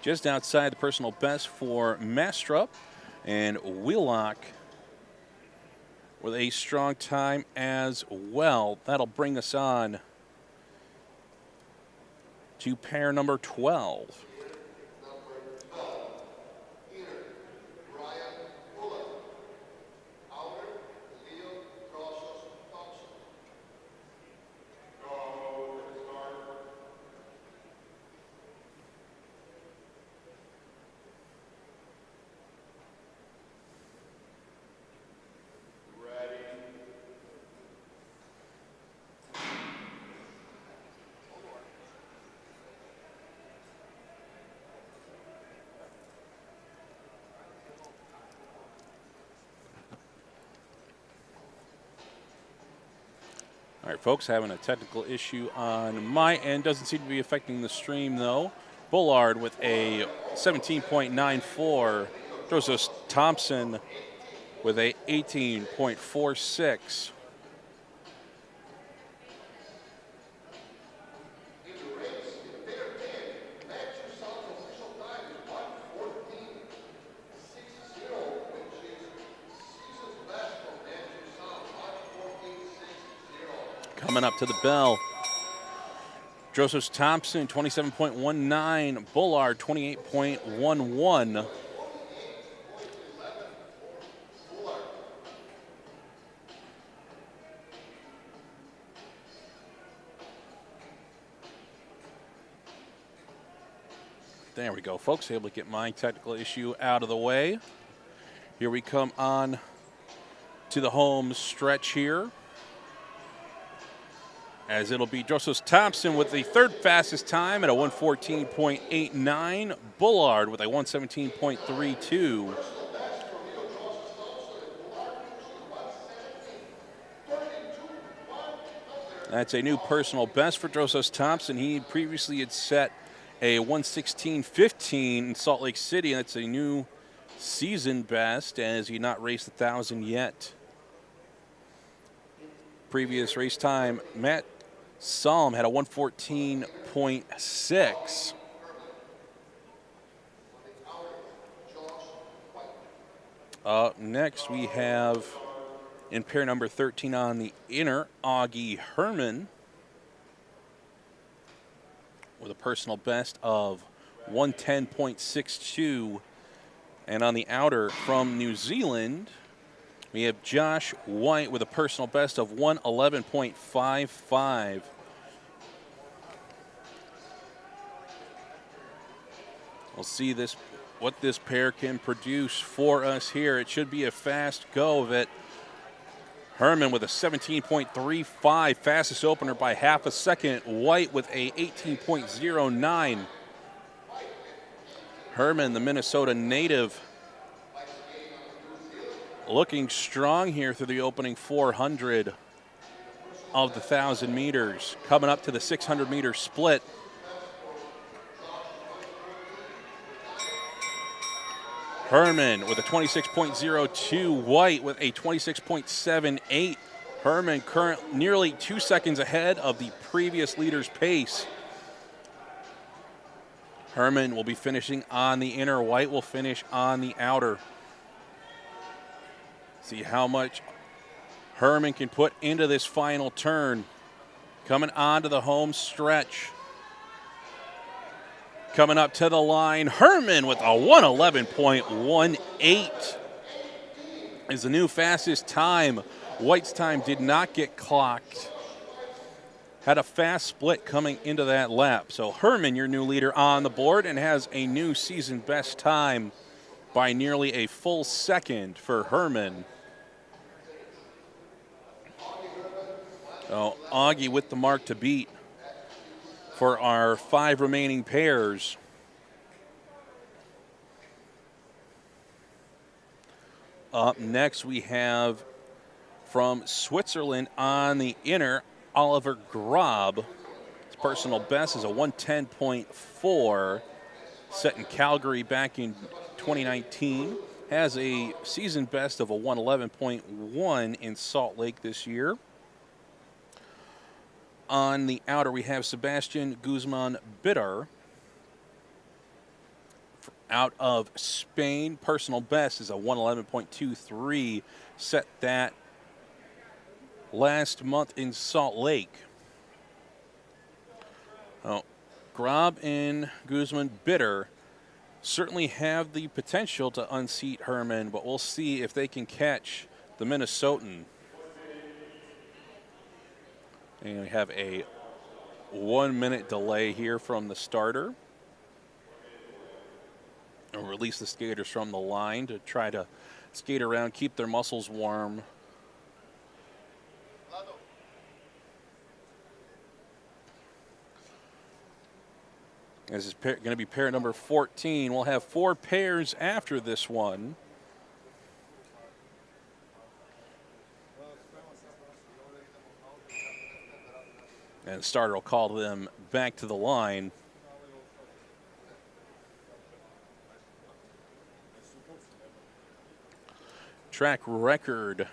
Just outside the personal best for Mastrup, and Wheelock with a strong time as well. That'll bring us on to pair number 12. All right, folks, having a technical issue on my end. Doesn't seem to be affecting the stream, though. Bullard with a 17.94. Joseph Thompson with a 18.46. Coming up to the bell, Joseph Thompson, 27.19. Bullard, 28.11. There we go, folks. Able to get my technical issue out of the way. Here we come on to the home stretch here, as it'll be Joseph Thompson with the third fastest time at a 1:14.89. Bullard with a 1:17.32. That's a new personal best for Joseph Thompson. He previously had set a 1:16.15 in Salt Lake City, and that's a new season best, as he not raced 1,000 yet. Previous race time, Matt Salm had a 1:14.6. Next, we have in pair number 13 on the inner, Augie Herman with a personal best of 1:10.62. And on the outer from New Zealand, we have Josh White with a personal best of 1:11.55. We'll see what this pair can produce for us here. It should be a fast go of it. Herman with a 17.35, fastest opener by half a second. White with a 18.09. Herman, the Minnesota native, looking strong here through the opening 400 of the 1,000 meters. Coming up to the 600-meter split. Herman with a 26.02, White with a 26.78. Herman nearly 2 seconds ahead of the previous leader's pace. Herman will be finishing on the inner. White will finish on the outer. See how much Herman can put into this final turn. Coming onto the home stretch. Coming up to the line, Herman with a 1:11.18 is the new fastest time. White's time did not get clocked. Had a fast split coming into that lap. So Herman, your new leader on the board, and has a new season best time by nearly a full second for Herman. So Augie with the mark to beat for our 5 remaining pairs. Up next, we have from Switzerland on the inner, Oliver Grob. His personal best is a 1:10.4, set in Calgary back in 2019. Has a season best of a 1:11.1 in Salt Lake this year. On the outer, we have Sebastian Guzman Bitter out of Spain. Personal best is a 1:11.23. Set that last month in Salt Lake. Grob and Guzman Bitter certainly have the potential to unseat Herman, but we'll see if they can catch the Minnesotan. And we have a 1-minute delay here from the starter. And release the skaters from the line to try to skate around, keep their muscles warm. This is going to be pair number 14. We'll have 4 pairs after this one. And the starter will call them back to the line. Track record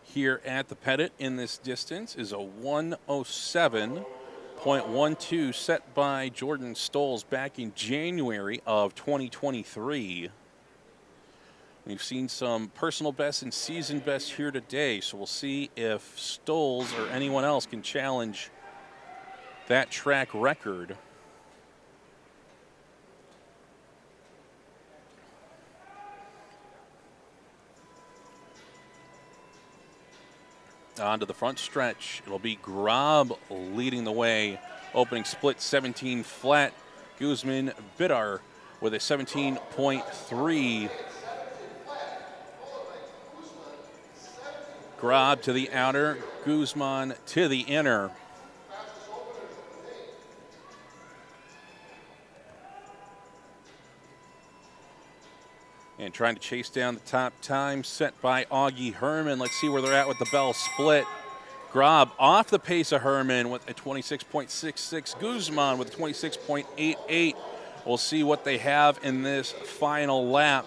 here at the Pettit in this distance is a 1:07.12 set by Jordan Stolz back in January of 2023. We've seen some personal bests and season bests here today, so we'll see if Stolz or anyone else can challenge that track record. On to the front stretch. It'll be Grob leading the way. Opening split 17 flat. Guzman Bitter with a 17.3. Grob to the outer, Guzman to the inner. And trying to chase down the top time set by Augie Herman. Let's see where they're at with the bell split. Grob off the pace of Herman with a 26.66. Guzman with a 26.88. We'll see what they have in this final lap.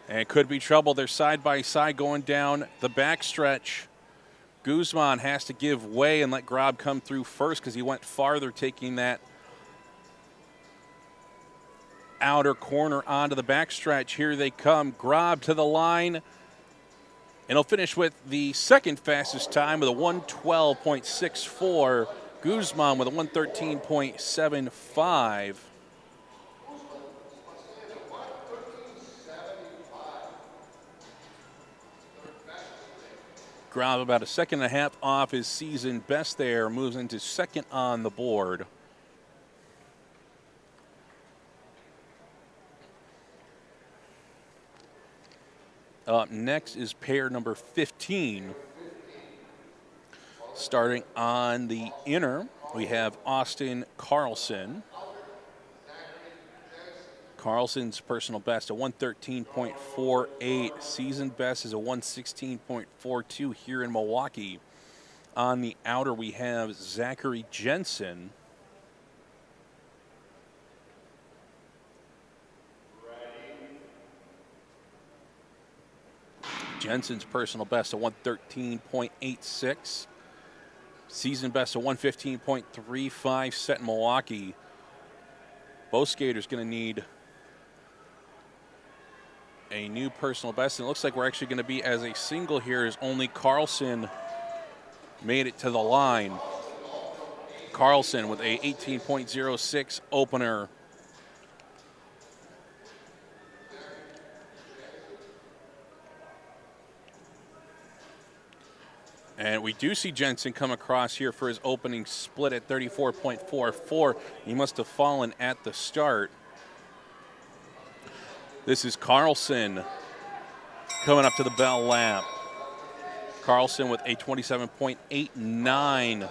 And it could be trouble. They're side by side going down the backstretch. Guzman has to give way and let Grob come through first because he went farther, taking that outer corner onto the backstretch. Here they come. Grob to the line. And he'll finish with the second fastest time with a 112.64. Guzman with a 113.75. Grob about a second and a half off his season best there. Moves into second on the board. Up next is pair number 15. Starting on the inner, we have Austin Carlson. Carlson's personal best, a 113.48. Season best is a 116.42 here in Milwaukee. On the outer, we have Zachary Jensen. Jensen's personal best, a 113.86. Season best, a 115.35 set in Milwaukee. Both skaters going to need a new personal best, and it looks like we're actually going to be as a single here, as only Carlson made it to the line. Carlson with a 18.06 opener. And we do see Jensen come across here for his opening split at 34.44. He must have fallen at the start. This is Carlson coming up to the bell lap. Carlson with a 27.89.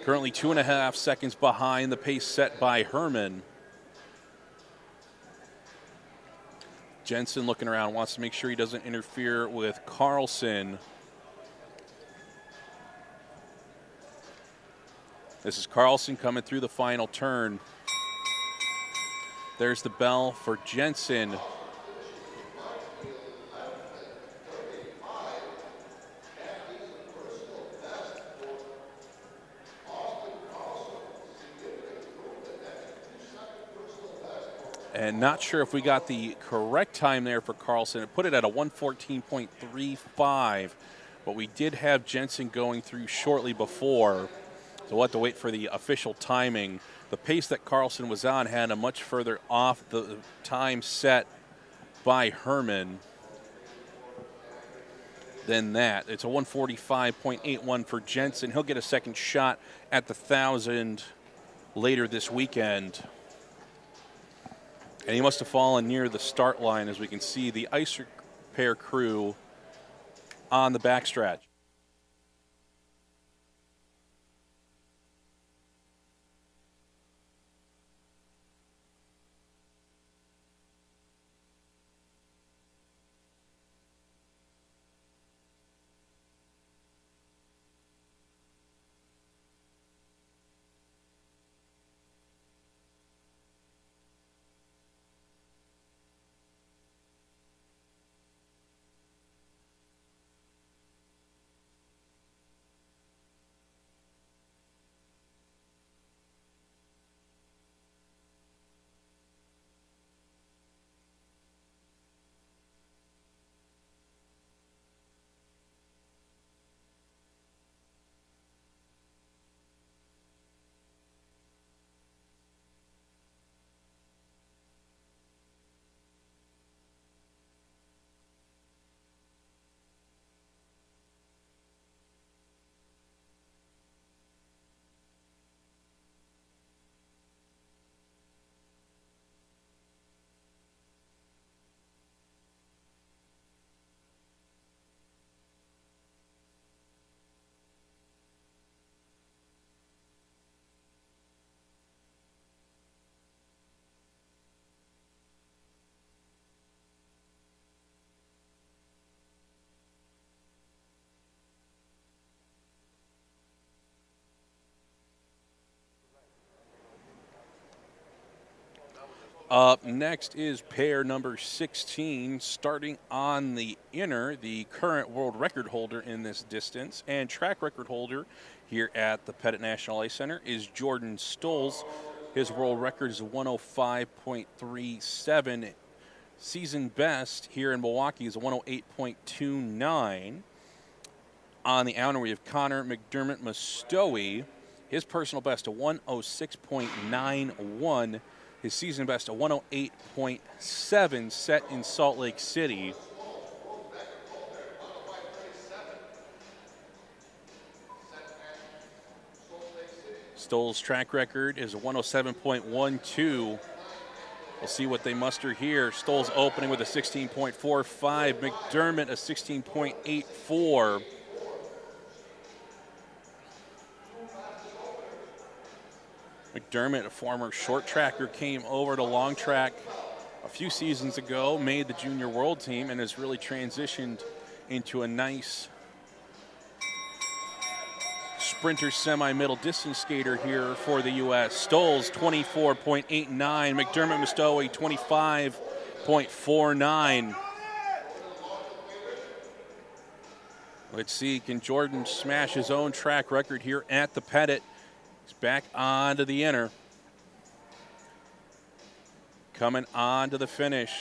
Currently 2.5 seconds behind the pace set by Herman. Jensen looking around, wants to make sure he doesn't interfere with Carlson. This is Carlson coming through the final turn. There's the bell for Jensen. And not sure if we got the correct time there for Carlson. It put it at a 114.35, but we did have Jensen going through shortly before. So we'll have to wait for the official timing. The pace that Carlson was on had a much further off the time set by Herman than that. It's a 145.81 for Jensen. He'll get a second shot at the 1,000 later this weekend. And he must have fallen near the start line, as we can see the ice repair crew on the backstretch. Up next is pair number 16, starting on the inner, the current world record holder in this distance and track record holder here at the Pettit National Ice Center is Jordan Stolz. His world record is 105.37. Season best here in Milwaukee is 108.29. On the outer, we have Connor McDermott Mostowy. His personal best of 106.91. His season best of 108.7 set in Salt Lake City. Stolz's track record is 107.12. We'll see what they muster here. Stolz opening with a 16.45. McDermott a 16.84. McDermott, a former short tracker, came over to long track a few seasons ago, made the junior world team, and has really transitioned into a nice sprinter semi-middle distance skater here for the U.S. Stolz 24.89, McDermott Mostowy 25.49. Let's see, can Jordan smash his own track record here at the Pettit? He's back onto the inner. Coming on to the finish.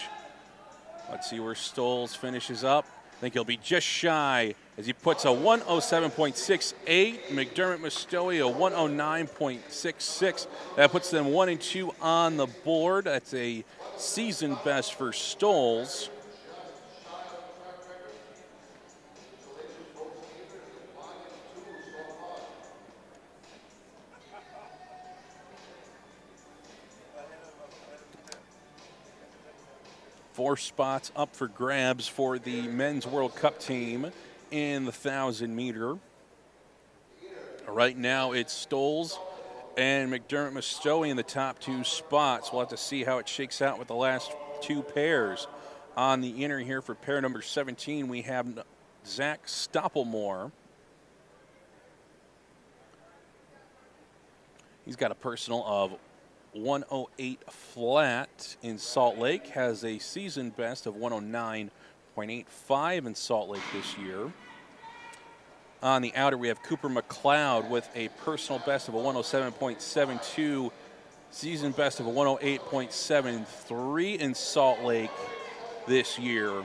Let's see where Stolz finishes up. I think he'll be just shy as he puts a 107.68. McDermott Mostowy a 109.66. That puts them 1 and 2 on the board. That's a season best for Stolz. Four spots up for grabs for the Men's World Cup team in the 1,000-meter. Right now it's Stolz and McDermott Mostowy in the top two spots. We'll have to see how it shakes out with the last two pairs. On the inner here for pair number 17, we have Zach Stoppelmoor. He's got a personal of 108 flat in Salt Lake, has a season best of 109.85 in Salt Lake this year. On the outer, we have Cooper McLeod with a personal best of a 107.72, season best of a 108.73 in Salt Lake this year.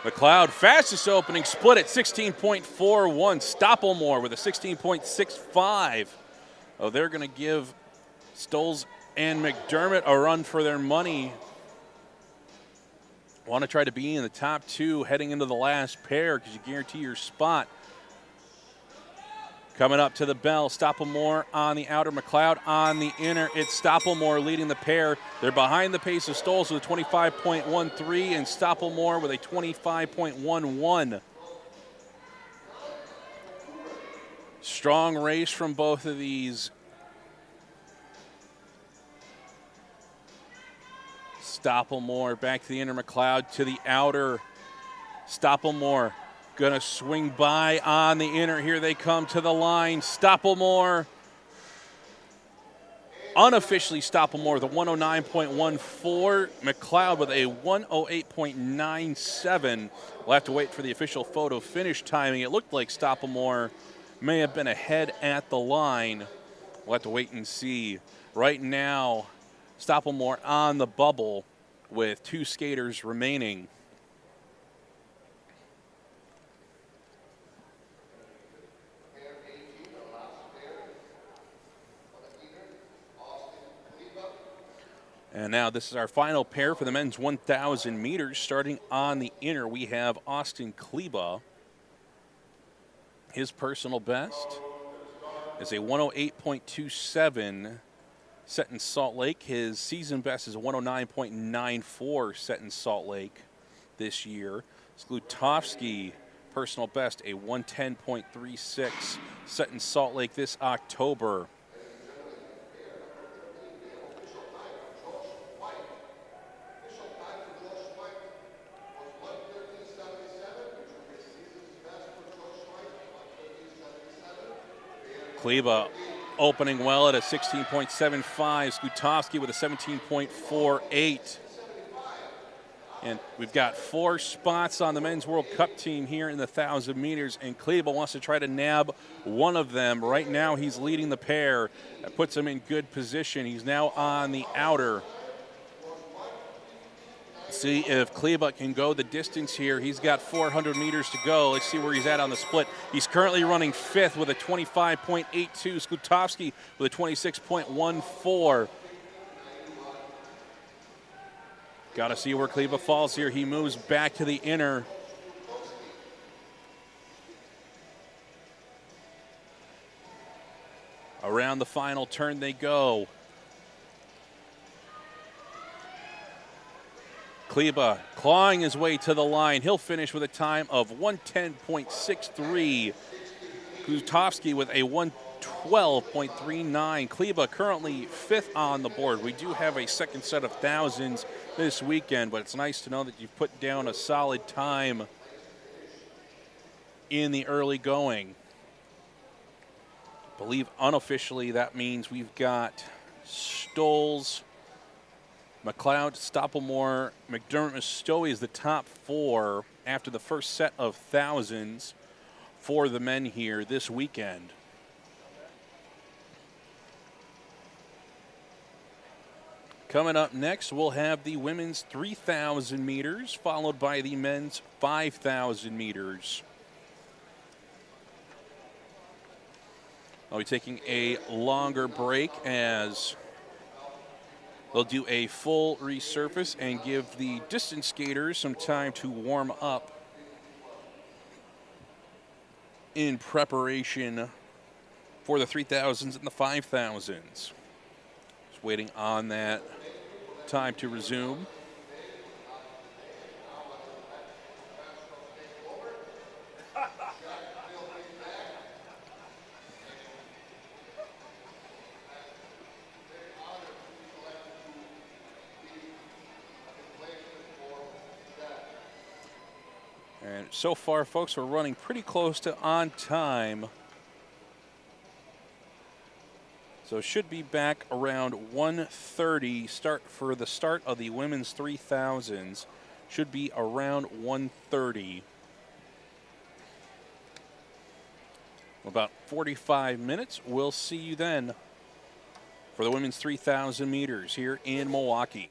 McLeod, fastest opening split at 16.41. Stoppelmoor with a 16.65. Oh, they're going to give Stolz and McDermott a run for their money. Want to try to be in the top two heading into the last pair because you guarantee your spot. Coming up to the bell, Stoppelmoor on the outer, McLeod on the inner. It's Stoppelmoor leading the pair. They're behind the pace of Stolz with a 25.13 and Stoppelmoor with a 25.11. Strong race from both of these. Stoppelmoor back to the inner, McLeod to the outer. Stoppelmoor gonna swing by on the inner. Here they come to the line. Stoppelmoor. Unofficially Stoppelmoor, the 109.14. McLeod with a 108.97. We'll have to wait for the official photo finish timing. It looked like Stoppelmoor may have been ahead at the line. We'll have to wait and see. Right now, Stoppelmoor on the bubble with two skaters remaining. And now this is our final pair for the men's 1,000 meters. Starting on the inner, we have Austin Kleba. His personal best is a 108.27 set in Salt Lake. His season best is a 109.94 set in Salt Lake this year. Sklutovsky, personal best, a 110.36 set in Salt Lake this October. Kleba opening well at a 16.75. Skutowski with a 17.48. And we've got 4 spots on the Men's World Cup team here in the 1,000 meters, and Kleba wants to try to nab one of them. Right now, he's leading the pair. That puts him in good position. He's now on the outer. See if Kleba can go the distance here. He's got 400 meters to go. Let's see where he's at on the split. He's currently running 5th with a 25.82. Skutowski with a 26.14. Got to see where Kleba falls here. He moves back to the inner. Around the final turn they go. Kleba clawing his way to the line. He'll finish with a time of 110.63. Skutowski with a 112.39. Kleba currently 5th on the board. We do have a second set of thousands this weekend, but it's nice to know that you've put down a solid time in the early going. I believe unofficially that means we've got Stolz, McLeod, Stoppelmore, McDermott, Stowe is the top 4 after the first set of thousands for the men here this weekend. Coming up next, we'll have the women's 3,000 meters, followed by the men's 5,000 meters. I'll be taking a longer break as they'll do a full resurface and give the distance skaters some time to warm up in preparation for the 3,000s and the 5,000s. Just waiting on that time to resume. And so far, folks, we're running pretty close to on time. So should be back around 1:30 for the start of the women's 3,000s. Should be around 1:30. About 45 minutes. We'll see you then for the women's 3,000 meters here in Milwaukee.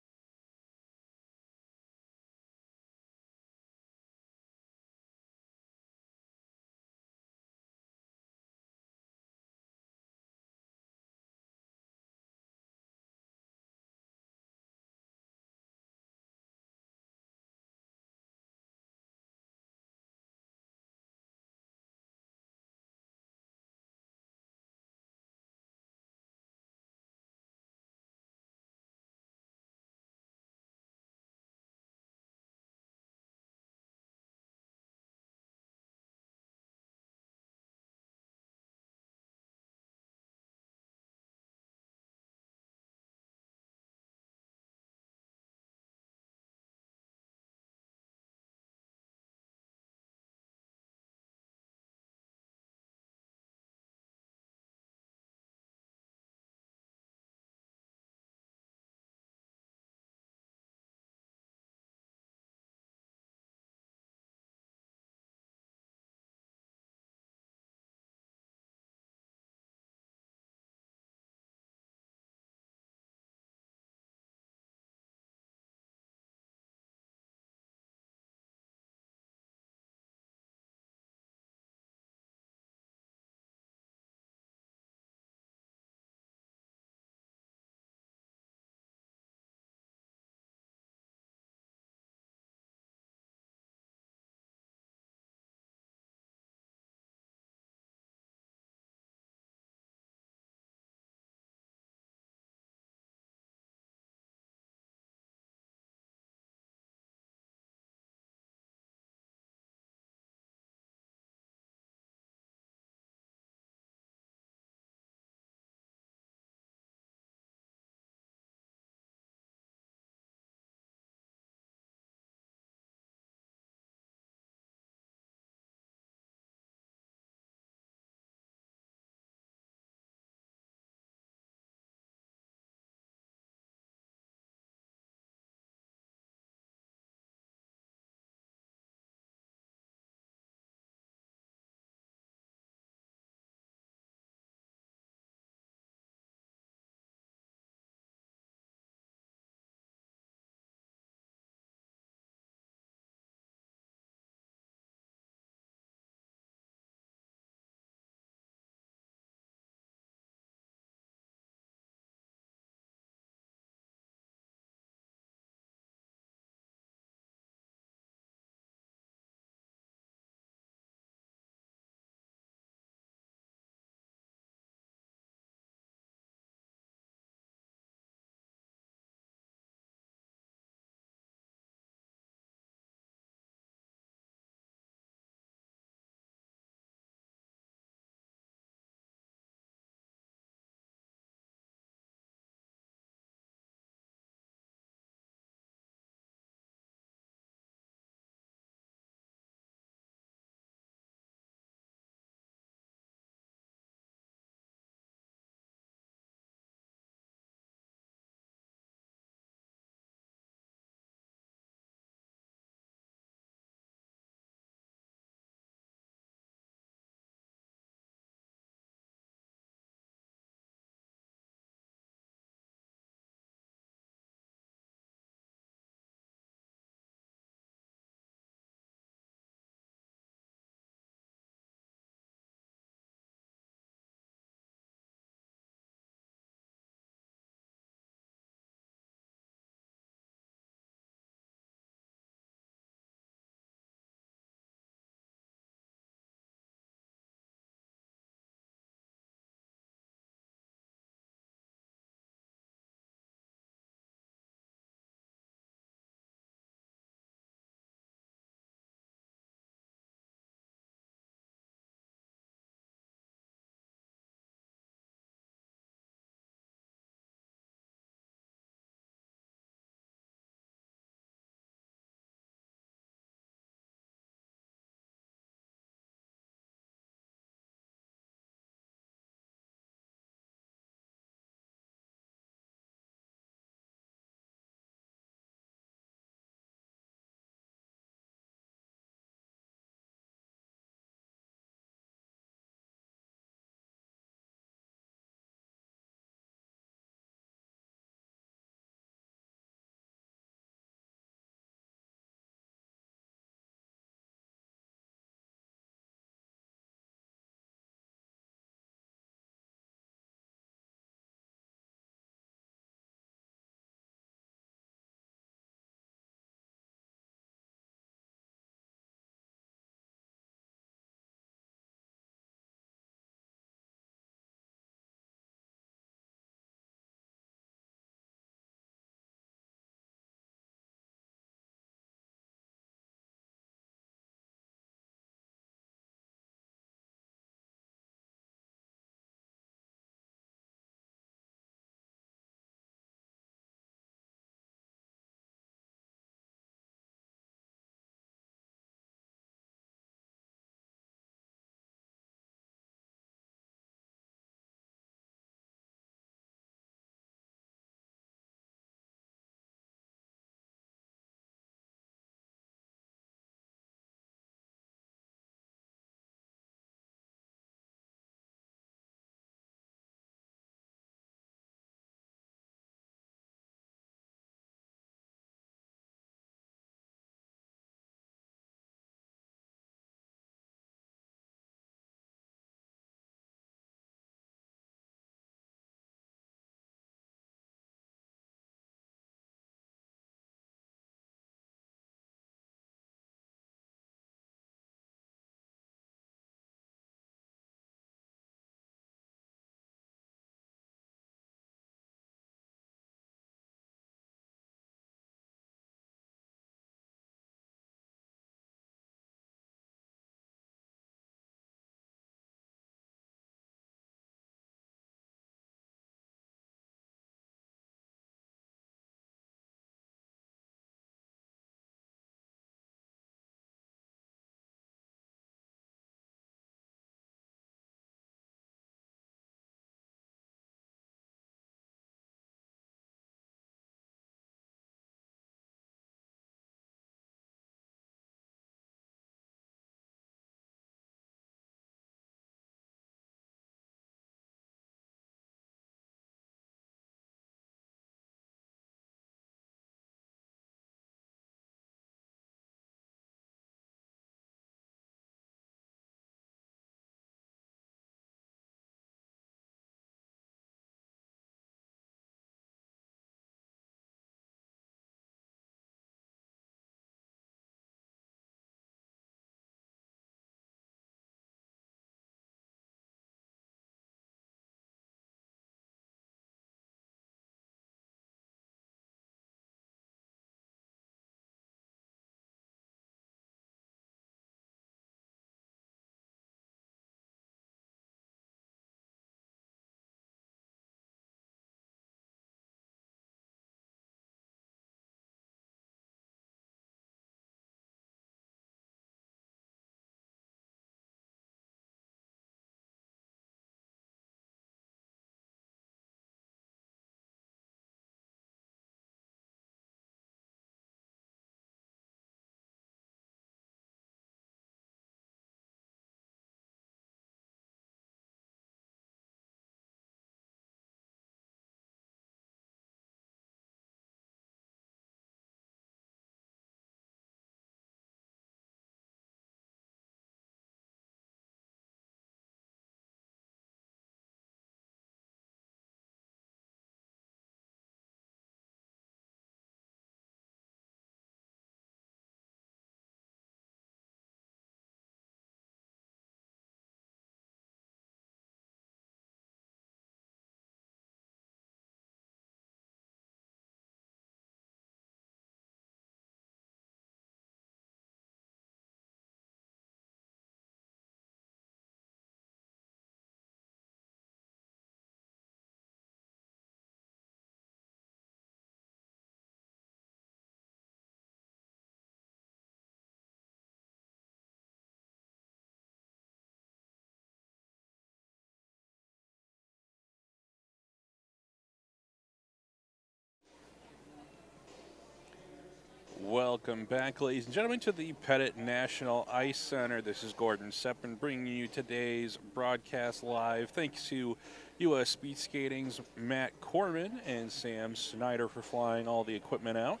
Welcome back, ladies and gentlemen, to the Pettit National Ice Center. This is Gordon Seppin bringing you today's broadcast live. Thanks to U.S. Speedskating's Matt Corman and Sam Snyder for flying all the equipment out.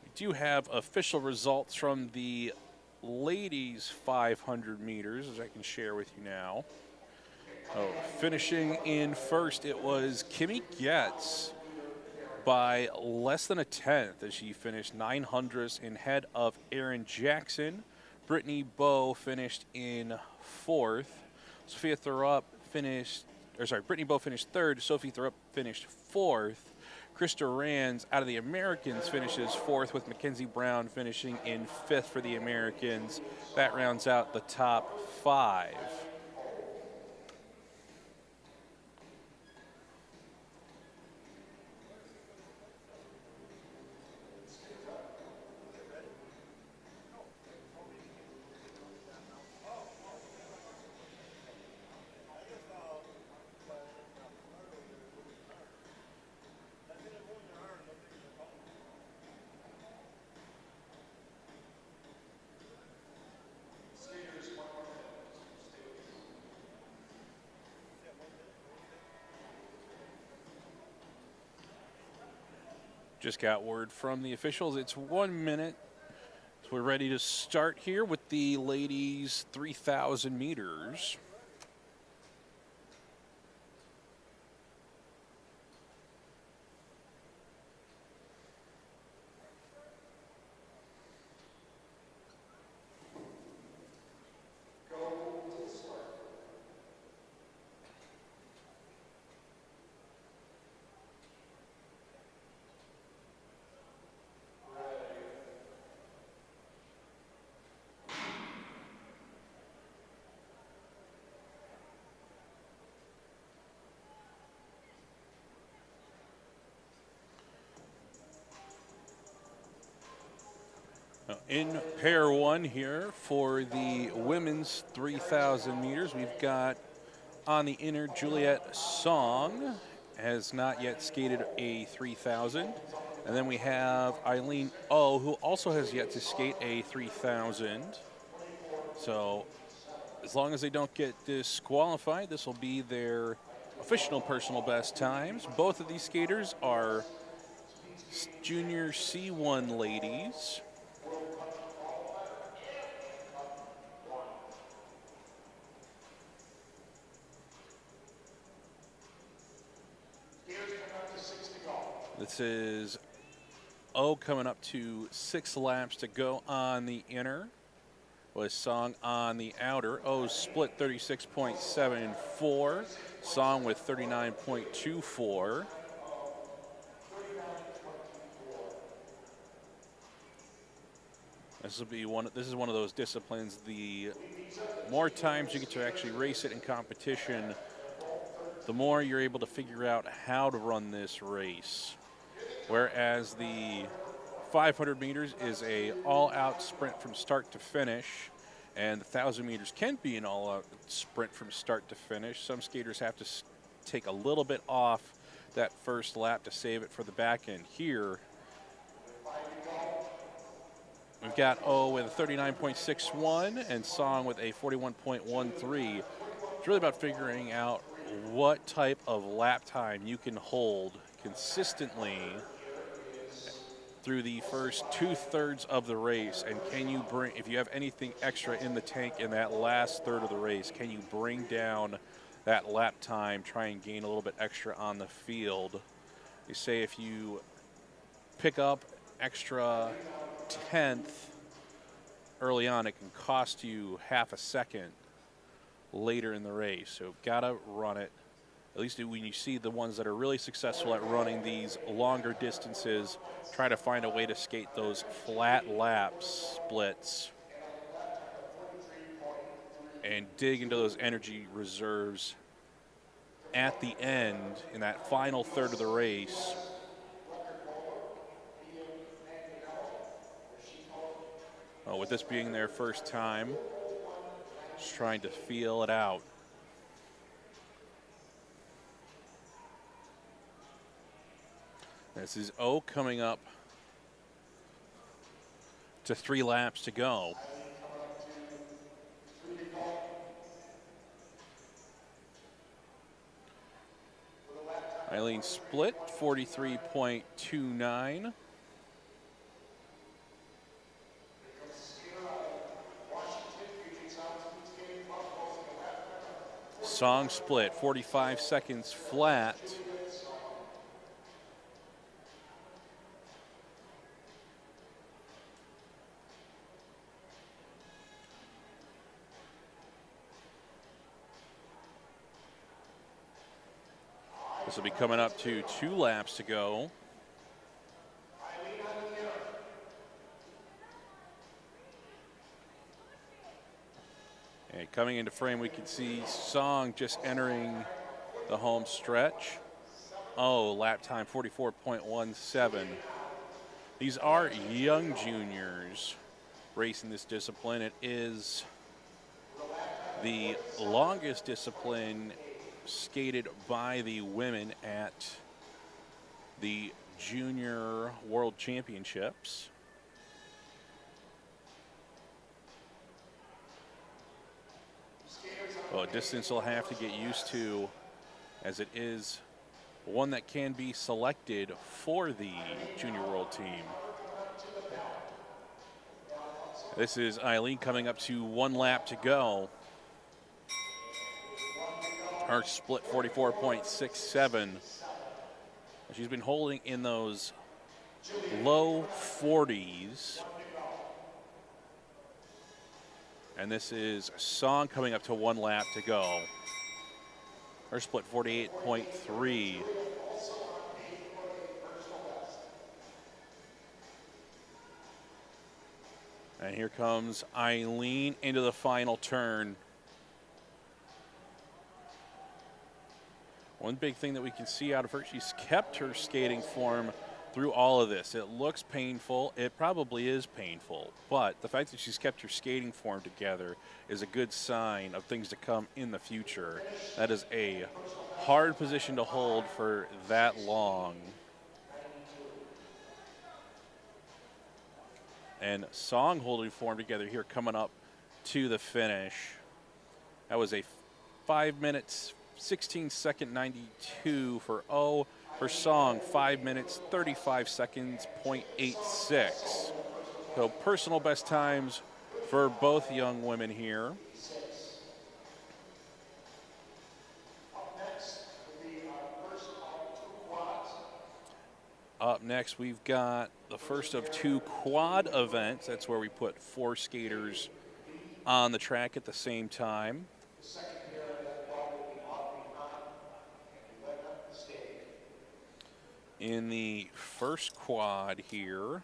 We do have official results from the ladies' 500 meters, as I can share with you now. Finishing in first, it was Kimmy Getz by less than a tenth, as she finished 900ths in head of Erin Jackson. Brittany Bowe finished in fourth. Brittany Bowe finished third. Sophie Thurup finished fourth. Krista Rands out of the Americans finishes fourth, with Mackenzie Brown finishing in fifth for the Americans. That rounds out the top five. Just got word from the officials. It's 1 minute. So we're ready to start here with the ladies' 3,000 meters. In pair one here for the women's 3,000 meters, we've got on the inner Juliette Song, has not yet skated a 3,000. And then we have Eileen O, who also has yet to skate a 3,000. So as long as they don't get disqualified, this will be their official personal best times. Both of these skaters are junior C1 ladies. This is O coming up to 6 laps to go on the inner, with Song on the outer. O's split 36.74, Song with 39.24. This is one of those disciplines. The more times you get to actually race it in competition, the more you're able to figure out how to run this race. Whereas the 500 meters is a all-out sprint from start to finish, and the 1,000 meters can be an all-out sprint from start to finish. Some skaters have to take a little bit off that first lap to save it for the back end. Here, we've got O with a 39.61 and Song with a 41.13. It's really about figuring out what type of lap time you can hold consistently through the first 2/3 of the race, and can you bring, if you have anything extra in the tank in that last third of the race, can you bring down that lap time, try and gain a little bit extra on the field? They say if you pick up extra tenth early on, it can cost you half a second later in the race. So gotta run it. At least when you see the ones that are really successful at running these longer distances, try to find a way to skate those flat lap splits and dig into those energy reserves at the end in that final third of the race. With this being their first time, just trying to feel it out. This is O coming up to 3 laps to go. Eileen split 43.29. Song split 45 seconds flat. This will be coming up to 2 laps to go. And coming into frame, we can see Song just entering the home stretch. Oh, lap time 44.17. These are young juniors racing this discipline. It is the longest discipline skated by the women at the Junior World Championships. Well, a distance they'll have to get used to, as it is one that can be selected for the Junior World team. This is Eileen coming up to 1 lap to go. Her split 44.67. She's been holding in those low 40s. And this is Song coming up to 1 lap to go. Her split 48.3. And here comes Eileen into the final turn. One big thing that we can see out of her, she's kept her skating form through all of this. It looks painful. It probably is painful. But the fact that she's kept her skating form together is a good sign of things to come in the future. That is a hard position to hold for that long. And Song holding form together here coming up to the finish. That was a 5 minutes, 16-second 92 for O. For Song, 5 minutes, 35 seconds, .86. So personal best times for both young women here. Up next, we've got the first of 2 quad events. That's where we put 4 skaters on the track at the same time. In the first quad here,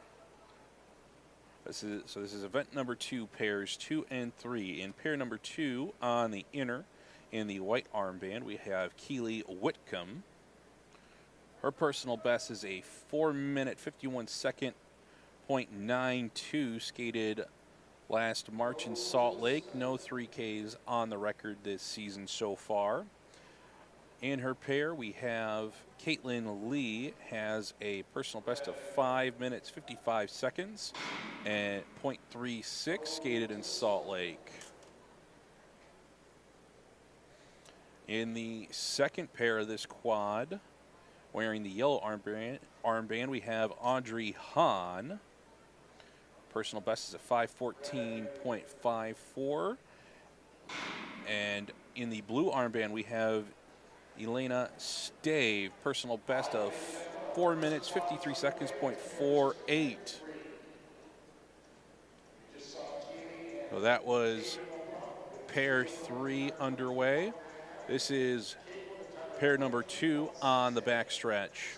this is event number 2, pairs 2 and 3. In pair number 2 on the inner, in the white armband, we have Keely Whitcomb. Her personal best is a 4 minute, 51 second .92 skated last March in Salt Lake. No 3Ks on the record this season so far. In her pair, we have Caitlin Lee, has a personal best of 5 minutes, 55 seconds, and .36 skated in Salt Lake. In the second pair of this quad, wearing the yellow armband, we have Audrey Hahn. Personal best is a 5:14.54. And in the blue armband, we have Elena Stave, personal best of 4 minutes, 53 seconds, .48. So that was pair 3 underway. This is pair number 2 on the backstretch.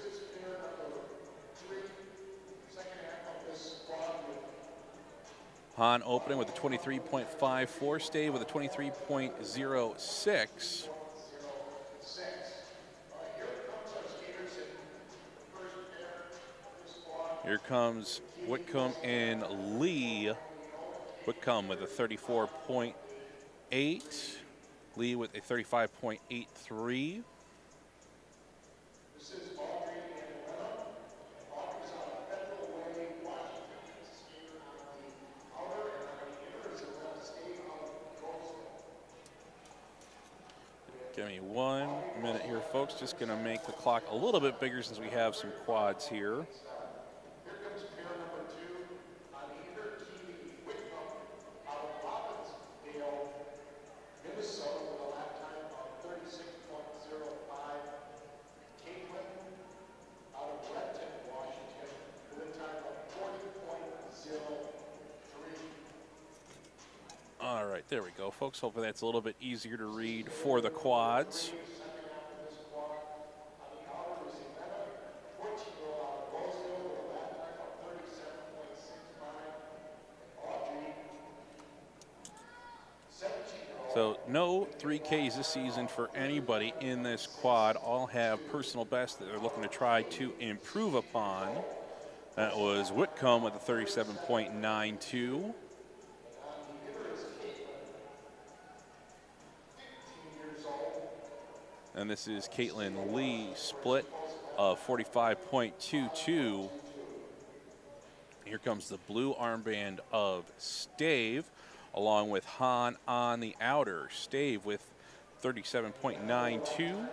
Hahn opening with a 23.54, Stave with a 23.06. Here comes Whitcomb and Lee. Whitcomb with a 34.8. Lee with a 35.83. Give me 1 minute here, folks. Just going to make the clock a little bit bigger since we have some quads here. Here comes pair number 2 on the Inter TV Whitcomb out of Robbinsdale, Minnesota with a lap time of 36.05. Caitlin out of Renton, Washington with a time of 40.03. All right, there we go, folks. Hopefully that's a little bit easier to read for the quads. So no 3Ks this season for anybody in this quad. All have personal best that they're looking to try to improve upon. That was Whitcomb with a 37.92. And this is Caitlin Lee, split of 45.22. Here comes the blue armband of Stave, along with Han on the outer. Stave with 37.92.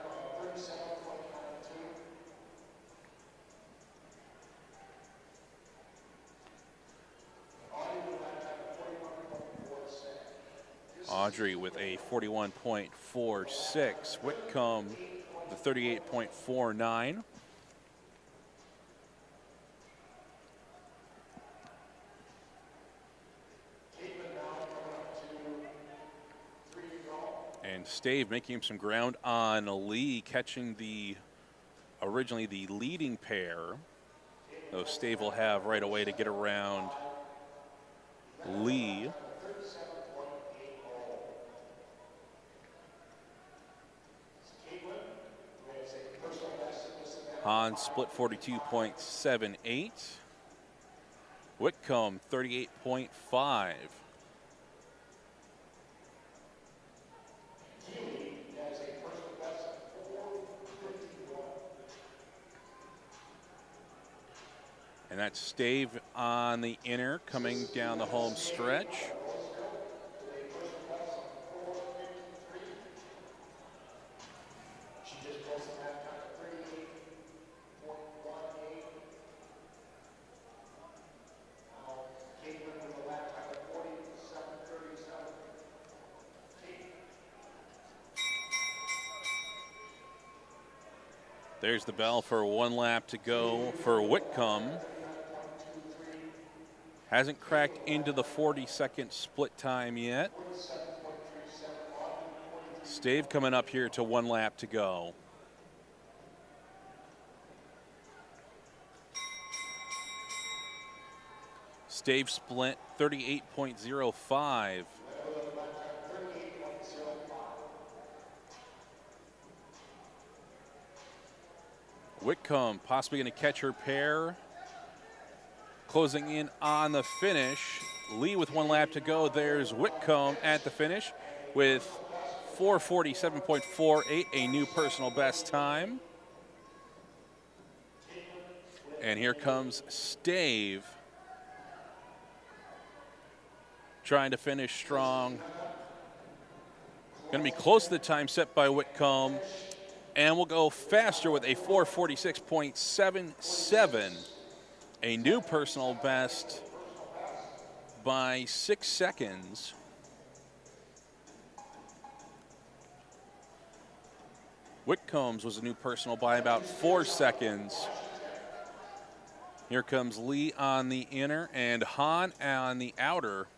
Audrey with a 41.46. Whitcomb the 38.49. And Stave making some ground on Lee, catching originally the leading pair. So Stave will have right away to get around Lee. Han split 42.78. Whitcomb 38.5. And that's Stave on the inner coming down the home stretch. There's the bell for 1 lap to go for Whitcomb. Hasn't cracked into the 40-second split time yet. Stave coming up here to 1 lap to go. Stave split 38.05. Whitcomb possibly going to catch her pair. Closing in on the finish. Lee with 1 lap to go. There's Whitcomb at the finish with 4:47.48, a new personal best time. And here comes Stave, trying to finish strong. Going to be close to the time set by Whitcomb. And we'll go faster with a 4:46.77, a new personal best by 6 seconds. Whitcomb's was a new personal by about 4 seconds. Here comes Lee on the inner and Han on the outer.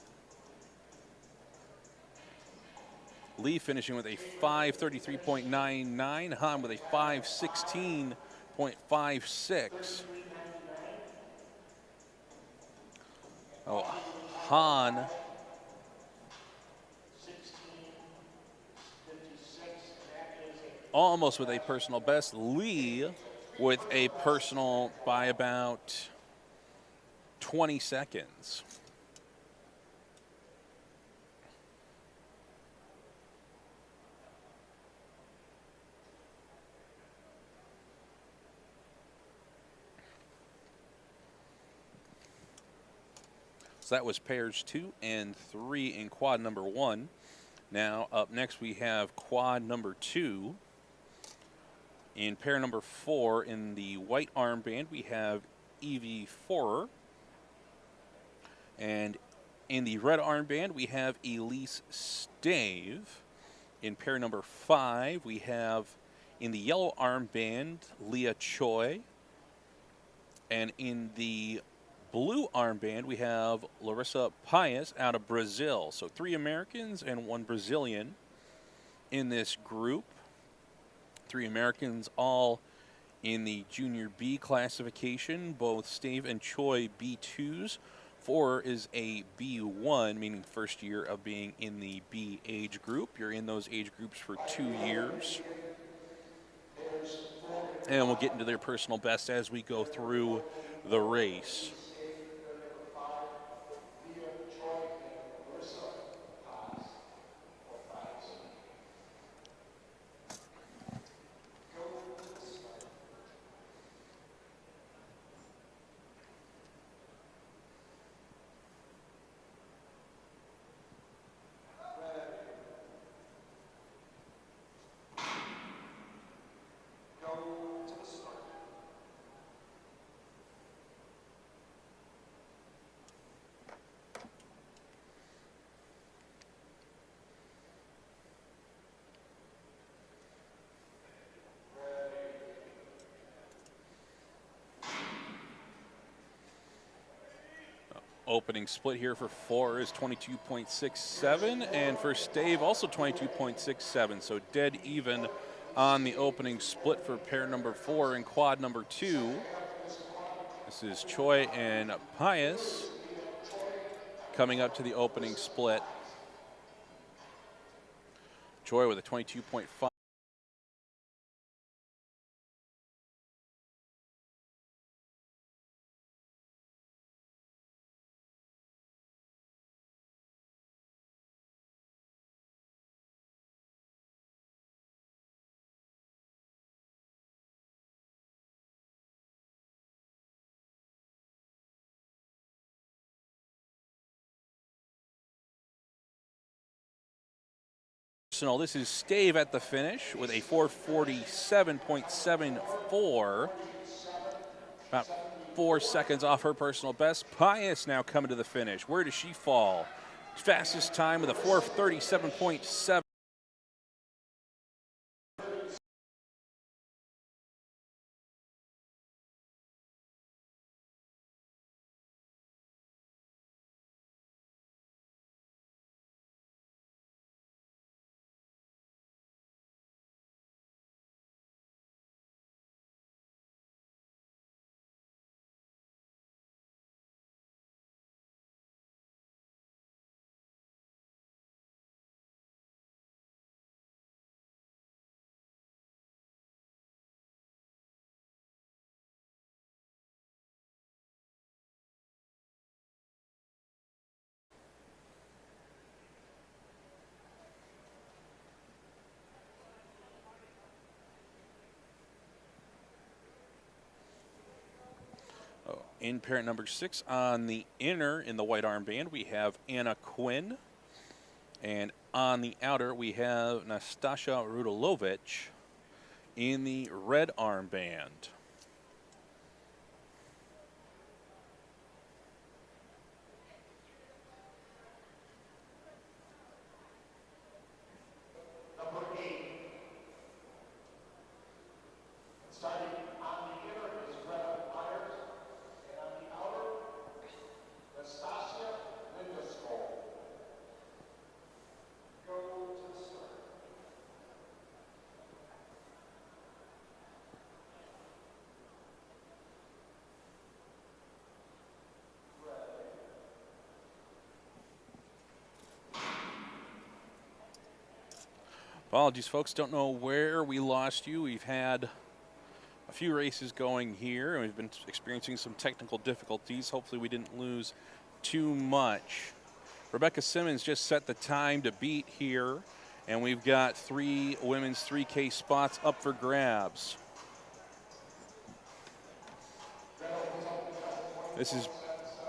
Lee finishing with a 5:33.99, Han with a 5:16.56. Oh, Han almost with a personal best. Lee with a personal by about 20 seconds. So that was pairs 2 and 3 in quad number 1. Now, up next, we have quad number 2. In pair number 4, in the white armband, we have Evie Forer. And in the red armband, we have Elise Stave. In pair number 5, we have in the yellow armband, Leah Choi. And in the blue armband, we have Larissa Paes out of Brazil. So 3 Americans and 1 Brazilian in this group. 3 Americans all in the Junior B classification, both Stave and Choi B2s. Forer is a B1, meaning first year of being in the B age group. You're in those age groups for 2 years. And we'll get into their personal best as we go through the race. Opening split here for Forer is 22.67, and for Stave also 22.67. So dead even on the opening split for pair number 4 and quad number 2. This is Choi and Paes coming up to the opening split. Choi with a 22.5. This is Stave at the finish with a 4:47.74. About 4 seconds off her personal best. Paes now coming to the finish. Where does she fall? Fastest time with a 4:37.7. In pair number 6 on the inner in the white armband, we have Anna Quinn. And on the outer, we have Nastasia Rudilovich in the red armband. Apologies, folks. Don't know where we lost you. We've had a few races going here, and we've been experiencing some technical difficulties. Hopefully we didn't lose too much. Rebecca Simmons just set the time to beat here, and we've got 3 women's 3K spots up for grabs. This is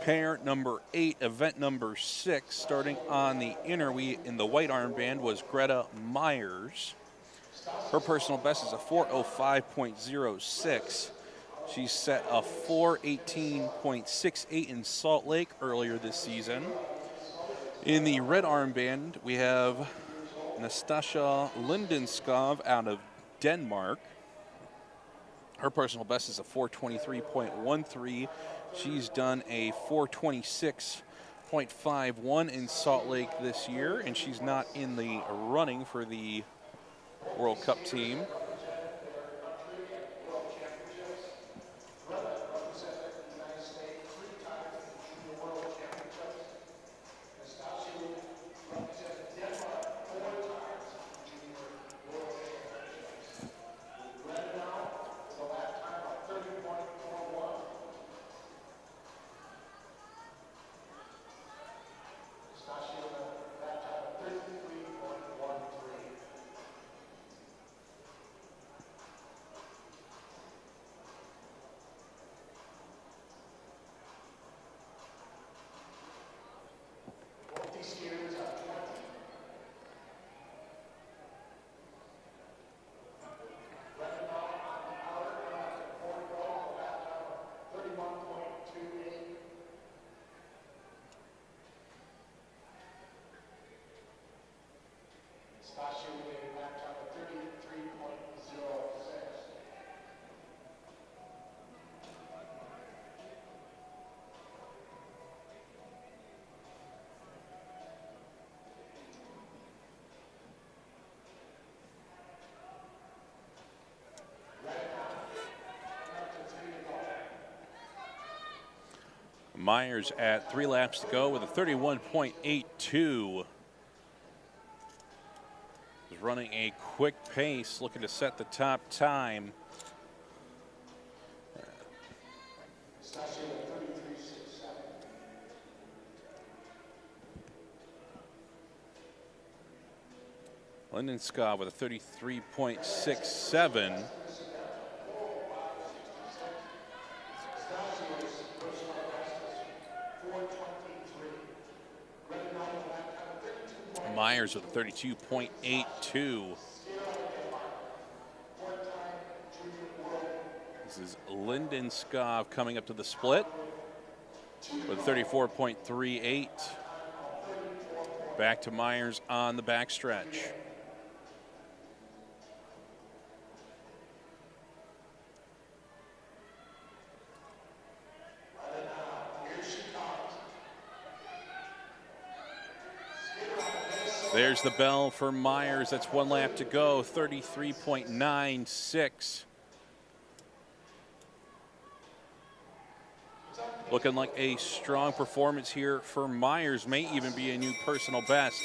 pair number 8, event number 6, starting on the inner wheel in the white armband was Greta Myers. Her personal best is a 4:05.06. She set a 4:18.68 in Salt Lake earlier this season. In the red armband, we have Nastasia Lindenskov out of Denmark. Her personal best is a 4:23.13. She's done a 4:26.51 in Salt Lake this year, and she's not in the running for the World Cup team. Myers at 3 laps to go with a 31.82. Is running a quick pace, looking to set the top time. Lindenskov with a 33.67. Myers with a 32.82. This is Lindenskov coming up to the split with 34.38. Back to Myers on the backstretch. There's the bell for Myers. That's 1 lap to go, 33.96. Looking like a strong performance here for Myers. May even be a new personal best.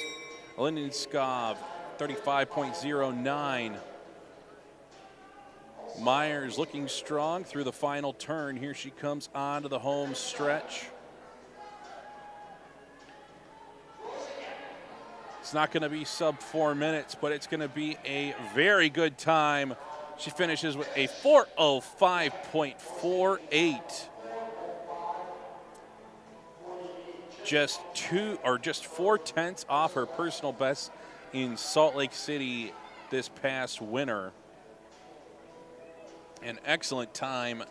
Lindenskov, 35.09. Myers looking strong through the final turn. Here she comes onto the home stretch. It's not going to be sub 4 minutes, but it's going to be a very good time. She finishes with a 4:05.48. Just 4/10 off her personal best in Salt Lake City this past winter. An excellent time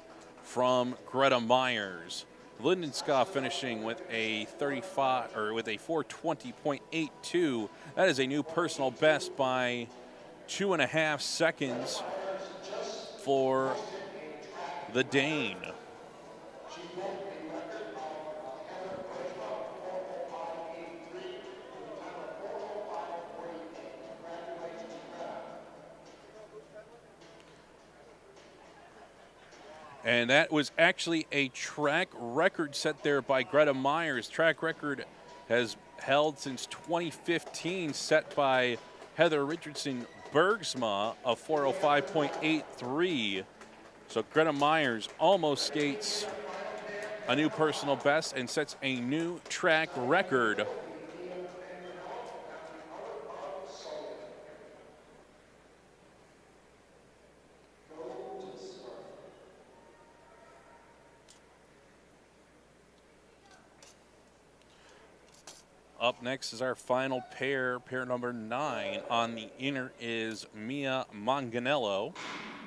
from Greta Myers. Lindenskov finishing with a 4:20.82. That is a new personal best by 2.5 seconds for the Dane. And that was actually a track record set there by Greta Myers. Track record has held since 2015, set by Heather Richardson Bergsma of 4:05.83. So Greta Myers almost skates a new personal best and sets a new track record. Up next is our final pair, pair number 9. On the inner is Mia Manganello,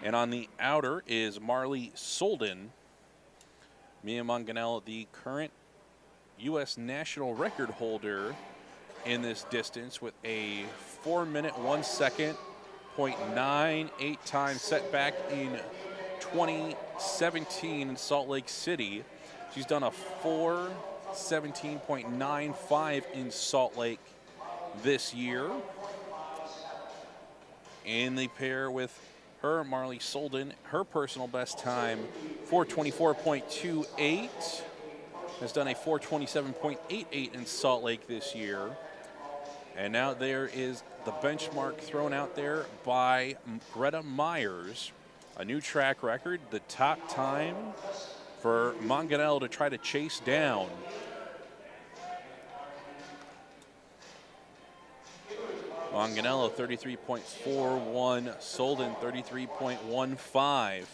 and on the outer is Marley Solden. Mia Manganello, the current U.S. national record holder in this distance with a 4 minute, 1 second, 0.98 time set back in 2017 in Salt Lake City. She's done a 4:17.95 in Salt Lake this year. In the pair with her, Marley Solden, her personal best time, 4:24.28. Has done a 4:27.88 in Salt Lake this year. And now there is the benchmark thrown out there by Greta Myers. A new track record, the top time for Manganello to try to chase down. Manganello 33.41, Solden 33.15.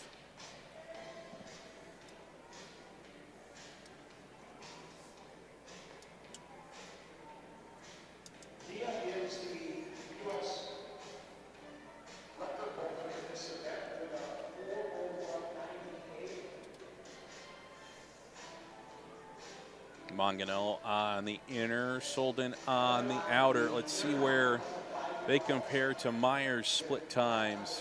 Manganello on the inner, Solden on the outer. Let's see where they compare to Myers' split times.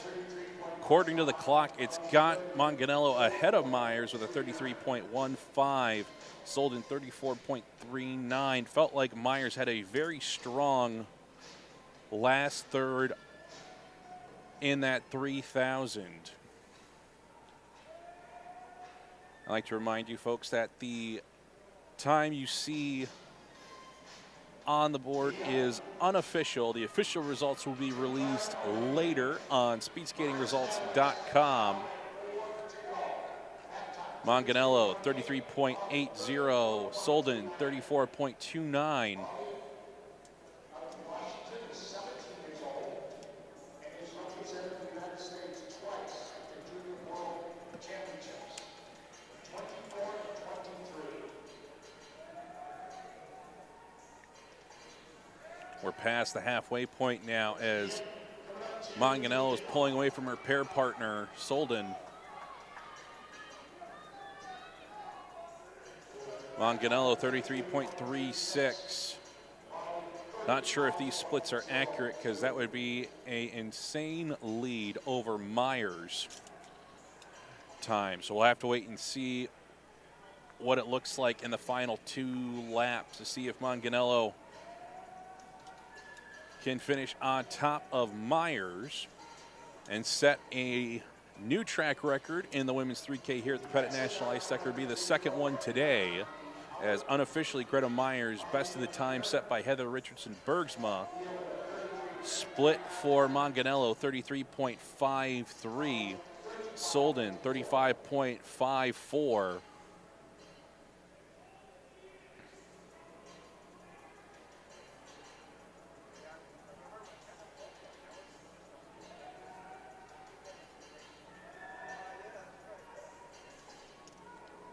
According to the clock, it's got Manganello ahead of Myers with a 33.15. Solden 34.39. Felt like Myers had a very strong last third in that 3,000. I'd like to remind you folks that the time you see on the board is unofficial. The official results will be released later on speedskatingresults.com. Manganello 33.80, Solden 34.29. We're past the halfway point now as Manganello is pulling away from her pair partner, Solden. Manganello 33.36. Not sure if these splits are accurate because that would be an insane lead over Myers' time. So we'll have to wait and see what it looks like in the final 2 laps to see if Manganello can finish on top of Myers and set a new track record in the women's 3K here at the Pettit National Ice Deck. Would be the second one today, as unofficially Greta Myers, best of the time set by Heather Richardson Bergsma. Split for Manganello 33.53, Solden 35.54.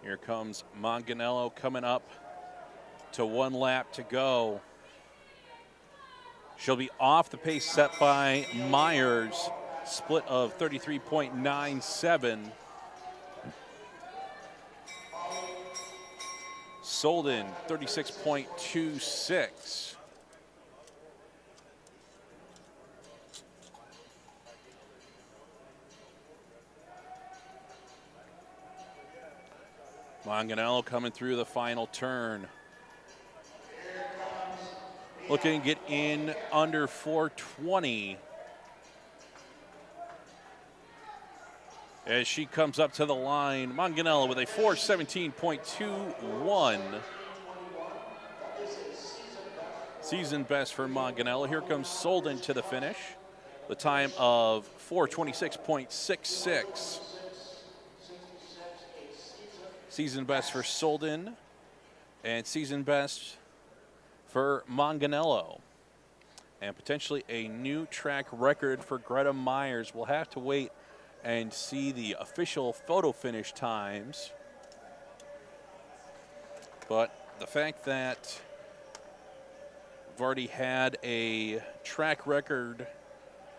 Here comes Manganello coming up to 1 lap to go. She'll be off the pace set by Myers, split of 33.97. Solden 36.26. Manganello coming through the final turn. Looking to get in under 420. As she comes up to the line, Manganello with a 4:17.21. Season best for Manganello. Here comes Solden to the finish. The time of 4:26.66. Season best for Solden and season best for Manganello. And potentially a new track record for Greta Myers. We'll have to wait and see the official photo finish times. But the fact that We've already had a track record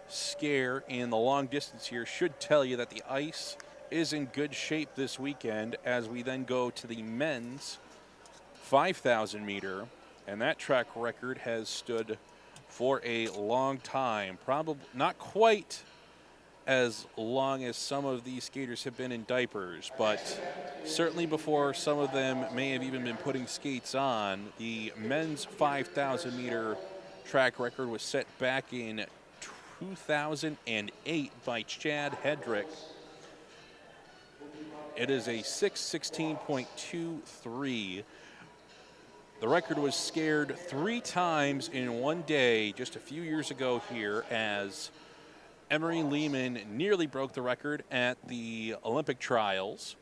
scare in the long distance here. Should tell you that the ice is in good shape this weekend as we then go to the men's 5,000 meter, and that track record has stood for a long time. Probably not quite as long as some of these skaters have been in diapers, but certainly before some of them may have even been putting skates on. The men's 5,000 meter track record was set back in 2008 by Chad Hedrick. It is a 6:16.23. The record was scared 3 times in one day just a few years ago here, as Emery Lehman nearly broke the record at the Olympic trials.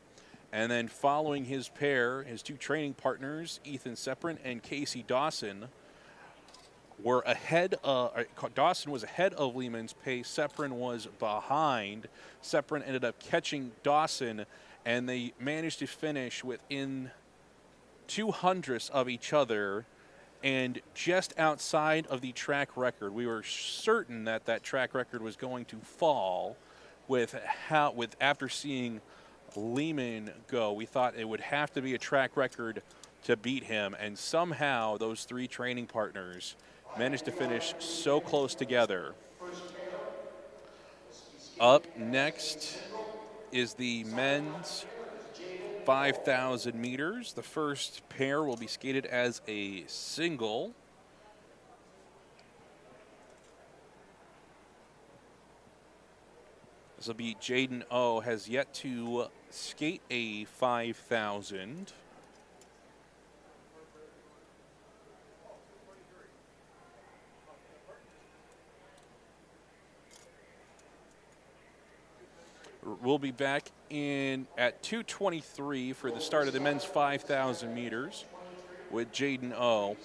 And then following his pair, his 2 training partners, Ethan Seprin and Casey Dawson, were ahead. Dawson was ahead of Lehman's pace. Seprin was behind. Seprin ended up catching Dawson, and they managed to finish within 200ths of each other and just outside of the track record. We were certain that that track record was going to fall after seeing Lehman go. We thought it would have to be a track record to beat him, and somehow those 3 training partners managed to finish so close together. Up next is the men's 5,000 meters. The first pair will be skated as a single. This will be Jaden O. Has yet to skate a 5,000. We'll be back in at 2:23 for the start of the men's 5,000 meters with Jaden O.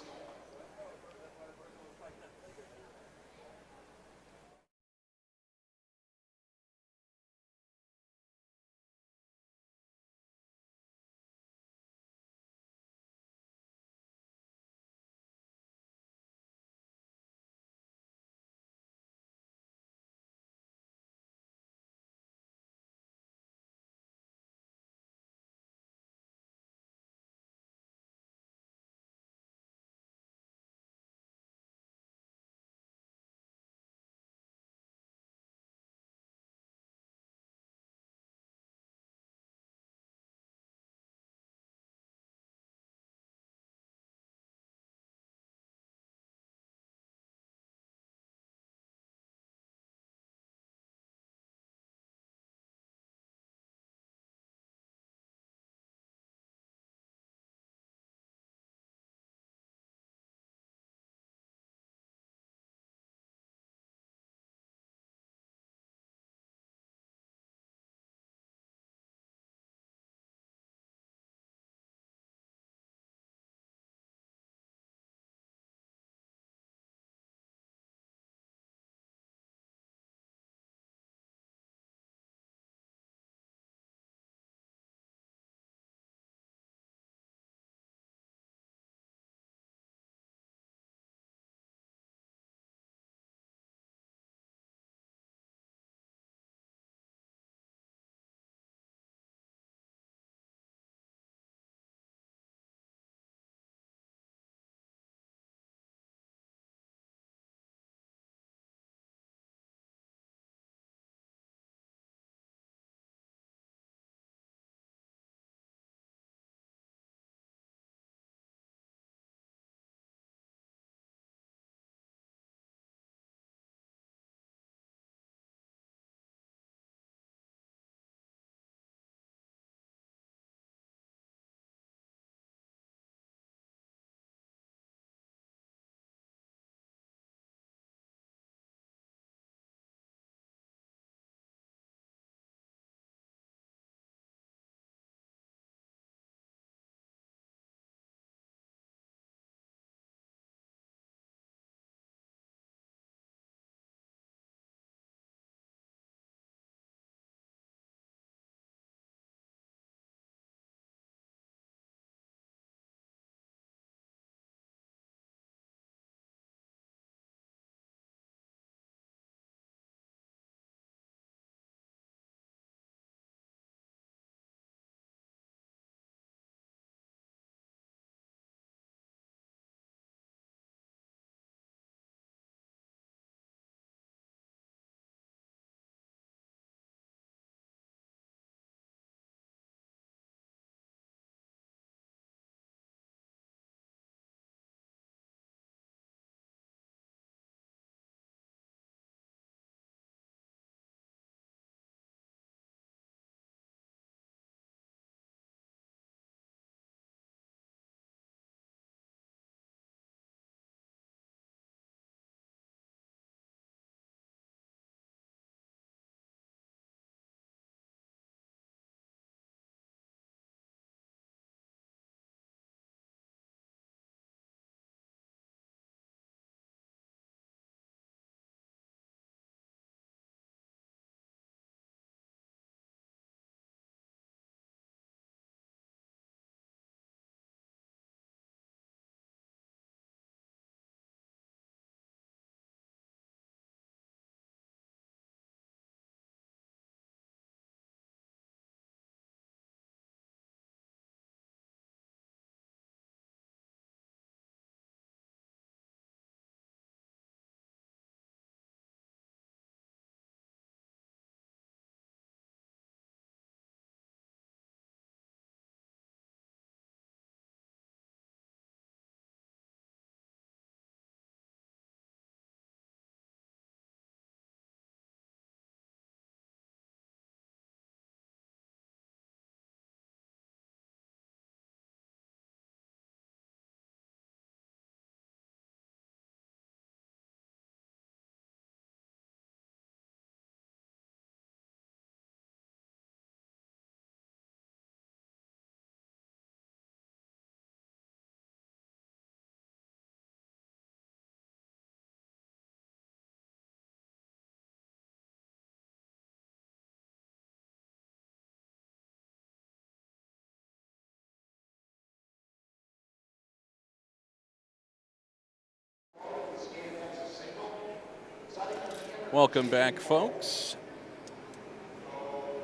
Welcome back, folks.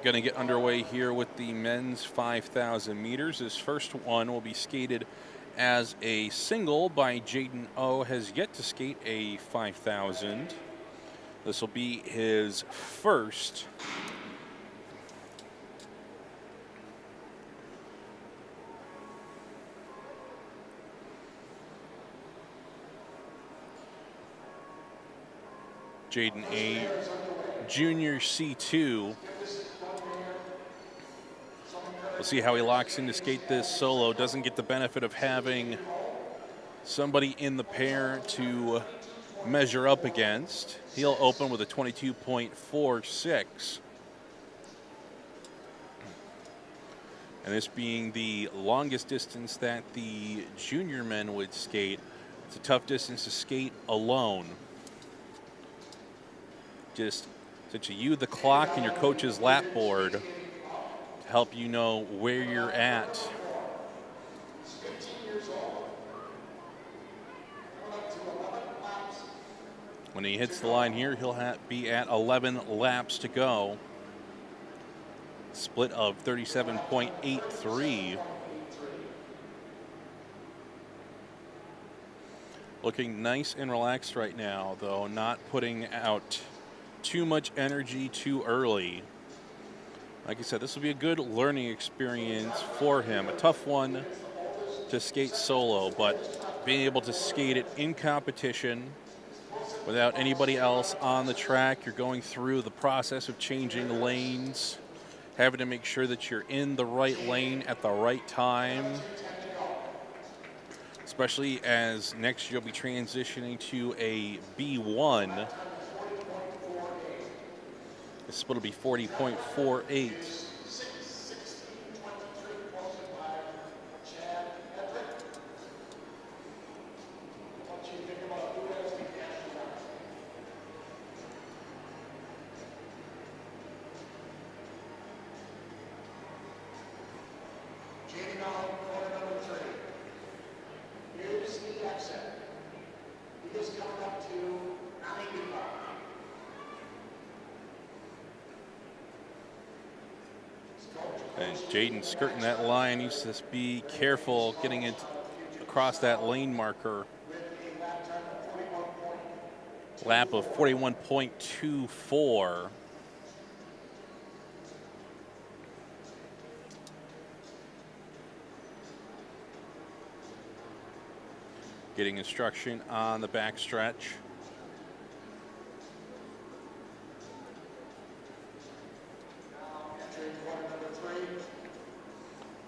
Going to get underway here with the men's 5,000 meters. This first one will be skated as a single by Jaden O. Has yet to skate a 5,000. This will be his first. Jaden A, junior C2. We'll see how he locks in to skate this solo. Doesn't get the benefit of having somebody in the pair to measure up against. He'll open with a 22.46. And this being the longest distance that the junior men would skate. It's a tough distance to skate alone. Just such a you, the clock, and your coach's lap board to help you know where you're at. When he hits the line here, he'll be at 11 laps to go. Split of 37.83. Looking nice and relaxed right now, though, not putting out too much energy too early. Like I said, this will be a good learning experience for him. A tough one to skate solo, but being able to skate it in competition without anybody else on the track, you're going through the process of changing lanes, having to make sure that you're in the right lane at the right time, especially as next you'll be transitioning to a B1. This split will be 40.48. And Jaden skirting that line, needs to be careful getting it across that lane marker. Lap of 41.24. Getting instruction on the back stretch.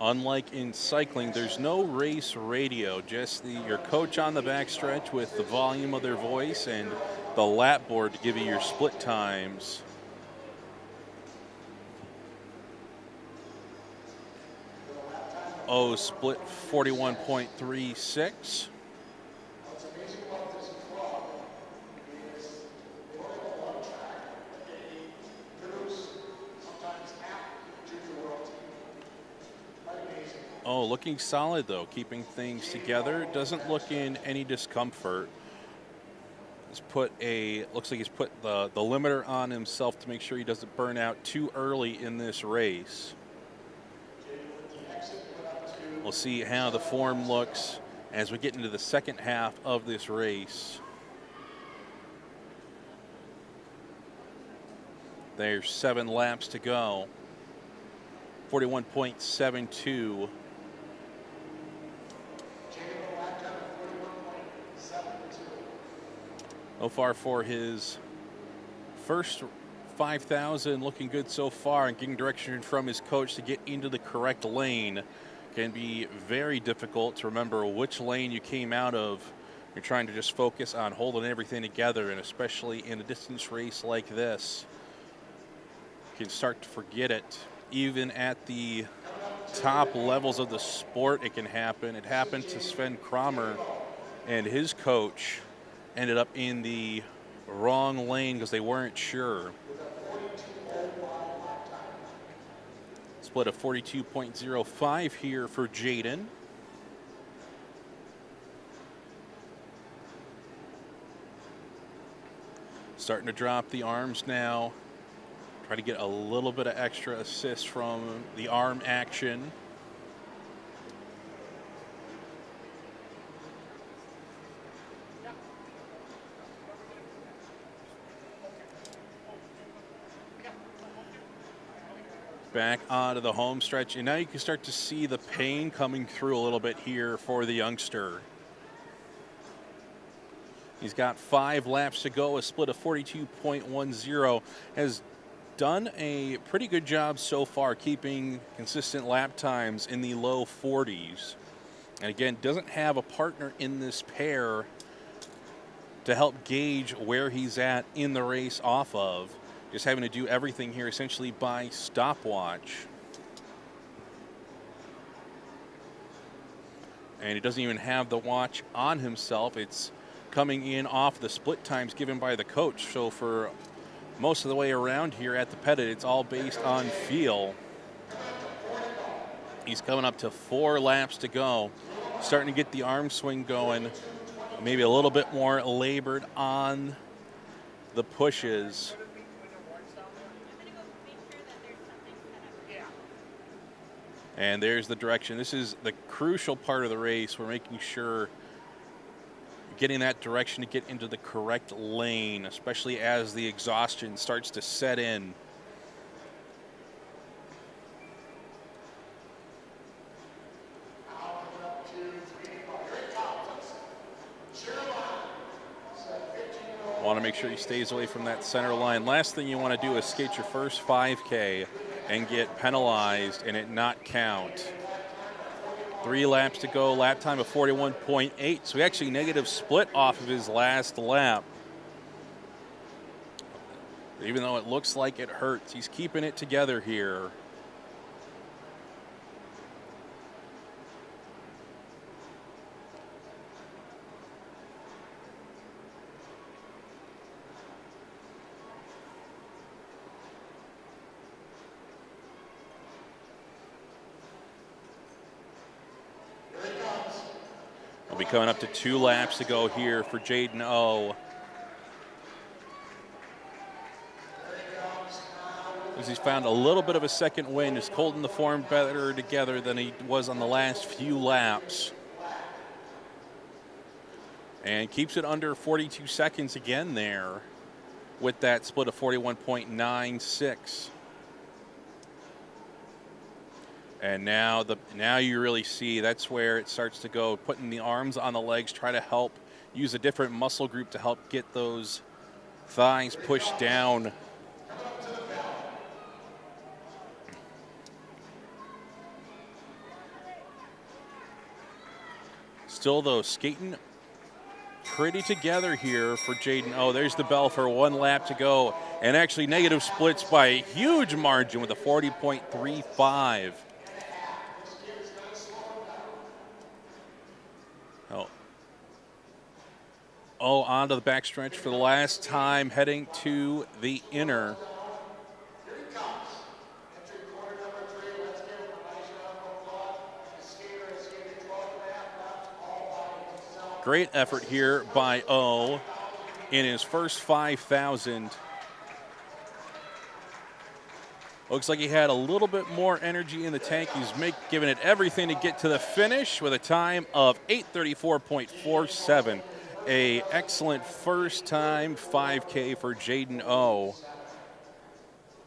Unlike in cycling, there's no race radio, just your coach on the backstretch with the volume of their voice and the lap board to give you your split times. Oh, split 41.36. Oh, looking solid, though, keeping things together. Doesn't look in any discomfort. Looks like he's put the limiter on himself to make sure he doesn't burn out too early in this race. We'll see how the form looks as we get into the second half of this race. There's 7 laps to go. 41.72. So far for his first 5,000, looking good so far, and getting direction from his coach to get into the correct lane. Can be very difficult to remember which lane you came out of. You're trying to just focus on holding everything together, and especially in a distance race like this, you can start to forget it. Even at the top levels of the sport, it can happen. It happened to Sven Kramer, and his coach ended up in the wrong lane because they weren't sure. Split of 42.05 here for Jaden. Starting to drop the arms now. Try to get a little bit of extra assist from the arm action. Back onto the home stretch, and now you can start to see the pain coming through a little bit here for the youngster. He's got 5 laps to go, a split of 42.10. Has done a pretty good job so far keeping consistent lap times in the low 40s. And again, doesn't have a partner in this pair to help gauge where he's at in the race off of. Just having to do everything here essentially by stopwatch. And he doesn't even have the watch on himself. It's coming in off the split times given by the coach. So for most of the way around here at the Pettit, it's all based on feel. He's coming up to 4 laps to go. Starting to get the arm swing going. Maybe a little bit more labored on the pushes. And there's the direction. This is the crucial part of the race. We're making sure getting that direction to get into the correct lane, especially as the exhaustion starts to set in. Want to make sure he stays away from that center line. Last thing you want to do is skate your first 5K and get penalized and it not count. 3 laps to go, lap time of 41.8. So he actually negative split off of his last lap. Even though it looks like it hurts, he's keeping it together here. Be coming up to 2 laps to go here for Jaden O. As he's found a little bit of a second wind, is holding the form better together than he was on the last few laps. And keeps it under 42 seconds again there with that split of 41.96. And now you really see that's where it starts to go, putting the arms on the legs, try to help use a different muscle group to help get those thighs pushed down. Still though, skating pretty together here for Jaden. Oh, there's the bell for 1 lap to go. And actually negative splits by a huge margin with a 40.35. Oh, onto the backstretch for the last time, heading to the inner. Great effort here by O in his first 5,000. Looks like he had a little bit more energy in the tank. He's giving it everything to get to the finish with a time of 8:34.47. A excellent first time 5K for Jaden O.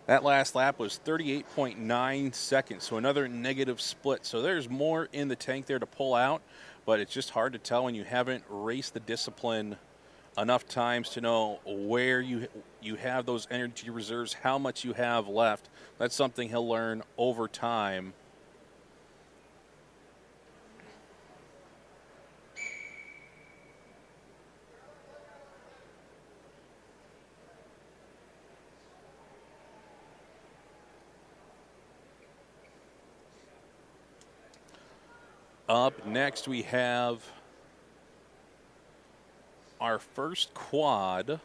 That last lap was 38.9 seconds, so another negative split. So there's more in the tank there to pull out, but it's just hard to tell when you haven't raced the discipline enough times to know where you have those energy reserves, how much you have left. That's something he'll learn over time. Up next, we have our first quad.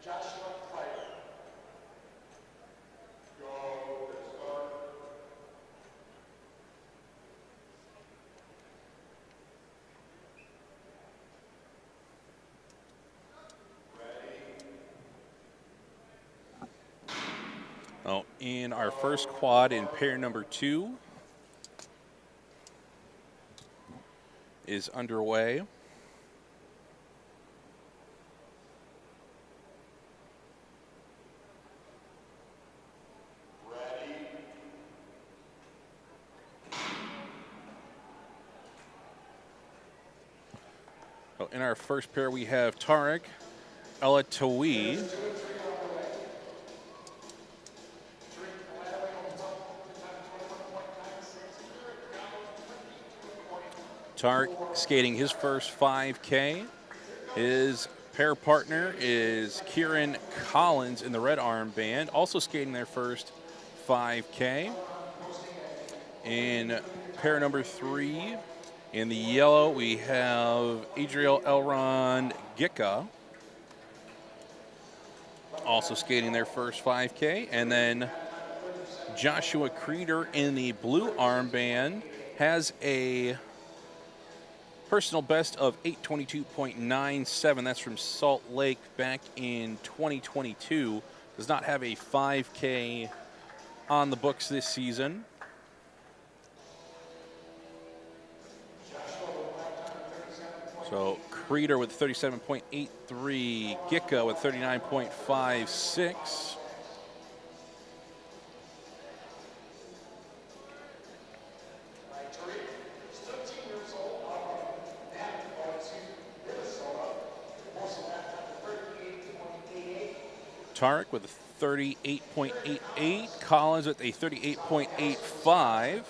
Josh Oh, in our first quad in pair number 2 is underway. So in our first pair, we have Tarek Elatoui. Tarek skating his first 5K. His pair partner is Kieran Collins in the red armband, also skating their first 5K. In pair number 3, in the yellow, we have Adriel Elron Gicka, also skating their first 5K. And then Joshua Creeder in the blue armband has a personal best of 8:22.97. That's from Salt Lake back in 2022. Does not have a 5K on the books this season. So Creeder with 37.83, Gicka with 39.56. Tarek with a 38.88, Collins with a 38.85.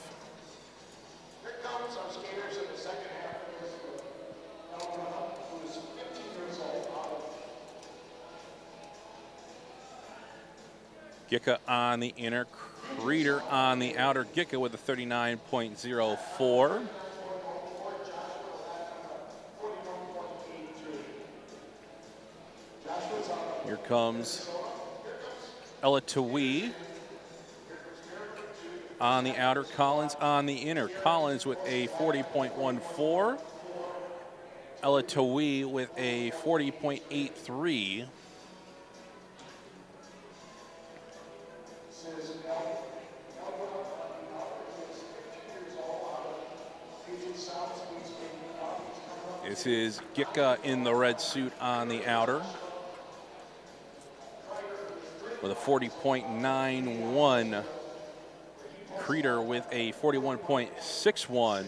Gicka on the inner, Creeder on the outer. Gicka with a 39.04. Here comes Elatoui on the outer, Collins on the inner. Collins with a 40.14. Elatoui with a 40.83. This is Gicka in the red suit on the outer with a 40.91. Creeder with a 41.61.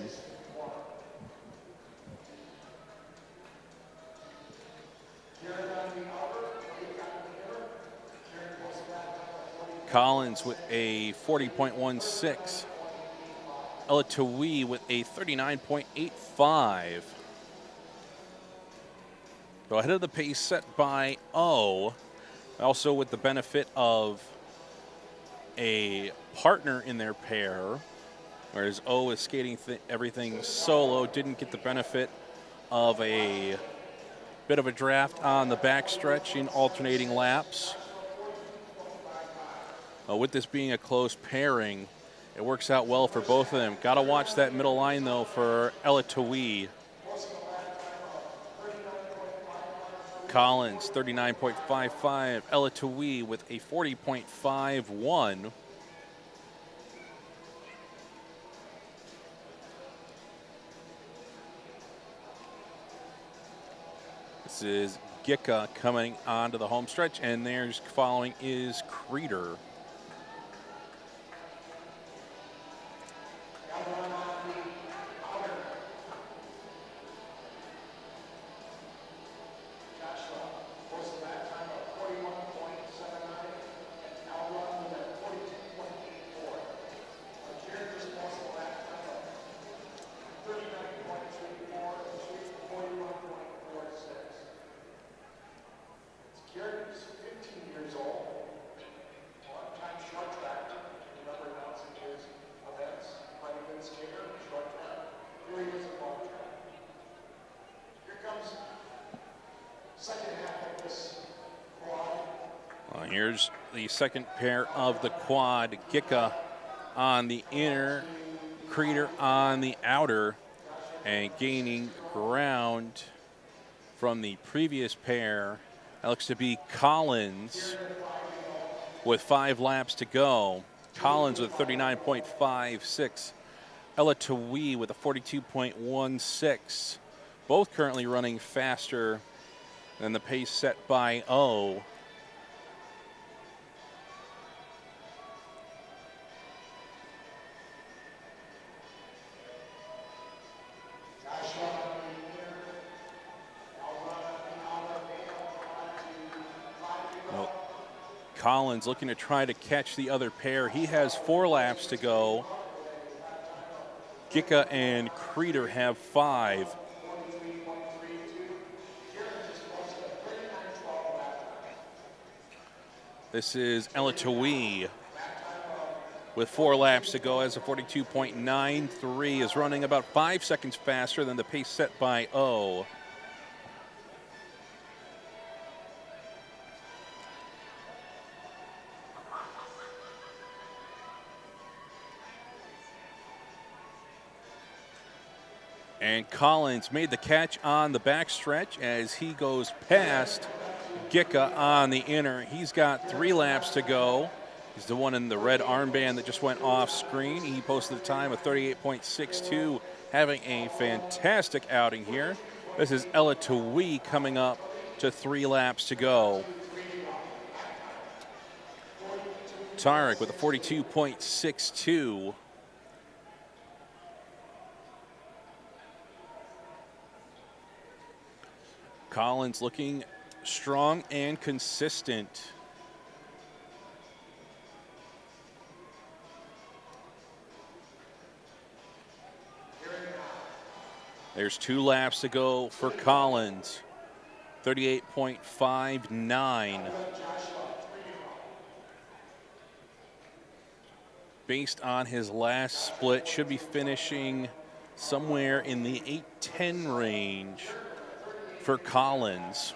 Collins with a 40.16. Elatoui with a 39.85. So ahead of the pace set by O, also with the benefit of a partner in their pair, whereas O is skating everything solo, didn't get the benefit of a bit of a draft on the backstretch in alternating laps. With this being a close pairing, it works out well for both of them. Got to watch that middle line, though, for Elatoui. Collins, 39.55. Elatoui with a 40.51. This is Gicka coming onto the home stretch, and there's following is Creeder. Here's the second pair of the quad. Gicka on the inner, Creeder on the outer, and gaining ground from the previous pair. That looks to be Collins. with 5 laps to go. Collins with 39.56. Ella Tawee with a 42.16. Both currently running faster than the pace set by O. Collins looking to try to catch the other pair. He has 4 laps to go. Gicka and Creeder have 5. This is Ella Tawee with 4 laps to go as a 42.93 is running about 5 seconds faster than the pace set by O. And Collins made the catch on the backstretch as he goes past Gicka on the inner. He's got 3 laps to go. He's the one in the red armband that just went off screen. He posted a time of 38.62, having a fantastic outing here. This is Ella Tawee coming up to 3 laps to go. Tarek with a 42.62. Collins looking strong and consistent. There's 2 laps to go for Collins. 38.59. Based on his last split, should be finishing somewhere in the 8:10 range for Collins.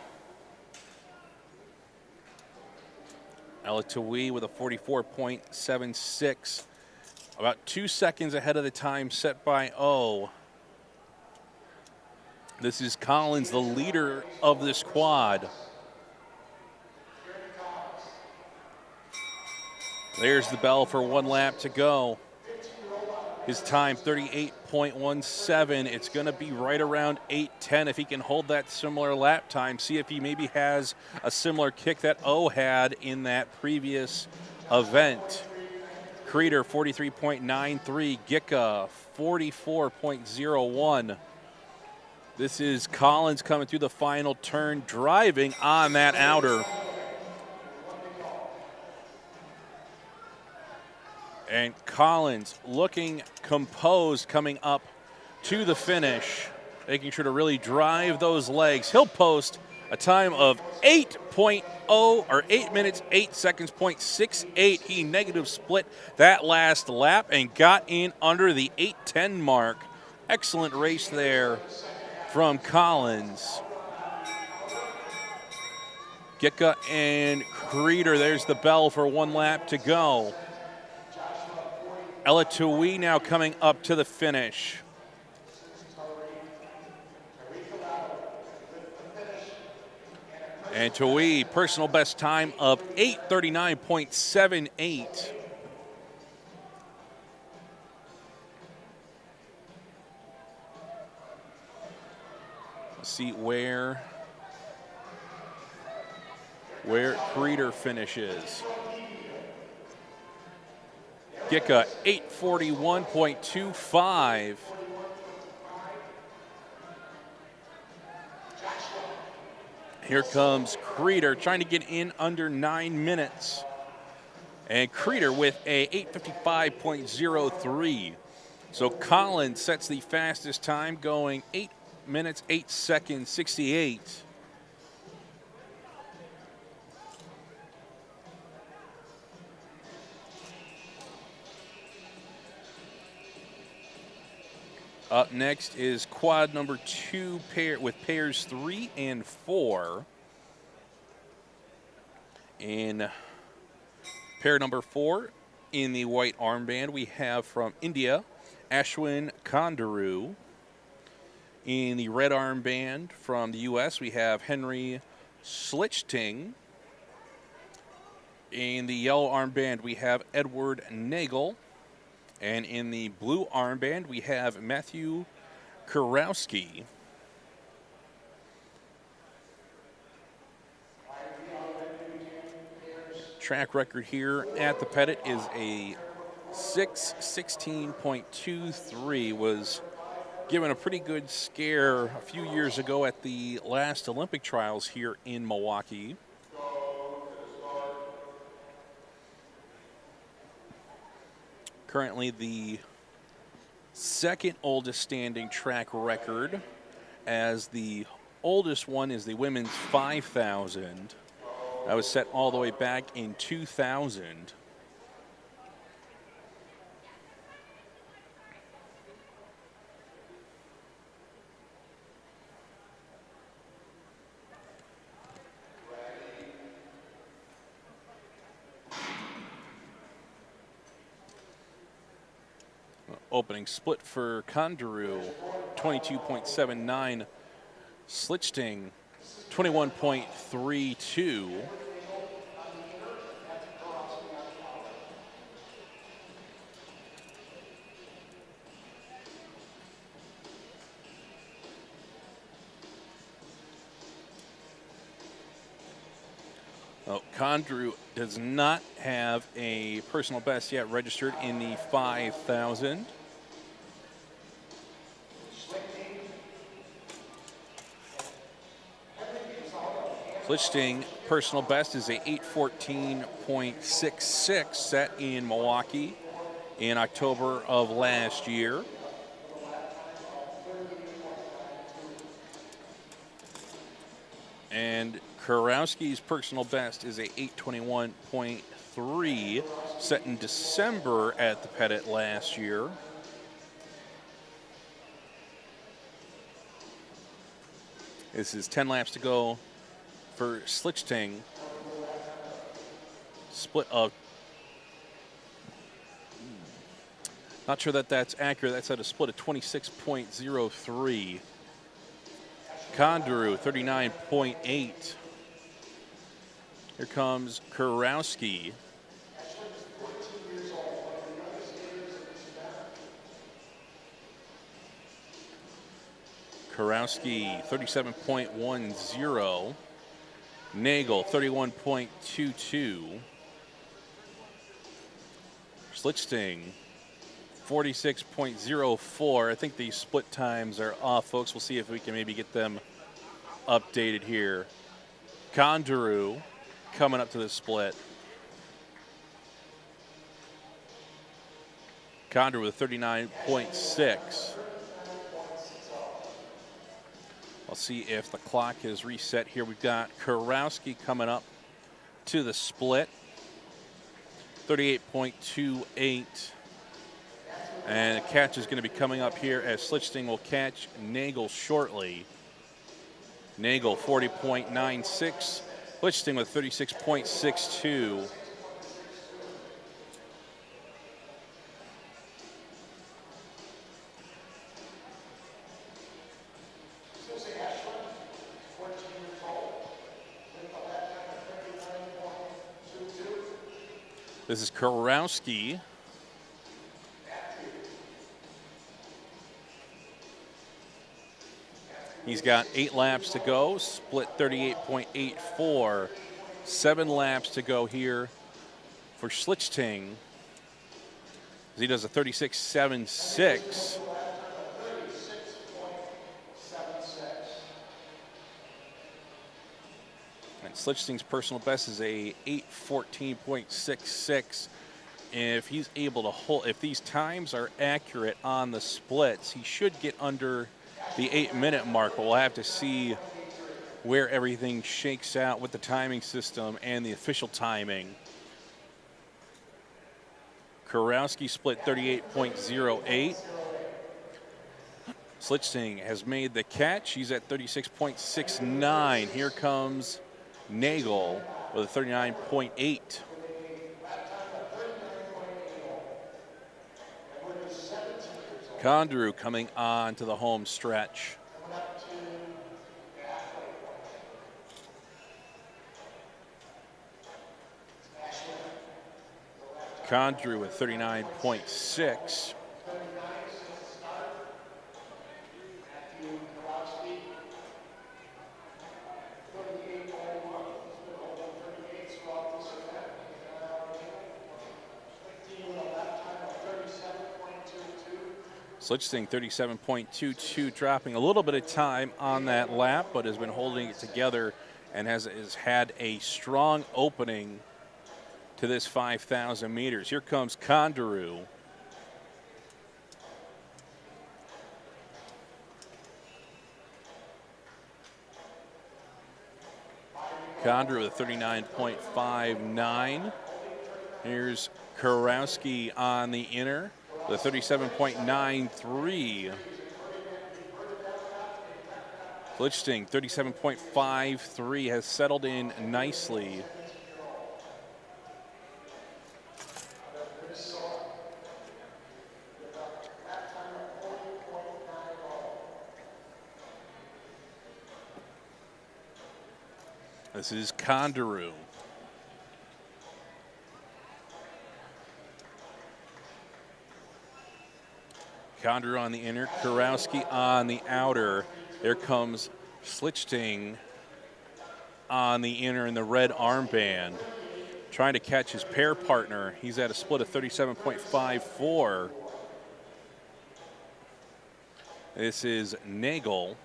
Ella Tawee with a 44.76, about 2 seconds ahead of the time set by O. This is Collins, the leader of this quad. There's the bell for 1 lap to go. His time, 38.17. It's going to be right around 8:10 if he can hold that similar lap time. See if he maybe has a similar kick that O had in that previous event. Creeder, 43.93. Gicka, 44.01. This is Collins coming through the final turn, driving on that outer. And Collins looking composed coming up to the finish, making sure to really drive those legs. He'll post a time of 8.0 or 8 minutes, 8 seconds, .68. He negative split that last lap and got in under the 8:10 mark. Excellent race there from Collins. Gicka and Creeder, there's the bell for 1 lap to go. Ella Tawee now coming up to the finish. And Tawee, personal best time of 8:39.78. Let's see where Creeder finishes. Gicka, 8:41.25. Here comes Creeder trying to get in under 9 minutes. And Creeder with a 8:55.03. So Collins sets the fastest time, going 8 minutes, 8 seconds, 68. Up next is quad number 2 with pairs 3 and 4. In pair number 4, in the white armband, we have from India, Ashwin Kandaru. In the red armband from the U.S., we have Henry Schlichting. In the yellow armband, we have Edward Nagel. And in the blue armband, we have Matthew Kurowski. Track record here at the Pettit is a 6:16.23. Was given a pretty good scare a few years ago at the last Olympic trials here in Milwaukee. Currently the second oldest standing track record, as the oldest one is the women's 5,000. That was set all the way back in 2000. Opening split for Kondaroo, 22.79. Schlichting, 21.32. Kondaroo does not have a personal best yet registered in the 5,000. Schlichting personal best is a 8:14.66 set in Milwaukee in October of last year. And Kurowski's personal best is a 8:21.3 set in December at the Pettit last year. This is 10 laps to go for Schlichting. Split of, not sure that that's accurate. That's at a split of 26.03. Kondaroo, 39.8. Here comes Kurowski. Kurowski, 37.10. Nagel, 31.22. Schlichting, 46.04. I think these split times are off, folks. We'll see if we can maybe get them updated here. Kondaroo coming up to the split. Kondaroo with 39.6. I'll see if the clock is reset here. We've got Kurowski coming up to the split. 38.28. And a catch is going to be coming up here as Schlichting will catch Nagel shortly. Nagel, 40.96. Schlichting with 36.62. This is Kurowski. He's got 8 laps to go, split 38.84. 7 laps to go here for Schlichting. He does a 36.76. And Schlichting's personal best is a 8:14.66. If he's able to hold, if these times are accurate on the splits, he should get under the 8-minute mark. But we'll have to see where everything shakes out with the timing system and the official timing. Kurowski split 38.08. Schlichting has made the catch. He's at 36.69. Here comes Nagel with a 39.8. Kondaroo coming on to the home stretch. Condrew with 39.6. Schlichting 37.22, dropping a little bit of time on that lap, but has been holding it together and has had a strong opening to this 5,000 meters. Here comes Condrew. Condrew with 39.59. Here's Kurowski on the inner, the 37.93. Schlichting 37.53 has settled in nicely. This is Condrew. Condrew on the inner, Kurowski on the outer. There comes Schlichting on the inner in the red armband, trying to catch his pair partner. He's at a split of 37.54. This is Nagel.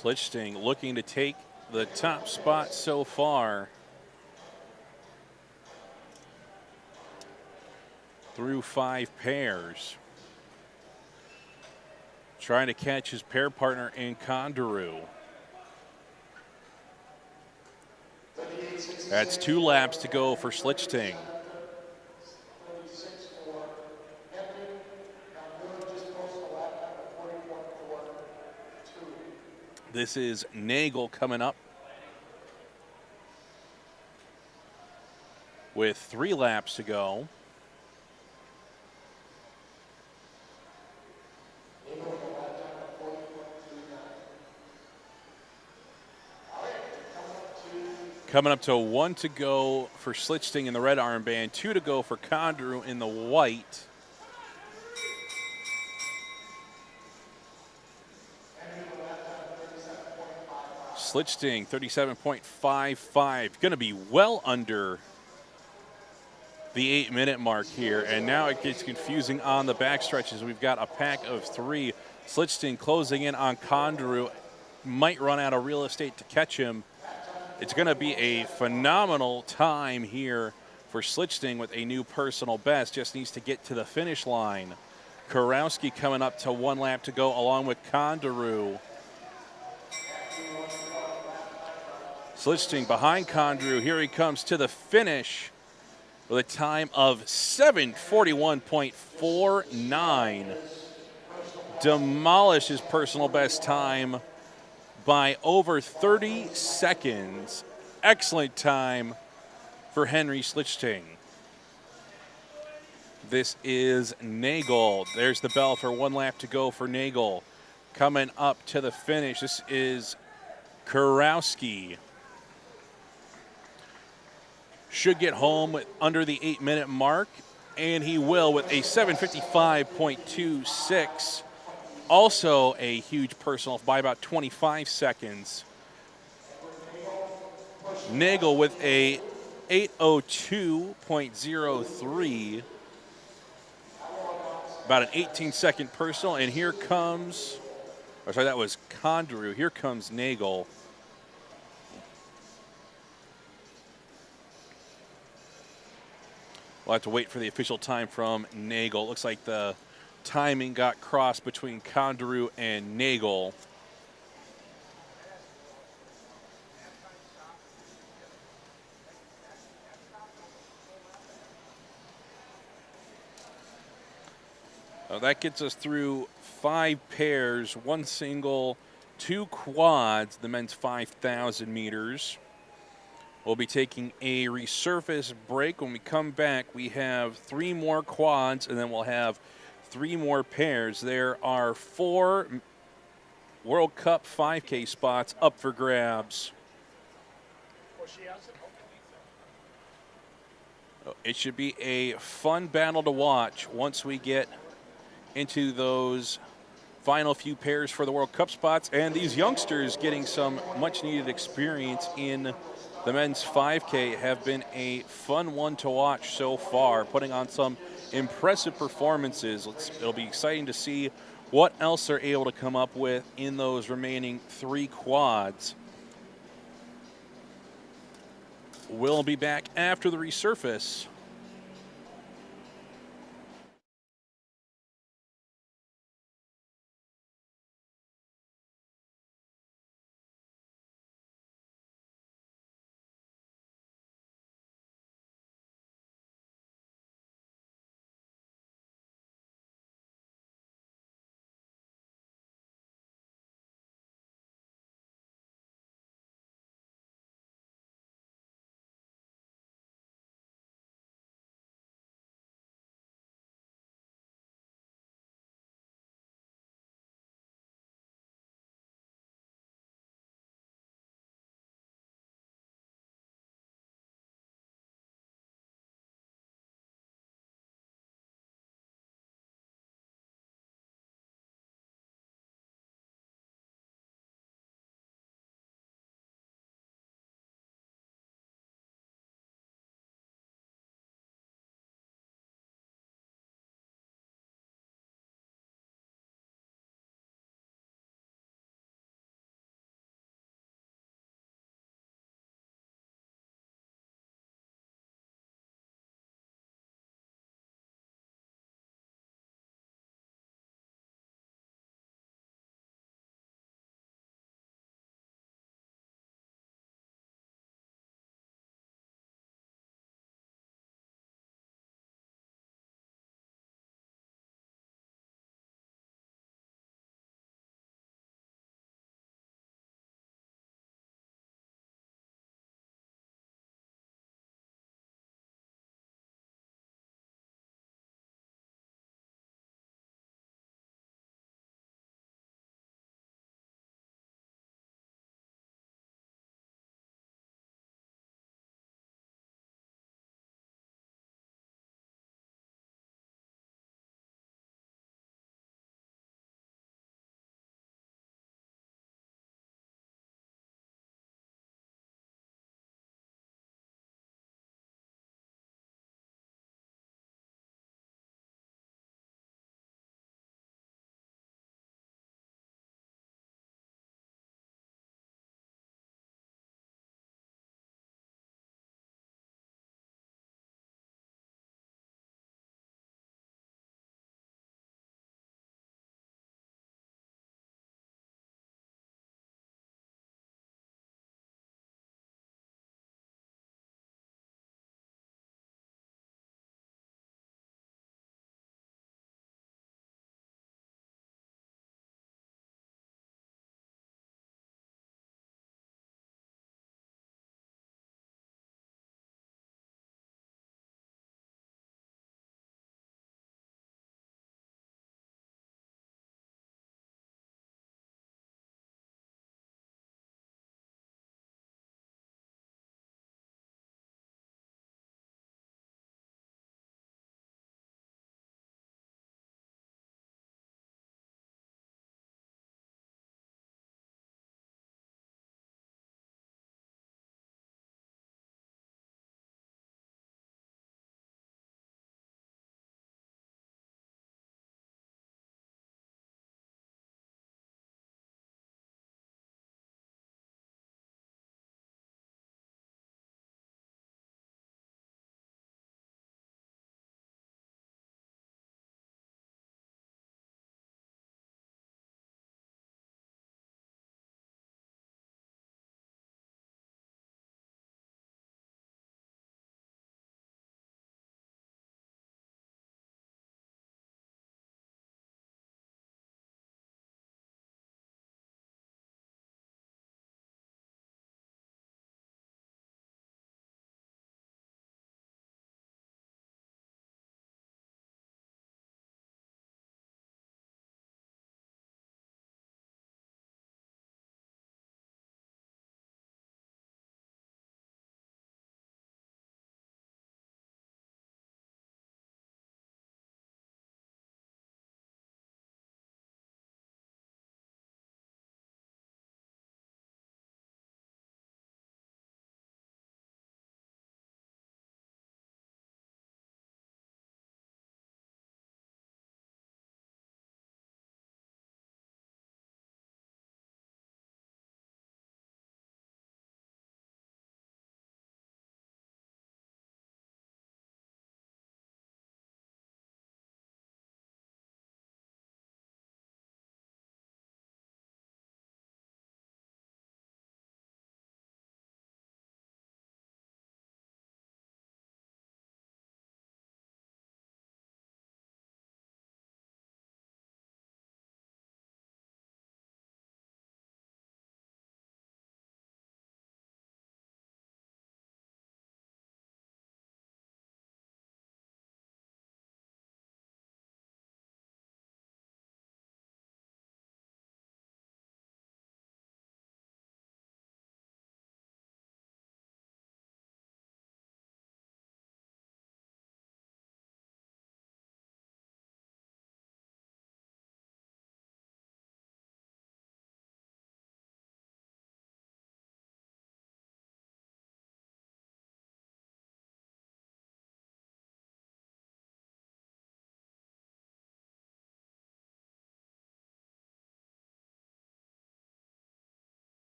Schlichting looking to take the top spot so far through 5 pairs. Trying to catch his pair partner in Condrew. That's 2 laps to go for Schlichting. This is Nagel coming up with 3 laps to go. Coming up to 1 to go for Schlichting in the red armband, 2 to go for Condrew in the white. Schlichting 37.55, going to be well under the 8-minute mark here, and now it gets confusing on the back stretches. We've got a pack of 3. Schlichting closing in on Condrew, might run out of real estate to catch him. It's going to be a phenomenal time here for Schlichting with a new personal best. Just needs to get to the finish line. Kurowski coming up to 1 lap to go along with Condrew. Schlichting behind Condrew. Here he comes to the finish with a time of 7:41.49. Demolished his personal best time by over 30 seconds. Excellent time for Henry Schlichting. This is Nagel. There's the bell for 1 lap to go for Nagel. Coming up to the finish, this is Kurowski. Should get home under the 8-minute mark, and he will with a 7:55.26. Also a huge personal by about 25 seconds. Nagel with a 8:02.03. About an 18-second personal, and here comes, oh, sorry, that was Condrew. Here comes Nagel. We'll have to wait for the official time from Nagel. Looks like the timing got crossed between Condrew and Nagel. That gets us through 5 pairs, 1 single, 2 quads, the men's 5,000 meters. We'll be taking a resurface break. When we come back, we have 3 more quads, and then we'll have 3 more pairs. There are 4 World Cup 5K spots up for grabs. It should be a fun battle to watch once we get into those final few pairs for the World Cup spots, and these youngsters getting some much needed experience in the men's 5K have been a fun one to watch so far, putting on some impressive performances. It'll be exciting to see what else they're able to come up with in those remaining 3 quads. We'll be back after the resurface.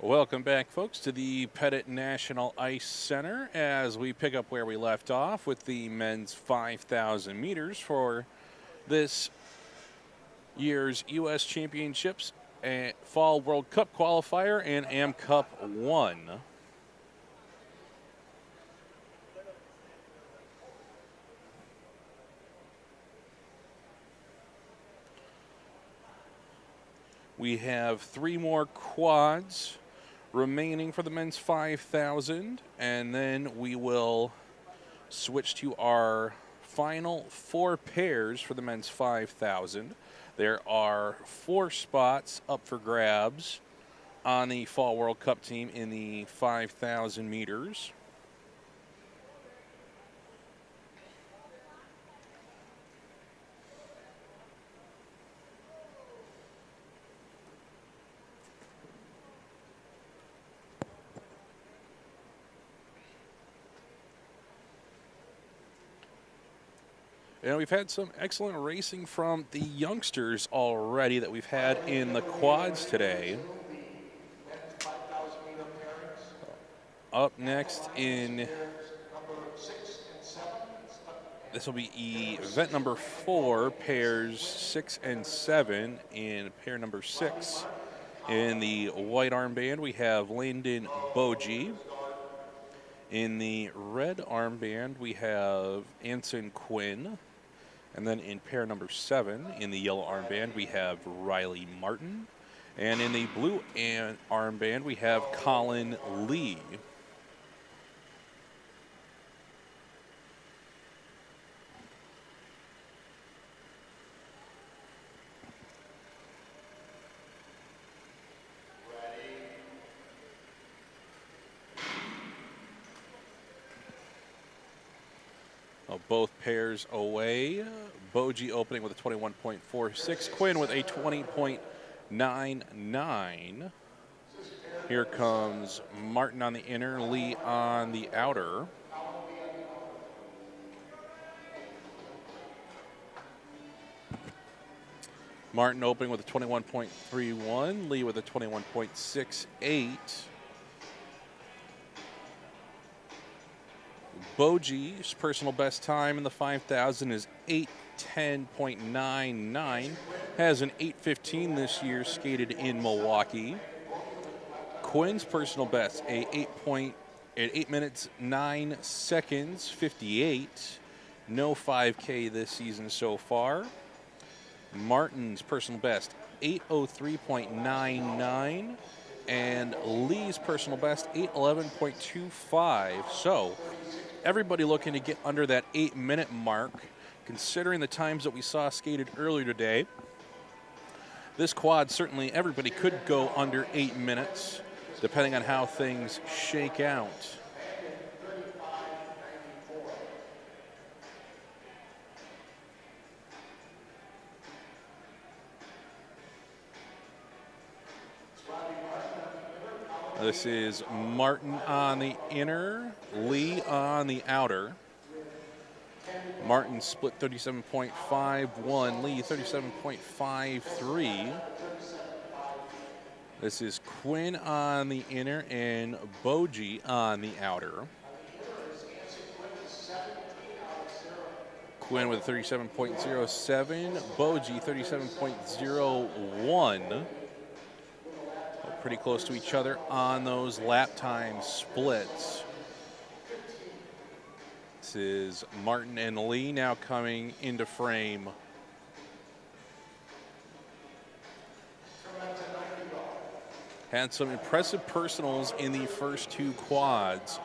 Welcome back, folks, to the Pettit National Ice Center as we pick up where we left off with the men's 5,000 meters for this year's U.S. Championships, Fall World Cup Qualifier, and Am Cup 1. We have 3 more quads remaining for the men's 5,000, and then we will switch to our final 4 pairs for the men's 5,000. There are 4 spots up for grabs on the Fall World Cup team in the 5,000 meters. And we've had some excellent racing from the youngsters already that we've had in the quads today. Up next in, this will be event number 4, pairs 6 and 7. In pair number 6, in the white armband, we have Landon Boji. In the red armband, we have Anson Quinn. And then in pair number 7, in the yellow armband, we have Riley Martin. And in the blue armband, we have Colin Lee. Both pairs away. Boji opening with a 21.46. Quinn with a 20.99. Here comes Martin on the inner, Lee on the outer. Martin opening with a 21.31. Lee with a 21.68. Boji's personal best time in the 5,000 is 8:10.99. Has an 8:15 this year, skated in Milwaukee. Quinn's personal best, at 8 minutes 9 seconds 58. No 5K this season so far. Martin's personal best, 8:03.99. And Lee's personal best, 8:11.25. So everybody looking to get under that 8-minute mark, considering the times that we saw skated earlier today. This quad, certainly everybody could go under 8 minutes, depending on how things shake out. This is Martin on the inner, Lee on the outer. Martin split 37.51, Lee 37.53. This is Quinn on the inner and Boji on the outer. Quinn with 37.07, Boji 37.01. Pretty close to each other on those lap time splits. This is Martin and Lee now coming into frame. Had some impressive personals in the first 2 quads.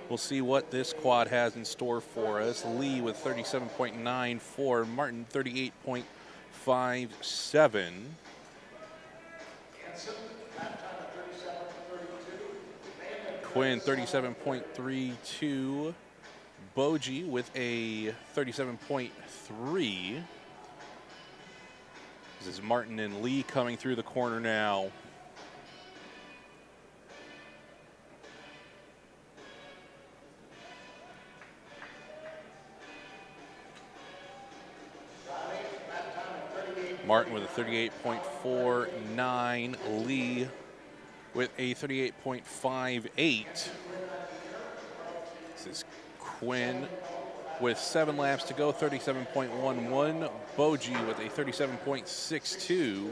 We'll see what this quad has in store for us. Lee with 37.94, Martin 38.57. Quinn 37.32. Boji with a 37.3. This is Martin and Lee coming through the corner now. Martin with a 38.49. Lee with a 38.58. This is Quinn with 7 laps to go, 37.11. Boji with a 37.62.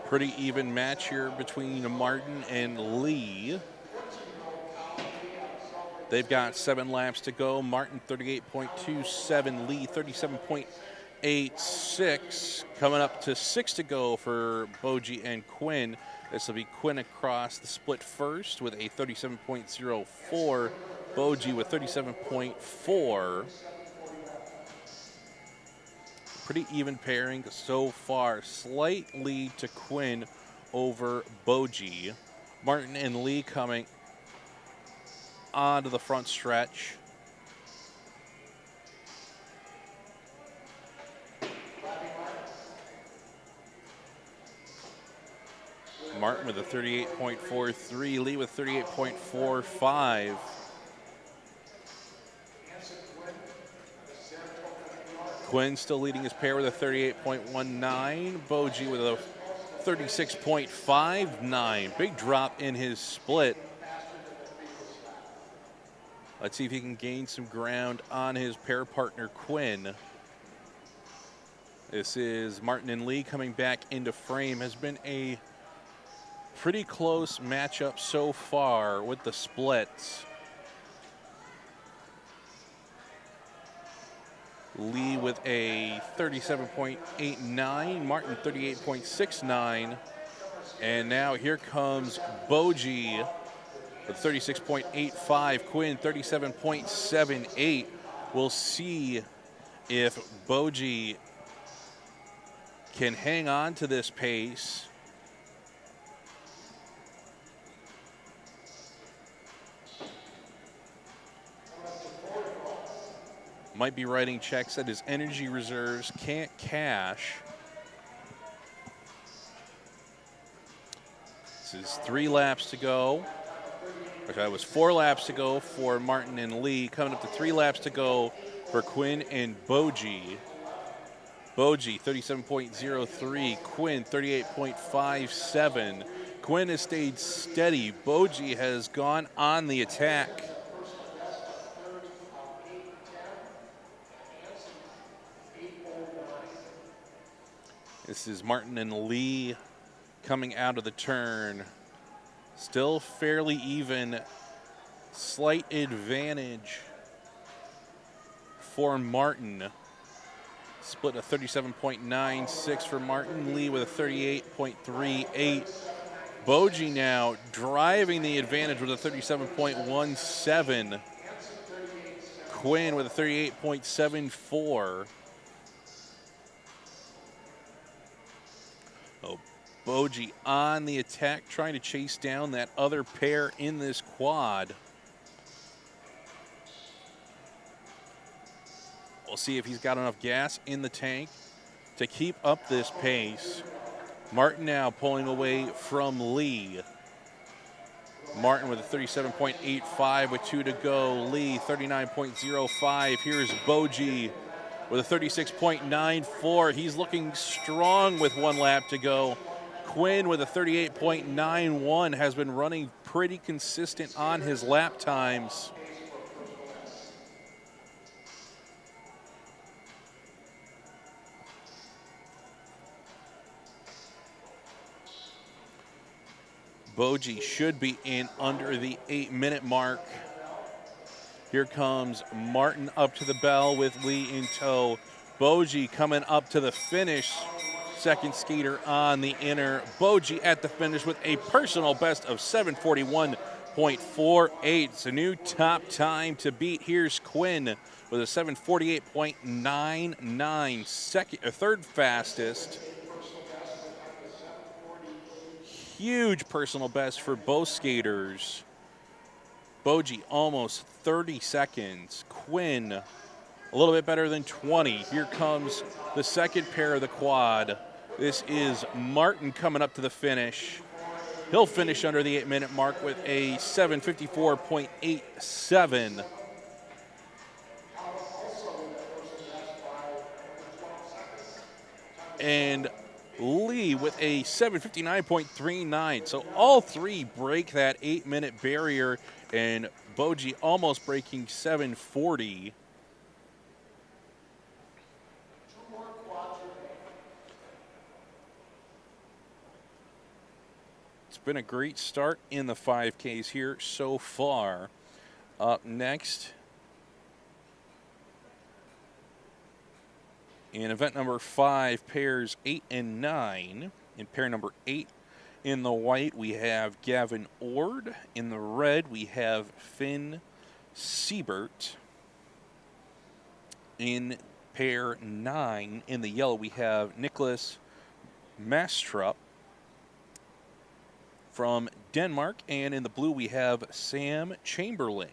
Pretty even match here between Martin and Lee. They've got 7 laps to go. Martin 38.27, Lee 37.86. Coming up to 6 to go for Boji and Quinn. This will be Quinn across the split first with a 37.04. Boji with 37.4. Pretty even pairing so far. Slight lead to Quinn over Boji. Martin and Lee coming onto the front stretch. Martin with a 38.43, Lee with 38.45. Quinn still leading his pair with a 38.19. Boji with a 36.59. Big drop in his split. Let's see if he can gain some ground on his pair partner, Quinn. This is Martin and Lee coming back into frame. Has been a pretty close matchup so far with the splits. Lee with a 37.89, Martin 38.69. And now here comes Boji with 36.85, Quinn 37.78. We'll see if Boji can hang on to this pace. Might be writing checks that his energy reserves can't cash. This is 3 laps to go. That was 4 laps to go for Martin and Lee. Coming up to 3 laps to go for Quinn and Boji. Boji 37.03, Quinn 38.57. Quinn has stayed steady. Boji has gone on the attack. This is Martin and Lee coming out of the turn. Still fairly even. Slight advantage for Martin. Split a 37.96 for Martin. Lee with a 38.38. Boji now driving the advantage with a 37.17. Quinn with a 38.74. Boji on the attack, trying to chase down that other pair in this quad. We'll see if he's got enough gas in the tank to keep up this pace. Martin now pulling away from Lee. Martin with a 37.85 with 2 to go. Lee 39.05. Here's Boji with a 36.94. He's looking strong with 1 lap to go. Quinn with a 38.91 has been running pretty consistent on his lap times. Boji should be in under the 8-minute mark. Here comes Martin up to the bell with Lee in tow. Boji coming up to the finish. Second skater on the inner. Boji at the finish with a personal best of 741.48. It's a new top time to beat. Here's Quinn with a 748.99, third fastest. Huge personal best for both skaters. Boji almost 30 seconds. Quinn a little bit better than 20. Here comes the second pair of the quad. This is Martin coming up to the finish. He'll finish under the 8-minute mark with a 7:54.87. And Lee with a 7:59.39. So all three break that 8-minute barrier, and Boji almost breaking 7:40. It's been a great start in the 5Ks here so far. Up next, in event number 5, pairs 8 and 9. In pair number 8, in the white, we have Gavin Ord. In the red, we have Finn Siebert. In pair 9, in the yellow, we have Nicholas Mastrup from Denmark. And in the blue, we have Sam Chamberlain.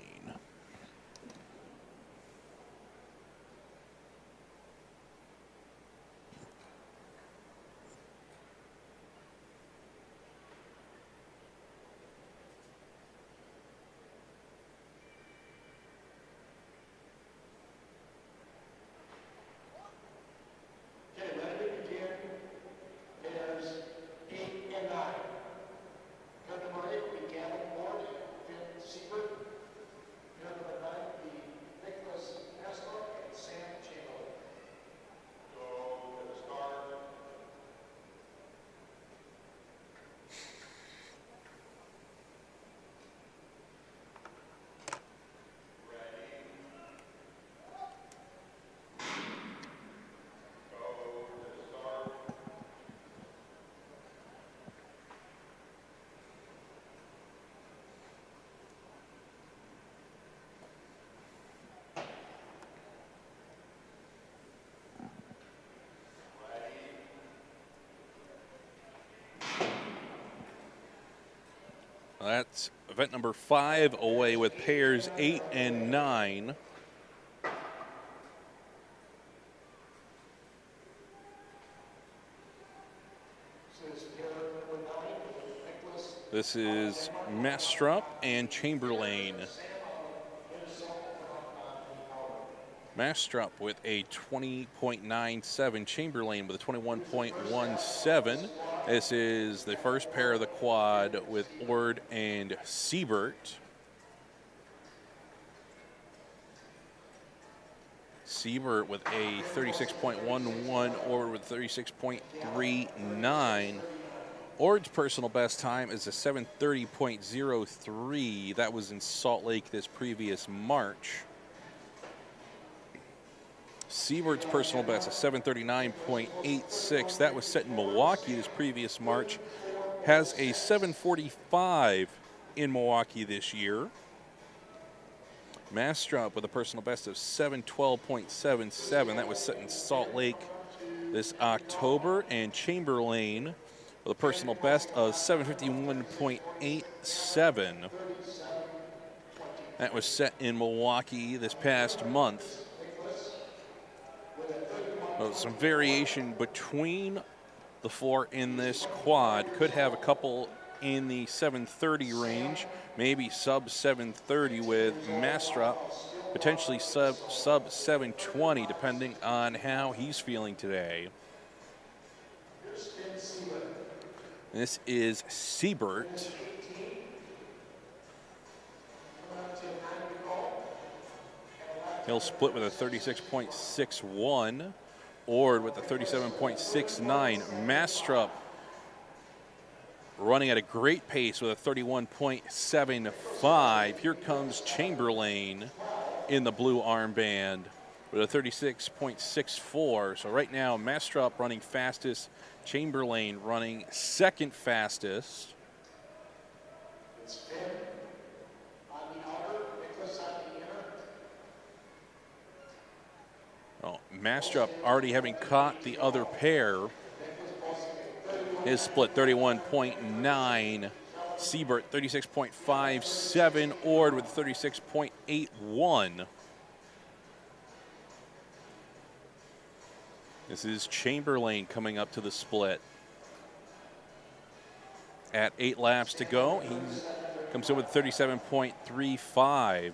That's event number 5 away with pairs 8 and 9. This is Mastrup and Chamberlain. Mastrup with a 20.97, Chamberlain with a 21.17. This is the first pair of the quad with Ord and Siebert. Siebert with a 36.11, Ord with 36.39. Ord's personal best time is a 7:30.03. That was in Salt Lake this previous March. Siebert's personal best, a 7:39.86. That was set in Milwaukee this previous March. Has a 7:45 in Milwaukee this year. Mastrup with a personal best of 7:12.77. That was set in Salt Lake this October. And Chamberlain with a personal best of 7:51.87. That was set in Milwaukee this past month. Some variation between the four in this quad. Could have a couple in the 7:30 range, maybe sub 7:30 with Mastrup, potentially sub 7:20, depending on how he's feeling today. This is Siebert. He'll split with a 36.61. Ord with a 37.69. Mastrup running at a great pace with a 31.75. Here comes Chamberlain in the blue armband with a 36.64. So right now, Mastrup running fastest, Chamberlain running second fastest. Oh, Mastrup already having caught the other pair. His split 31.9. Siebert 36.57. Ord with 36.81. This is Chamberlain coming up to the split. at 8 laps to go. He comes in with 37.35.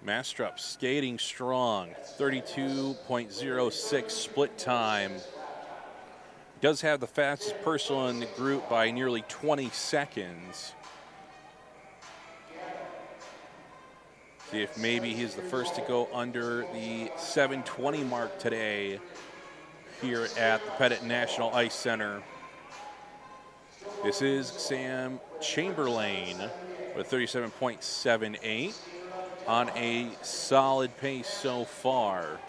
Mastrup skating strong, 32.06 split time. Does have the fastest personal in the group by nearly 20 seconds. See if maybe he's the first to go under the 7:20 mark today here at the Pettit National Ice Center. This is Sam Chamberlain with 37.78 on a solid pace so far.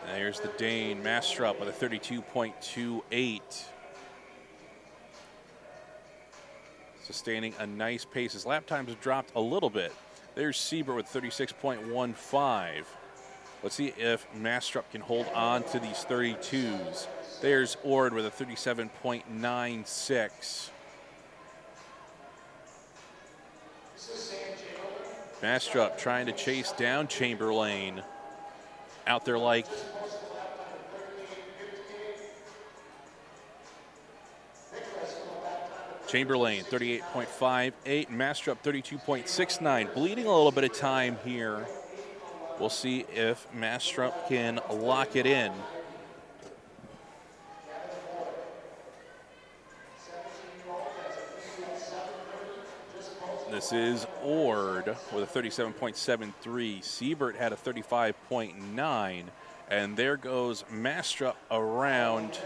And there's the Dane Mastrup with a 32.28. Sustaining a nice pace. His lap times have dropped a little bit. There's Siebert with 36.15. Let's see if Mastrup can hold on to these 32s. There's Ord with a 37.96. Mastrup trying to chase down Chamberlain. Out there like Chamberlain, 38.58. Mastrup, 32.69. Bleeding a little bit of time here. We'll see if Mastrup can lock it in. This is Ord with a 37.73. Siebert had a 35.9. And there goes Mastrup around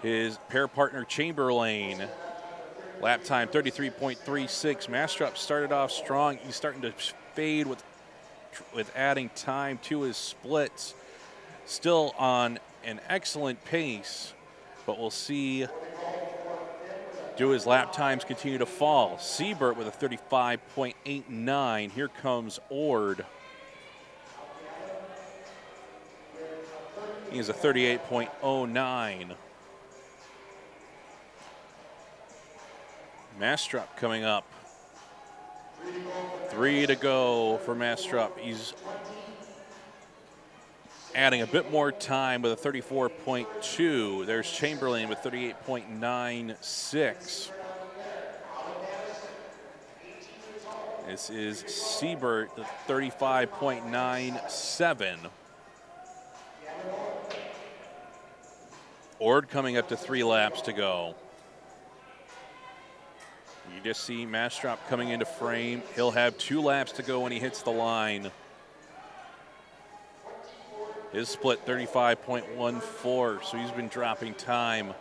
his pair partner Chamberlain. Lap time 33.36. Mastrup started off strong. He's starting to fade with adding time to his splits. Still on an excellent pace, but we'll see. Do his lap times continue to fall? Siebert with a 35.89. Here comes Ord. He has a 38.09. Mastrup coming up. 3 to go for Mastrup. He's adding a bit more time with a 34.2. There's Chamberlain with 38.96. This is Siebert, 35.97. Ord coming up to 3 laps to go. You just see Mastrup coming into frame. He'll have 2 laps to go when he hits the line. His split 35.14, so he's been dropping time.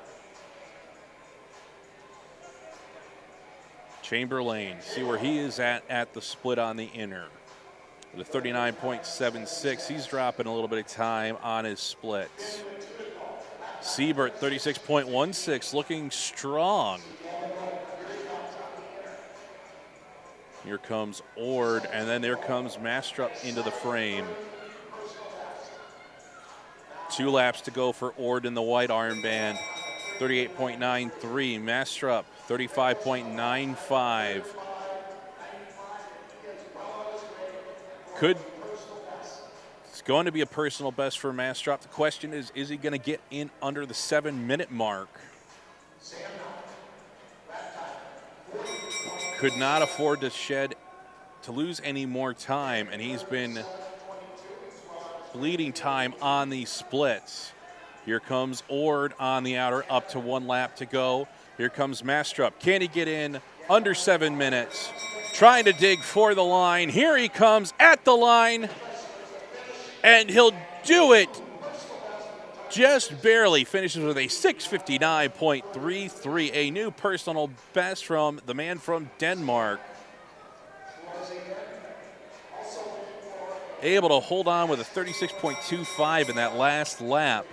Chamberlain, see where he is at the split on the inner. With a 39.76, he's dropping a little bit of time on his splits. Siebert, 36.16, looking strong. Here comes Ord, and then there comes Mastrup into the frame. 2 laps to go for Ord in the white armband. 38.93. Mastrup, 35.95. It's going to be a personal best for Mastrup. The question is he going to get in under the 7-minute mark? Could not afford to lose any more time, and he's been bleeding time on these splits. Here comes Ord on the outer, up to 1 lap to go. Here comes Mastrup. Can he get in under 7 minutes? Trying to dig for the line. Here he comes at the line, and he'll do it just barely. Finishes with a 6:59.33, a new personal best from the man from Denmark. Able to hold on with a 36.25 in that last lap.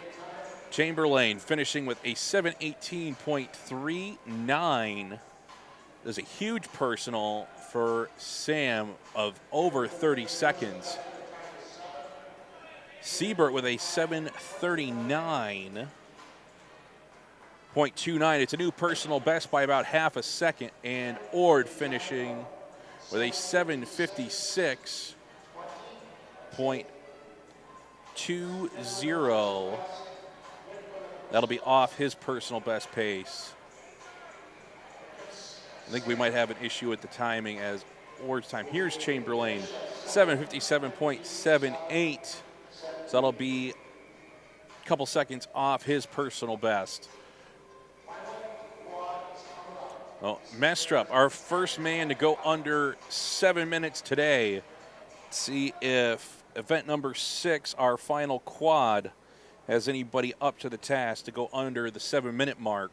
Chamberlain finishing with a 7:18.39. There's a huge personal for Sam of over 30 seconds. Siebert with a 7:39.29. It's a new personal best by about half a second. And Ord finishing with a 7:56. 32.20. That'll be off his personal best pace. I think we might have an issue with the timing as Ward's time. Here's Chamberlain, 7:57.78. So that'll be a couple seconds off his personal best. Well, Mestrup, our first man to go under 7 minutes today. Let's see if event number 6, our final quad, has anybody up to the task to go under the 7-minute mark.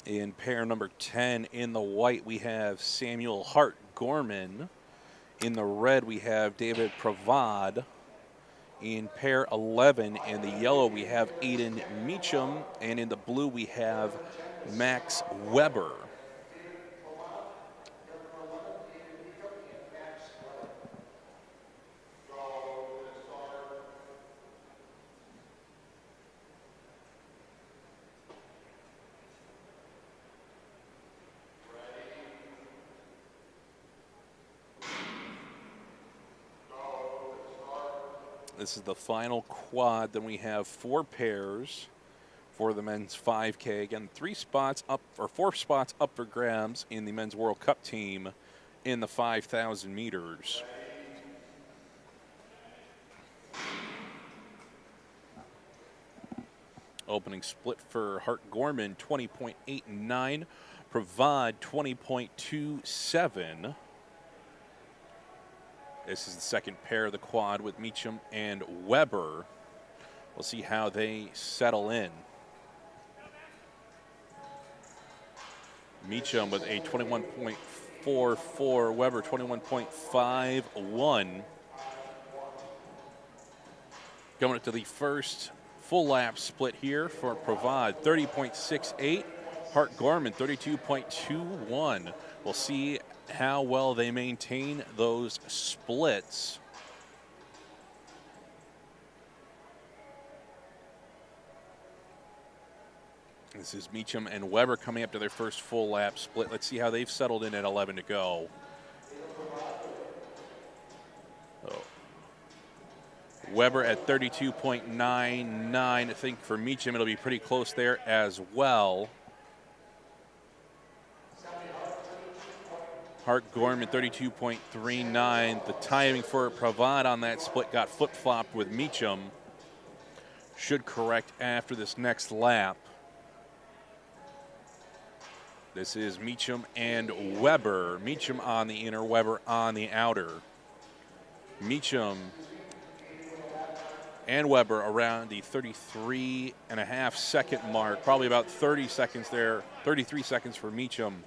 In pair number 10, in the white, we have Samuel Hart Gorman. In the red, we have David Pravad. In pair 11, in the yellow, we have Aiden Meacham. And in the blue, we have Max Weber. This is the final quad. Then we have 4 pairs for the men's 5K. Again, 4 spots up for grabs in the men's World Cup team in the 5,000 meters. Opening split for Hart Gorman, 20.89. Pravad, 20.27. This is the second pair of the quad with Meacham and Weber. We'll see how they settle in. Meacham with a 21.44, Weber 21.51. Going up to the first full lap split here for Pravad, 30.68. Hart Gorman, 32.21. We'll see how well they maintain those splits. This is Meacham and Weber coming up to their first full lap split. Let's see how they've settled in at 11 to go. Oh. Weber at 32.99. I think for Meacham it'll be pretty close there as well. Hart Gorman 32.39. The timing for Pravad on that split got flip-flopped with Meacham. Should correct after this next lap. This is Meacham and Weber. Meacham on the inner, Weber on the outer. Meacham and Weber around the 33.5 second mark. Probably about 30 seconds there, 33 seconds for Meacham.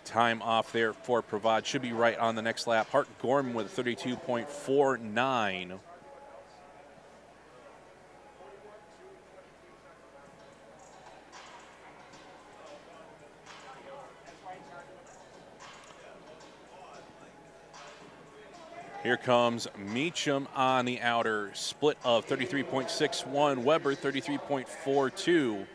Time off there for Pravad. Should be right on the next lap. Hart Gorman with 32.49. Here comes Meacham on the outer. Split of 33.61. Weber 33.42.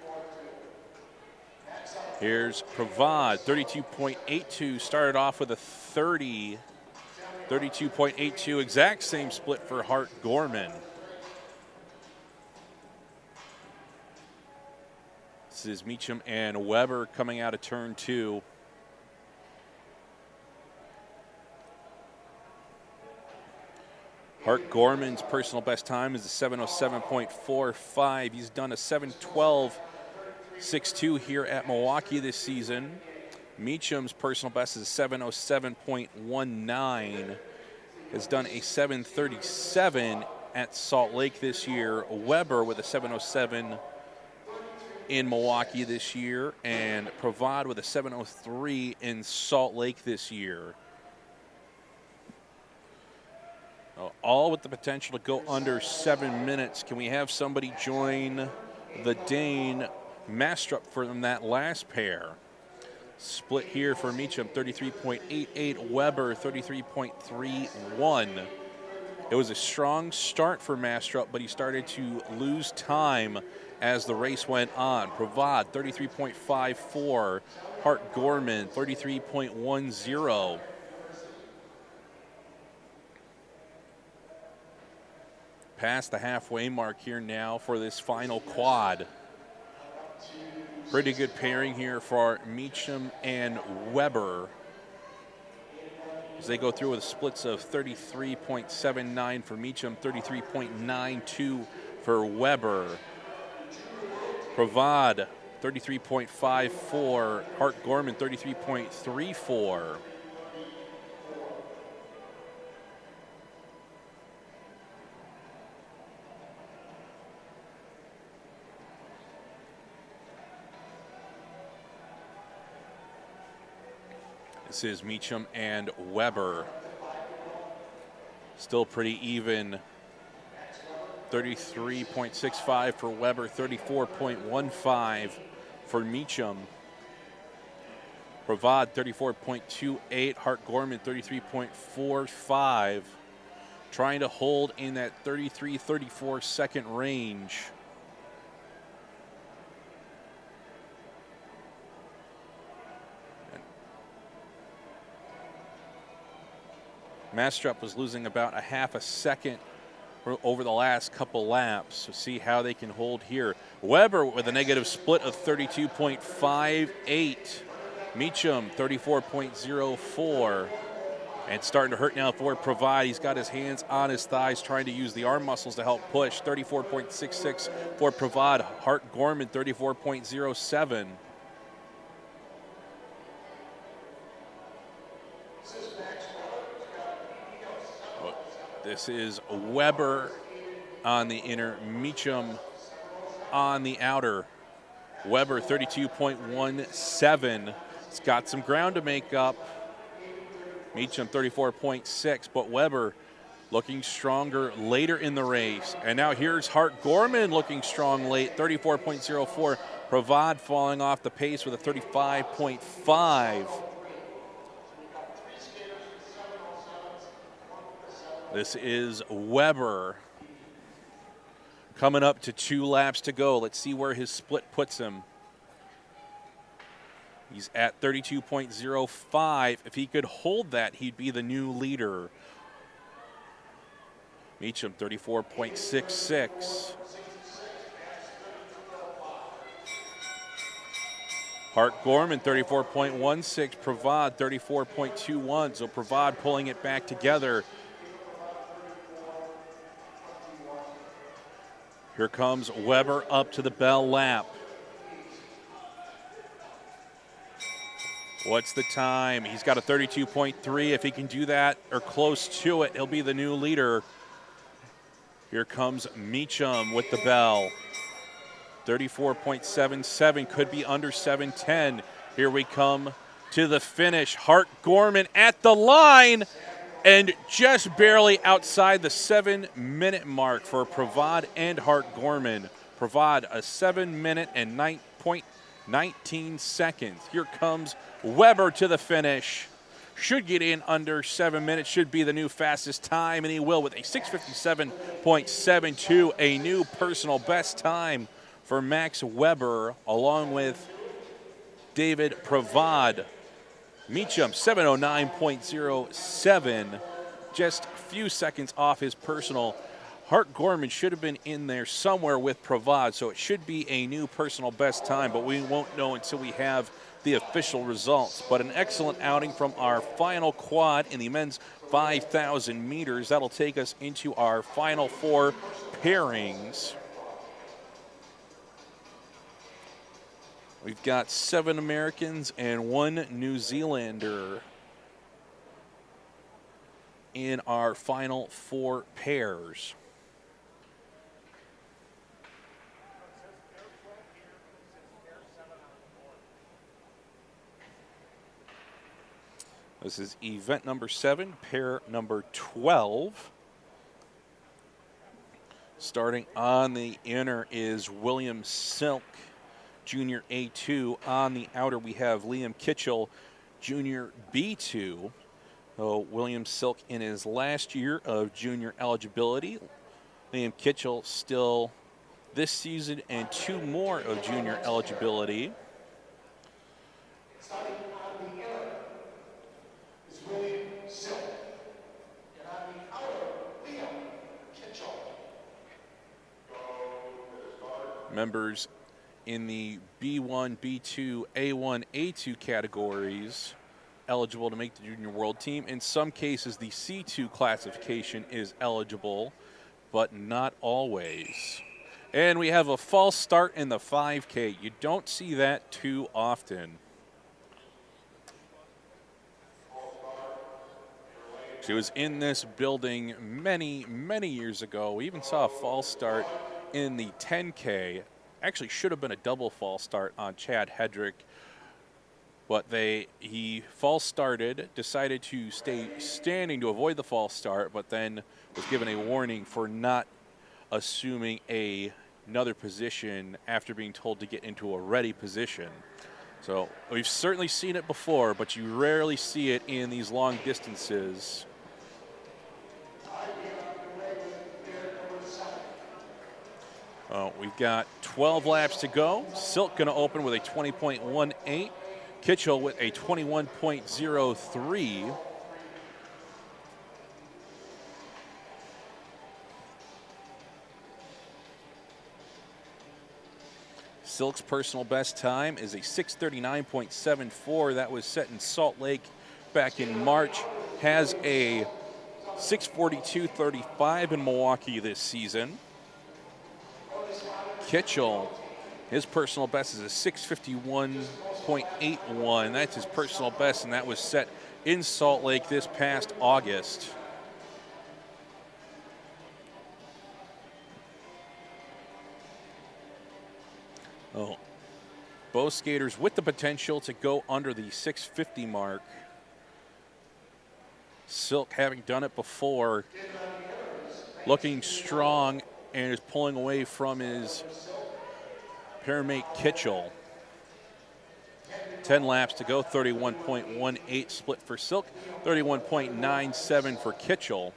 Here's Pravad, 32.82. Started off with a 32.82. Exact same split for Hart Gorman. This is Meacham and Weber coming out of turn 2. Hart Gorman's personal best time is a 7:07.45. He's done a 7:12.62 here at Milwaukee this season. Meacham's personal best is a 7:07.19. Has done a 7:37 at Salt Lake this year. Weber with a 7:07 in Milwaukee this year, and Pravad with a 7:03 in Salt Lake this year. All with the potential to go under 7 minutes. Can we have somebody join the Dane Mastrup from that last pair? Split here for Meacham, 33.88. Weber, 33.31. It was a strong start for Mastrup, but he started to lose time as the race went on. Provad, 33.54. Hart Gorman, 33.10. Past the halfway mark here now for this final quad. Pretty good pairing here for Meacham and Weber as they go through with splits of 33.79 for Meacham, 33.92 for Weber. Provad, 33.54. Hart Gorman, 33.34. This is Meacham and Weber. Still pretty even. 33.65 for Weber, 34.15 for Meacham. Provad, 34.28. Hart Gorman, 33.45. Trying to hold in that 33-34 second range. Mastrup was losing about a half a second over the last couple laps. So see how they can hold here. Weber with a negative split of 32.58. Meacham, 34.04. And starting to hurt now for Provad. He's got his hands on his thighs, trying to use the arm muscles to help push. 34.66 for Provad. Hart Gorman, 34.07. This is Weber on the inner, Meacham on the outer. Weber, 32.17. It's got some ground to make up. Meacham, 34.6, but Weber looking stronger later in the race. And now here's Hart Gorman looking strong late, 34.04. Provad falling off the pace with a 35.5. This is Weber coming up to 2 laps to go. Let's see where his split puts him. He's at 32.05. If he could hold that, he'd be the new leader. Meacham, 34.66. Hart Gorman, 34.16. Provad, 34.21. So Provad pulling it back together. Here comes Weber up to the bell lap. What's the time? He's got a 32.3. If he can do that or close to it, he'll be the new leader. Here comes Meacham with the bell. 34.77, could be under 7:10. Here we come to the finish. Hart Gorman at the line. And just barely outside the 7-minute mark for Provad and Hart Gorman. Provad a 7 minute and 9.19 seconds. Here comes Weber to the finish. Should get in under 7 minutes. Should be the new fastest time, and he will with a 6:57.72, a new personal best time for Max Weber, along with David Provad. Meacham, 7:09.07, just a few seconds off his personal. Hart Gorman should have been in there somewhere with Provad, so it should be a new personal best time, but we won't know until we have the official results. But an excellent outing from our final quad in the men's 5,000 meters. That'll take us into our final 4 pairings. We've got 7 Americans and 1 New Zealander in our final 4 pairs. This is event number 7, pair number 12. Starting on the inner is William Silk, Junior A2. On the outer, we have Liam Kitchell, Junior B2. William Silk in his last year of junior eligibility. Liam Kitchell still this season and 2 more of junior eligibility. Starting on the inner is William Silk. And on the outer, Liam Kitchell. Members in the B1, B2, A1, A2 categories eligible to make the junior world team. In some cases, the C2 classification is eligible, but not always. And we have a false start in the 5K. You don't see that too often. She was in this building many, many years ago. We even saw a false start in the 10K. Actually should have been a double false start on Chad Hedrick, but he false started, decided to stay standing to avoid the false start, but then was given a warning for not assuming another position after being told to get into a ready position. So we've certainly seen it before, but you rarely see it in these long distances. We've got 12 laps to go. Silk going to open with a 20.18. Kitchell with a 21.03. Silk's personal best time is a 6:39.74. That was set in Salt Lake back in March. Has a 6:42.35 in Milwaukee this season. Kitchell, his personal best is a 6:51.81. That's his personal best, and that was set in Salt Lake this past August. Both skaters with the potential to go under the 650 mark. Silk, having done it before, looking strong and is pulling away from his pairmate Kitchell. 10 laps to go, 31.18 split for Silk, 31.97 for Kitchell.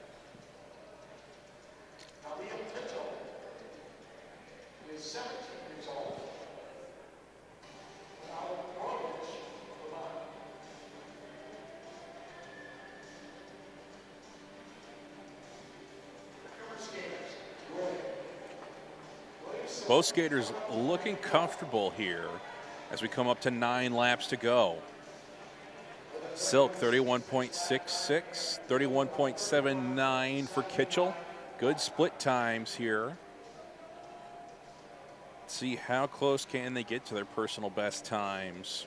Both skaters looking comfortable here as we come up to 9 laps to go. Silk 31.66, 31.79 for Kitchell. Good split times here. Let's see how close can they get to their personal best times.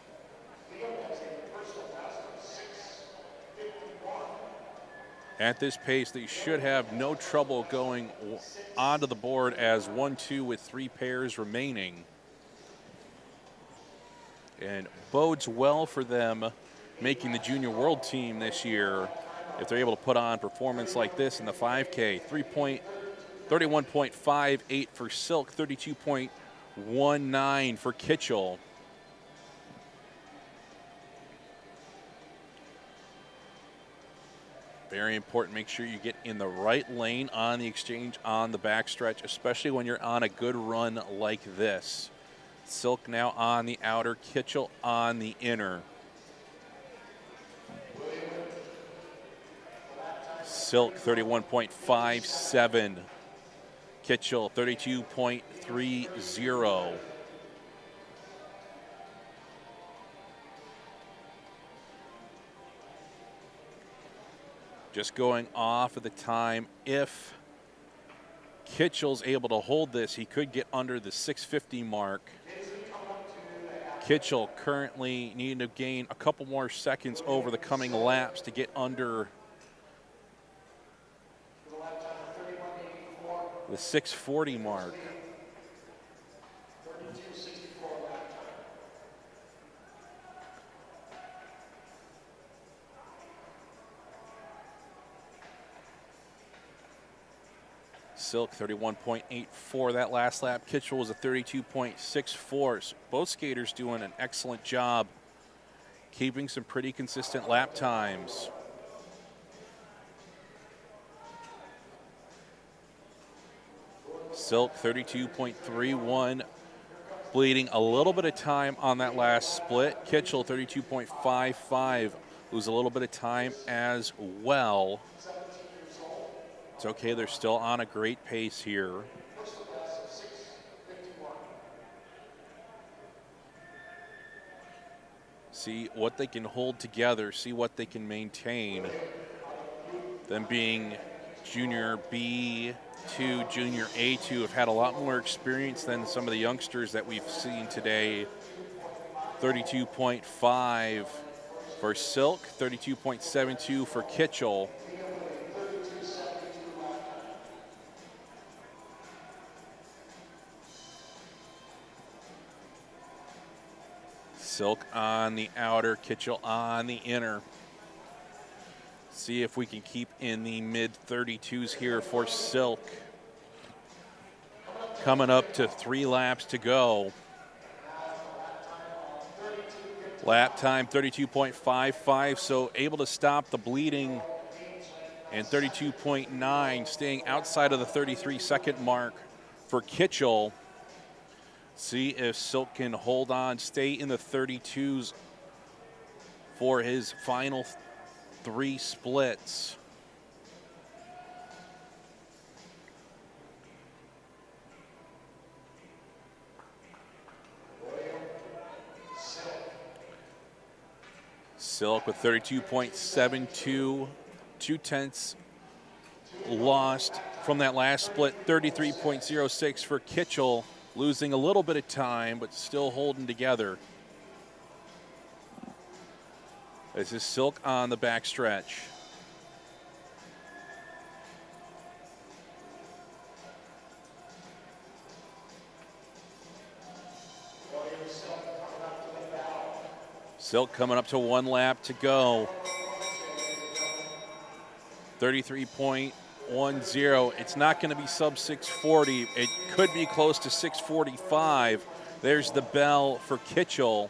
At this pace, they should have no trouble going onto the board as 1-2 with 3 pairs remaining. And bodes well for them making the junior world team this year if they're able to put on performance like this in the 5K. 31.58 for Silk, 32.19 for Kitchell. Very important, make sure you get in the right lane on the exchange on the backstretch, especially when you're on a good run like this. Silk now on the outer, Kitchell on the inner. Silk 31.57. Kitchell 32.30. Just going off of the time, if Kitchell's able to hold this, he could get under the 650 mark. Kitchell currently needing to gain a couple more seconds over the coming laps to get under the 640 mark. Silk 31.84 that last lap. Kitchell was a 32.64. So both skaters doing an excellent job keeping some pretty consistent lap times. Silk 32.31, bleeding a little bit of time on that last split. Kitchell 32.55, lose a little bit of time as well. It's okay, they're still on a great pace here. See what they can hold together, see what they can maintain. Them being junior B2, junior A2 have had a lot more experience than some of the youngsters that we've seen today. 32.5 for Silk, 32.72 for Kitchell. Silk on the outer, Kitchell on the inner. See if we can keep in the mid-32s here for Silk. Coming up to 3 laps to go. Lap time 32.55, so able to stop the bleeding. And 32.9, staying outside of the 33-second mark for Kitchell. See if Silk can hold on, stay in the 32s for his final 3 splits. Silk with 32.72, 2/10 lost from that last split. 33.06 for Kitchell, losing a little bit of time, but still holding together. This is Silk on the backstretch. Silk coming up to 1 lap to go. 33.10. It's not going to be sub 640. It could be close to 645. There's the bell for Kitchell.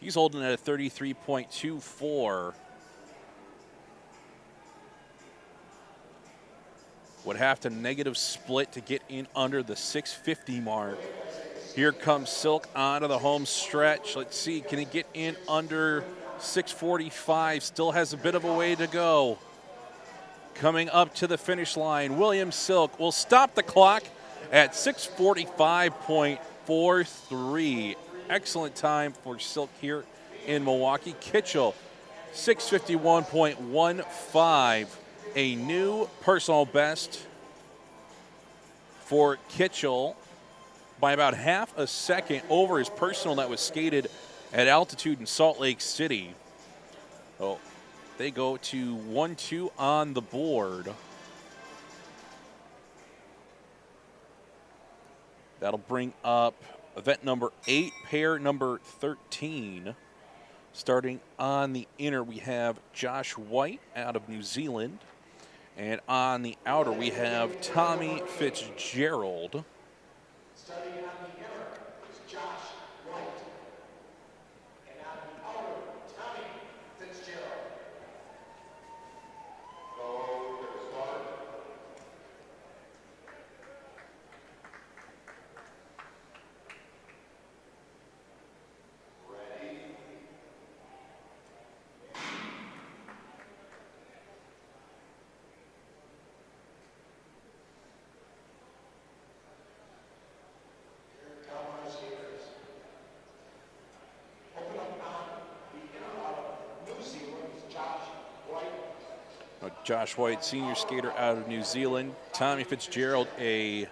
He's holding at a 33.24. Would have to negative split to get in under the 650 mark. Here comes Silk onto the home stretch. Let's see, can he get in under 645? Still has a bit of a way to go. Coming up to the finish line, William Silk will stop the clock at 645.43. Excellent time for Silk here in Milwaukee. Kitchell, 651.15. A new personal best for Kitchell by about half a second over his personal that was skated at altitude in Salt Lake City. Oh, they go to 1-2 on the board. That'll bring up event number 8, pair number 13. Starting on the inner, we have Josh White out of New Zealand. And on the outer, we have Tommy Fitzgerald. Starting on the inner is Josh White. And on the outer, Tommy Fitzgerald. Go to the start. Ready. Josh White, senior skater out of New Zealand. Tommy Fitzgerald, a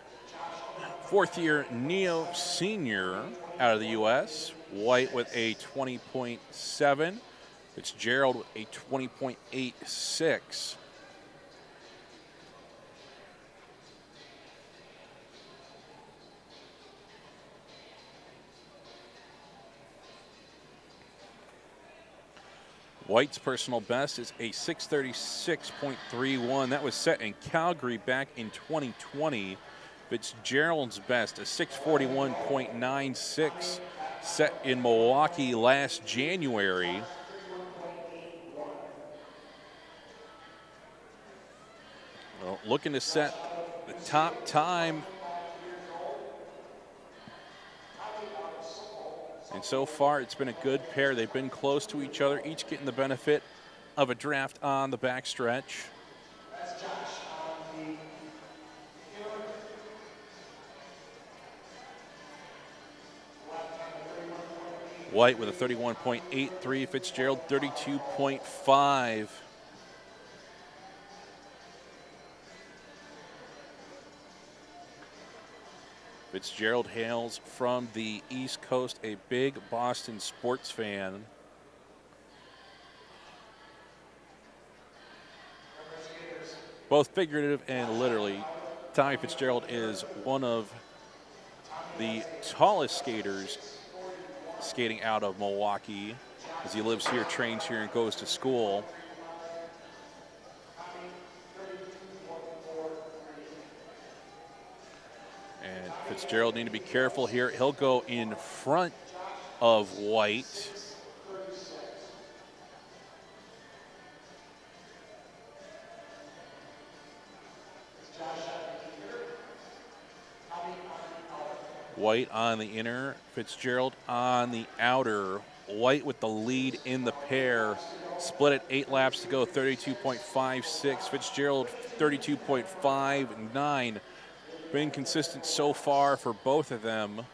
4th-year neo-senior out of the U.S. White with a 20.7. Fitzgerald with a 20.86. White's personal best is a 6:36.31. That was set in Calgary back in 2020. Fitzgerald's best, a 6:41.96, set in Milwaukee last January. Well, looking to set the top time. And so far, it's been a good pair. They've been close to each other, each getting the benefit of a draft on the backstretch. White with a 31.83, Fitzgerald 32.5. Fitzgerald hails from the East Coast, a big Boston sports fan. Both figurative and literally. Tommy Fitzgerald is one of the tallest skaters skating out of Milwaukee, as he lives here, trains here, and goes to school. And Fitzgerald need to be careful here. He'll go in front of White. White on the inner, Fitzgerald on the outer. White with the lead in the pair. Split at 8 laps to go, 32.56. Fitzgerald 32.59. Been consistent so far for both of them.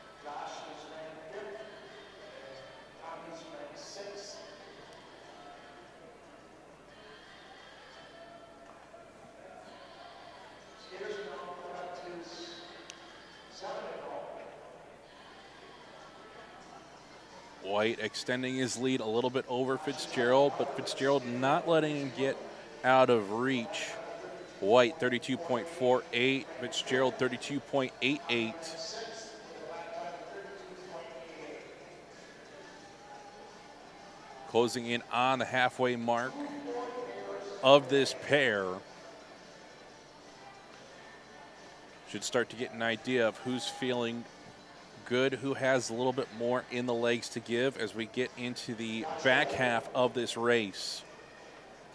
White extending his lead a little bit over Fitzgerald, but Fitzgerald not letting him get out of reach. White 32.48, Fitzgerald 32.88. Closing in on the halfway mark of this pair. Should start to get an idea of who's feeling good, who has a little bit more in the legs to give as we get into the back half of this race.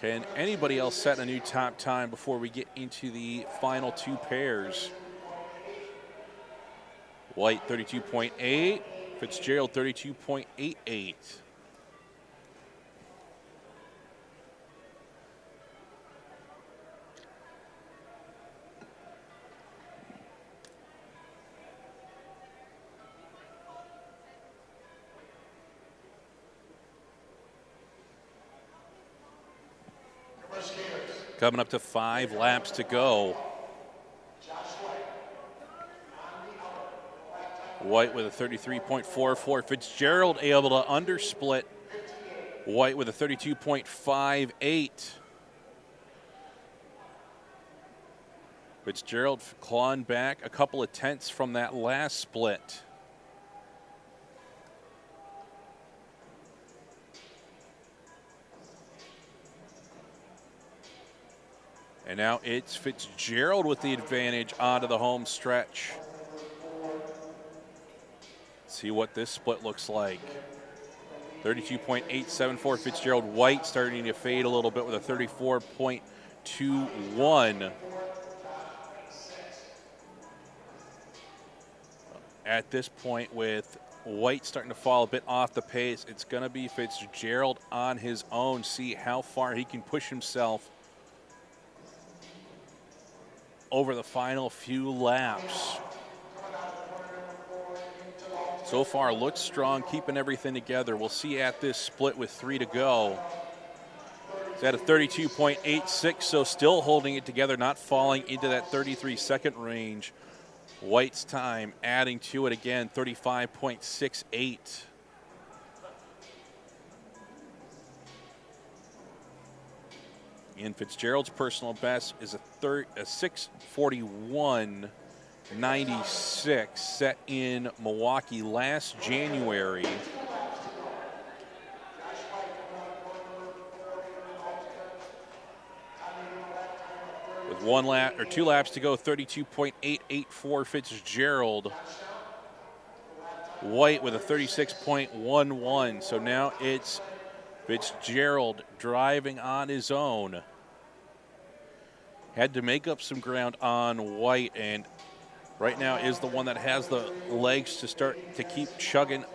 Can anybody else set a new top time before we get into the final two pairs? White 32.8, Fitzgerald 32.88. Coming up to 5 laps to go. White with a 33.44. Fitzgerald able to undersplit White with a 32.58. Fitzgerald clawing back a couple of tenths from that last split. And now it's Fitzgerald with the advantage onto the home stretch. See what this split looks like. 32.874 Fitzgerald. White starting to fade a little bit with a 34.21. At this point, with White starting to fall a bit off the pace, it's going to be Fitzgerald on his own. See how far he can push himself over the final few laps. So far looks strong, keeping everything together. We'll see at this split with 3 to go. It's at a 32.86, so still holding it together, not falling into that 33-second range. White's time adding to it again, 35.68. And Fitzgerald's personal best is a 6:41.96, set in Milwaukee last January. With 1 lap or 2 laps to go, 32.884 Fitzgerald. White with a 36.11. So now it's Fitzgerald driving on his own. Had to make up some ground on White, and right now is the one that has the legs to start to keep chugging,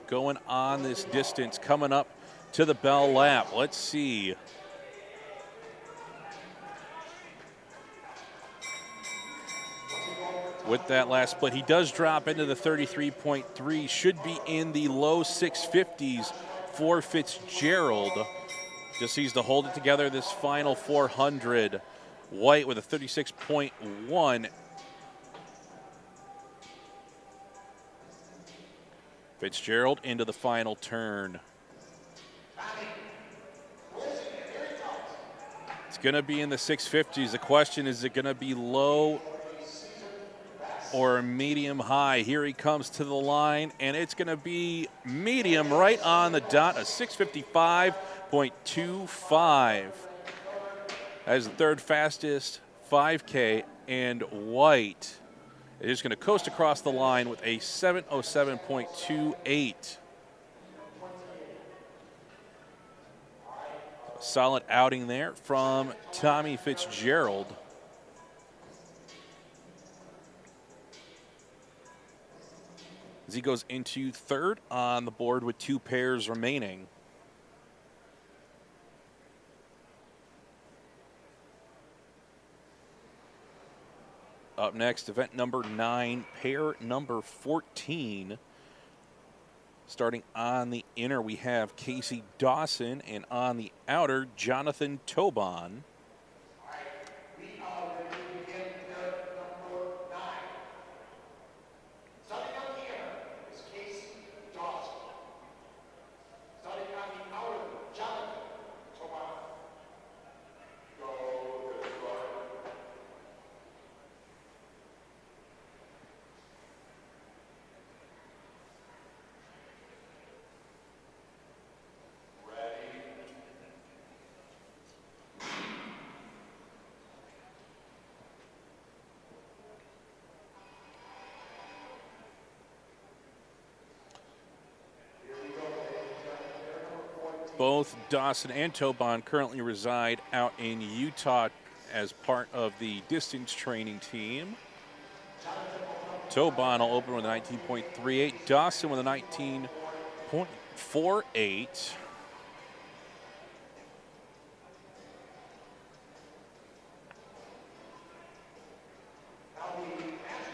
going on this distance, coming up to the bell lap. Let's see. With that last split, he does drop into the 33.3, should be in the low 650s for Fitzgerald. Just needs to hold it together this final 400. White with a 36.1. Fitzgerald into the final turn. It's going to be in the 650s. The question is it going to be low or medium high? Here he comes to the line, and it's going to be medium right on the dot, a 655.25. As the third fastest 5K, and White is going to coast across the line with a 7:07.28. Solid outing there from Tommy Fitzgerald. As he goes into third on the board with 2 pairs remaining. Up next, event number 9, pair number 14. Starting on the inner, we have Casey Dawson, and on the outer, Jonathan Tobon. Both Dawson and Tobon currently reside out in Utah as part of the distance training team. Tobon will open with a 19.38. Dawson with a 19.48.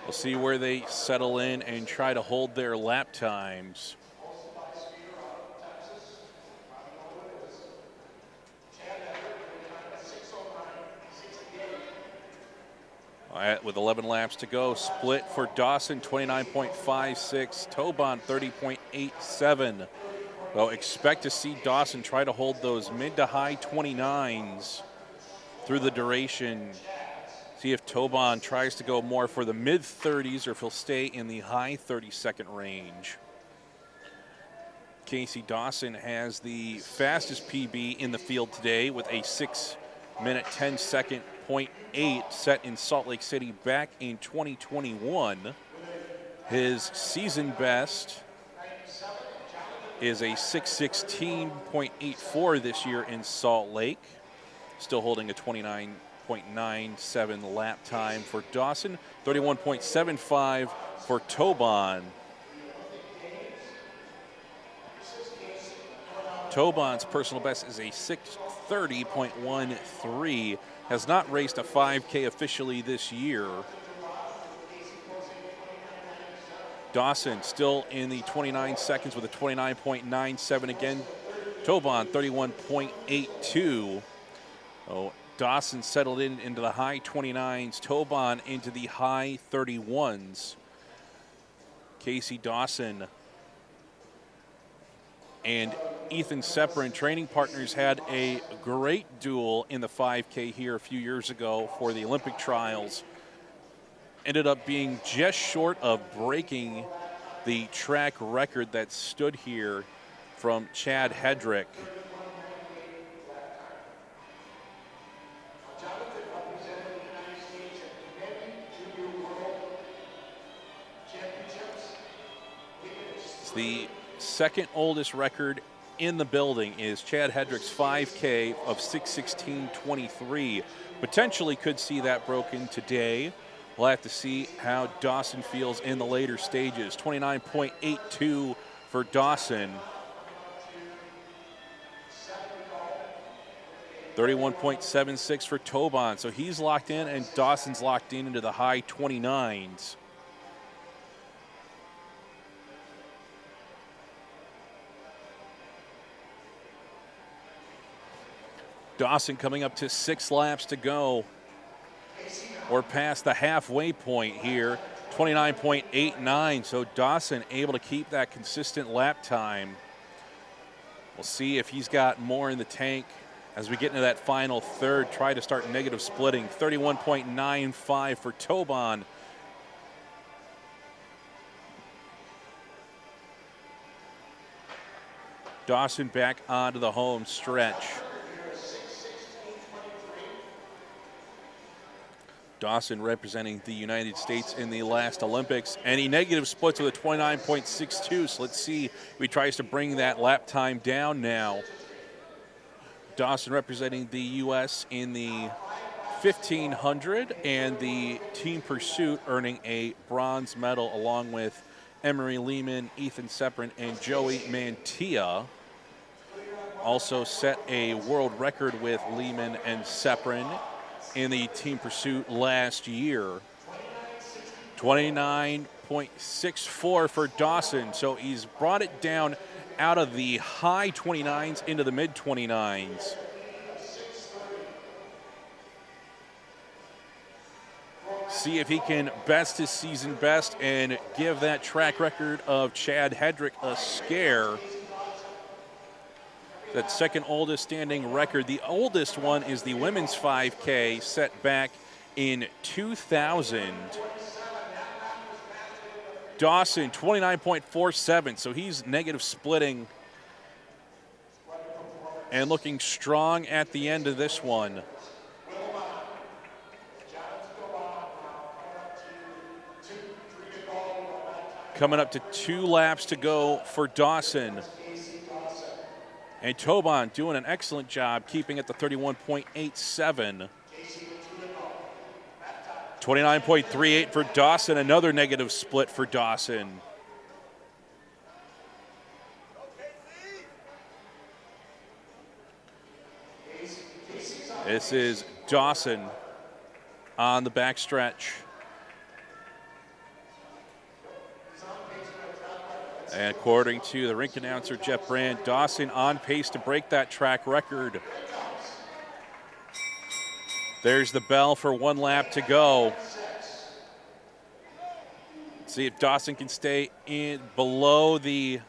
We'll see where they settle in and try to hold their lap times. With 11 laps to go, split for Dawson, 29.56. Tobon, 30.87. Well, expect to see Dawson try to hold those mid to high 29s through the duration. See if Tobon tries to go more for the mid 30s or if he'll stay in the high 30-second range. Casey Dawson has the fastest PB in the field today with a 6-minute 10-second .8 set in Salt Lake City back in 2021. His season best is a 6:16.84 this year in Salt Lake. Still holding a 29.97 lap time for Dawson, 31.75 for Tobon. Tobon's personal best is a 6:30.13. Has not raced a 5K officially this year. Dawson still in the 29 seconds with a 29.97 again. Tobon 31.82. Oh, Dawson settled into the high 29s. Tobon into the high 31s. Casey Dawson and Ethan Seprin, training partners, had a great duel in the 5K here a few years ago for the Olympic trials. Ended up being just short of breaking the track record that stood here from Chad Hedrick. The second oldest record in the building is Chad Hedrick's 5K of 6:16:23. Potentially could see that broken today. We'll have to see how Dawson feels in the later stages. 29.82 for Dawson. 31.76 for Tobon. So he's locked in, and Dawson's locked in into the high 29s. Dawson coming up to 6 laps to go. We're past the halfway point here, 29.89. So Dawson able to keep that consistent lap time. We'll see if he's got more in the tank as we get into that final third. Try to start negative splitting. 31.95 for Tobon. Dawson back onto the home stretch. Dawson representing the United States in the last Olympics. And he negative splits with a 29.62. So let's see if he tries to bring that lap time down now. Dawson representing the U.S. in the 1500 and the team pursuit, earning a bronze medal along with Emery Lehman, Ethan Seprin, and Joey Mantilla. Also set a world record with Lehman and Seprin in the team pursuit last year. 29.64 for Dawson. So he's brought it down out of the high 29s into the mid 29s. See if he can best his season best and give that track record of Chad Hedrick a scare. That second oldest standing record. The oldest one is the women's 5K, set back in 2000. Dawson, 29.47, so he's negative splitting and looking strong at the end of this one. Coming up to 2 laps to go for Dawson. And Tobon doing an excellent job keeping at the 31.87. 29.38 for Dawson, another negative split for Dawson. This is Dawson on the backstretch. And according to the rink announcer, Jeff Brand, Dawson on pace to break that track record. There's the bell for 1 lap to go. Let's see if Dawson can stay in below the...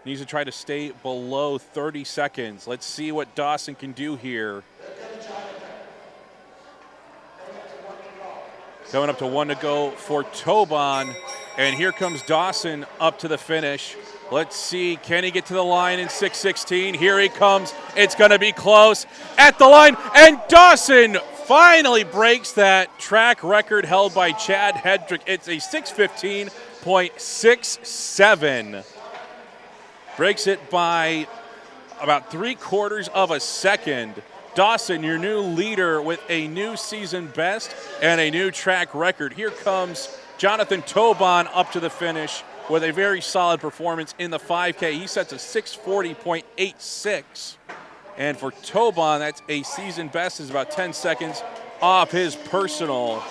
Needs to try to stay below 30 seconds. Let's see what Dawson can do here. Coming up to 1 to go for Tobon. And here comes Dawson up to the finish. Let's see, can he get to the line in 6:16? Here he comes. It's going to be close at the line. And Dawson finally breaks that track record held by Chad Hedrick. It's a 6:15.67. Breaks it by about 3/4 of a second. Dawson, your new leader with a new season best and a new track record. Here comes Jonathan Tobon up to the finish with a very solid performance in the 5K. He sets a 6:40.86. And for Tobon, that's a season best, is about 10 seconds off his personal.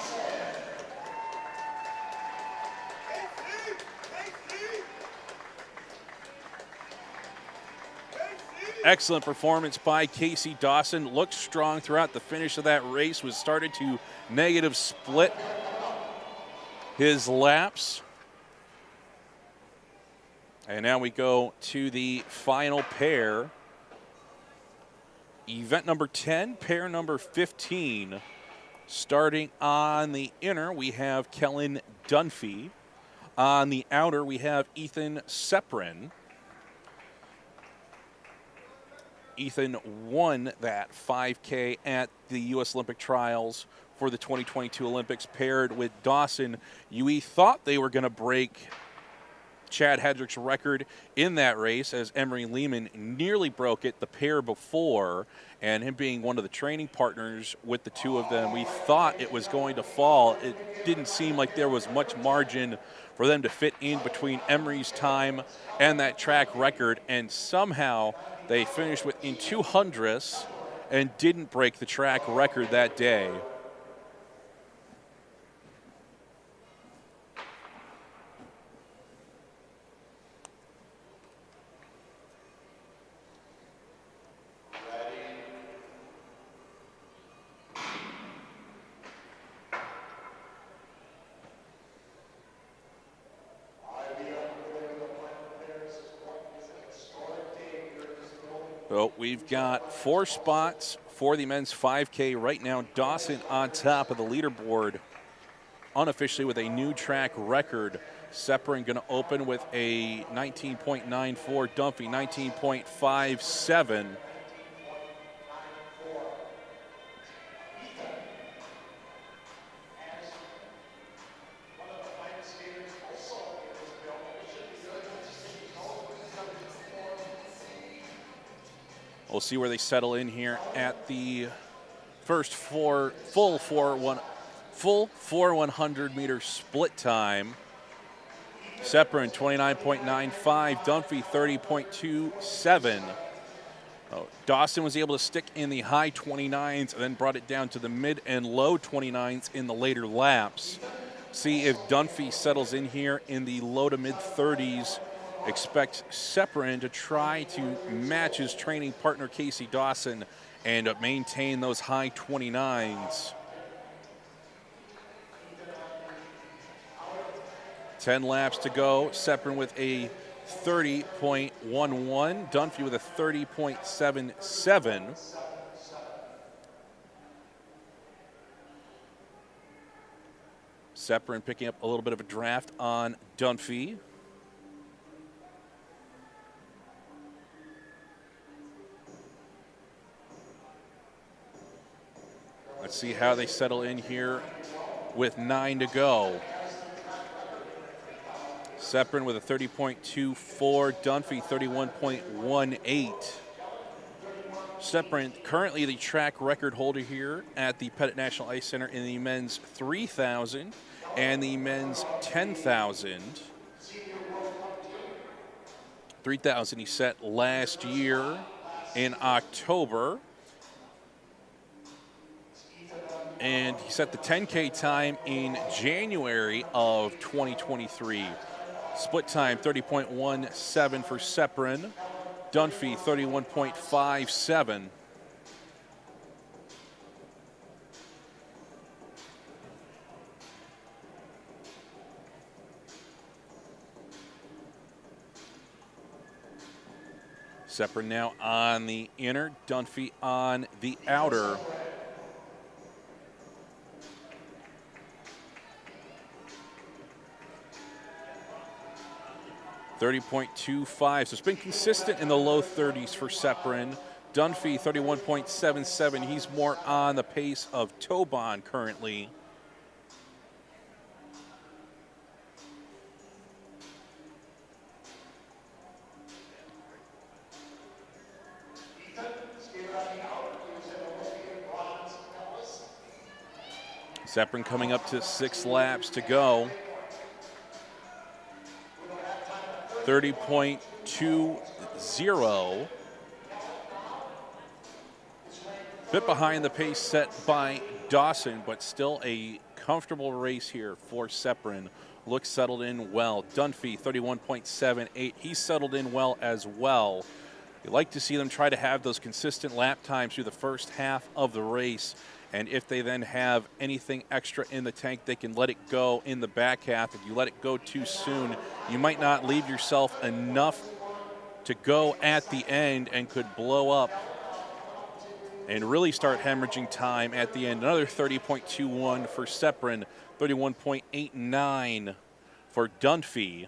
Excellent performance by Casey Dawson. Looked strong throughout the finish of that race. Was started to negative split his laps. And now we go to the final pair. Event number 10, pair number 15. Starting on the inner, we have Kellen Dunphy. On the outer, we have Ethan Seprin. Ethan won that 5K at the U.S. Olympic Trials for the 2022 Olympics, paired with Dawson. Yui thought they were going to break Chad Hedrick's record in that race, as Emery Lehman nearly broke it the pair before, and him being one of the training partners with the two of them, we thought it was going to fall. It didn't seem like there was much margin for them to fit in between Emery's time and that track record, and somehow they finished within 200ths and didn't break the track record that day. So we've got 4 spots for the men's 5K right now. Dawson on top of the leaderboard, unofficially with a new track record. Sepperin going to open with a 19.94, Dunphy 19.57. We'll see where they settle in here at the first full 4-100 split time. Sepperin 29.95, Dunphy 30.27. Dawson was able to stick in the high 29s and then brought it down to the mid and low 29s in the later laps. See if Dunphy settles in here in the low to mid 30s. Expect Sepperin to try to match his training partner Casey Dawson and maintain those high 29s. 10 laps to go. Sepperin with a 30.11. Dunphy with a 30.77. Sepperin picking up a little bit of a draft on Dunphy. Let's see how they settle in here with 9 to go. Sepperin with a 30.24, Dunphy 31.18. Sepperin currently the track record holder here at the Pettit National Ice Center in the men's 3,000 and the men's 10,000. 3,000 he set last year in October. And he set the 10K time in January of 2023. Split time 30.17 for Sepperin. Dunphy 31.57. Sepperin now on the inner, Dunphy on the outer. 30.25, so it's been consistent in the low 30s for Sepperin. Dunphy, 31.77. He's more on the pace of Tobon currently. Sepperin coming up to 6 laps to go. 30.20. Bit behind the pace set by Dawson, but still a comfortable race here for Sepperin. Looks settled in well. Dunphy, 31.78. He's settled in well as well. You like to see them try to have those consistent lap times through the first half of the race. And if they then have anything extra in the tank, they can let it go in the back half. If you let it go too soon, you might not leave yourself enough to go at the end and could blow up and really start hemorrhaging time at the end. Another 30.21 for Sepperin, 31.89 for Dunphy.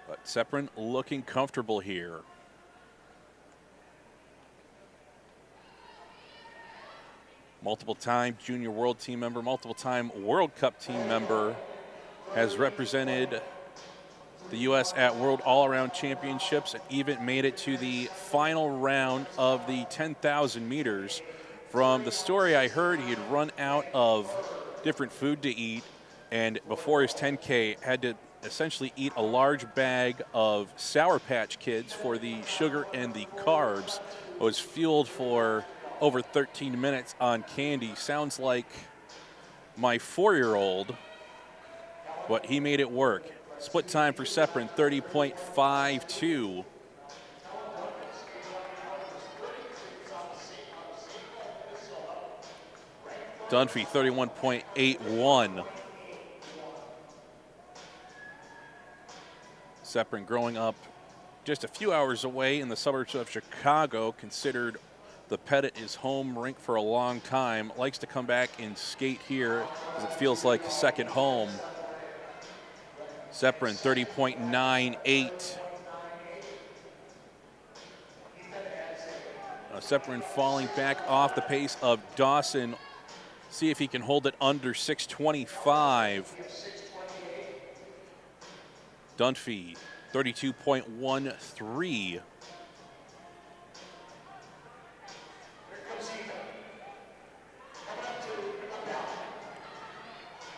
But Sepperin looking comfortable here. multiple-time junior world team member, multiple-time World Cup team member, has represented the U.S. at World All-Around Championships and even made it to the final round of the 10,000 meters. From the story I heard, he had run out of different food to eat, and before his 10K had to essentially eat a large bag of Sour Patch Kids for the sugar and the carbs. Was fueled for over 13 minutes on candy. Sounds like my 4-year-old, but he made it work. Split time for Seprin, 30.52. Dunphy, 31.81. Seprin growing up just a few hours away in the suburbs of Chicago, considered the Pettit his home rink for a long time, likes to come back and skate here as it feels like a second home. Seprin, 30.98. Seprin falling back off the pace of Dawson. See if he can hold it under 6:25. Dunphy, 32.13.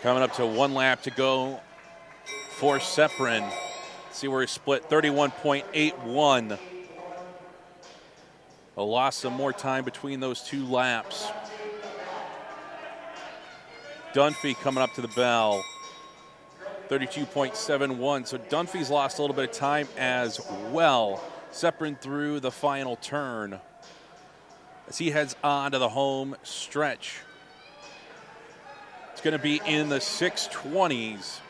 Coming up to 1 lap to go for Seprin. See where he split, 31.81. Lost some more time between those 2 laps. Dunphy coming up to the bell, 32.71. So Dunphy's lost a little bit of time as well. Seprin through the final turn as he heads on to the home stretch. It's going to be in the 6:20s.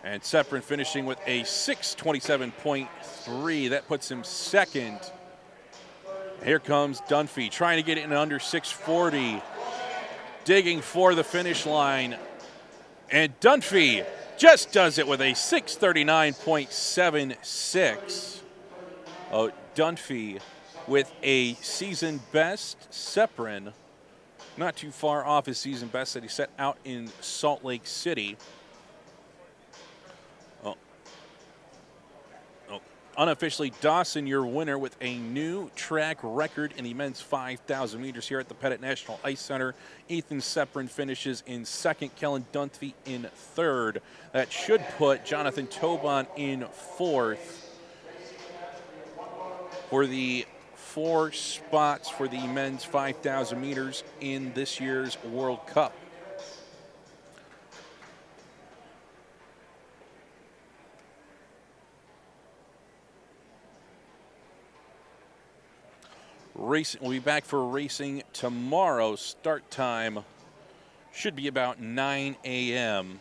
And Seprin finishing with a 6:27.3. That puts him second. Here comes Dunphy trying to get it in under 6:40. Digging for the finish line. And Dunphy just does it with a 6:39.76. Oh, Dunphy with a season best. Seprin not too far off his season best that he set out in Salt Lake City. Unofficially, Dawson, your winner with a new track record in the men's 5,000 meters here at the Pettit National Ice Center. Ethan Seprin finishes in second, Kellen Dunphy in third. That should put Jonathan Tobon in fourth for the 4 spots for the men's 5,000 meters in this year's World Cup. Racing, we'll be back for racing tomorrow. Start time should be about 9 a.m.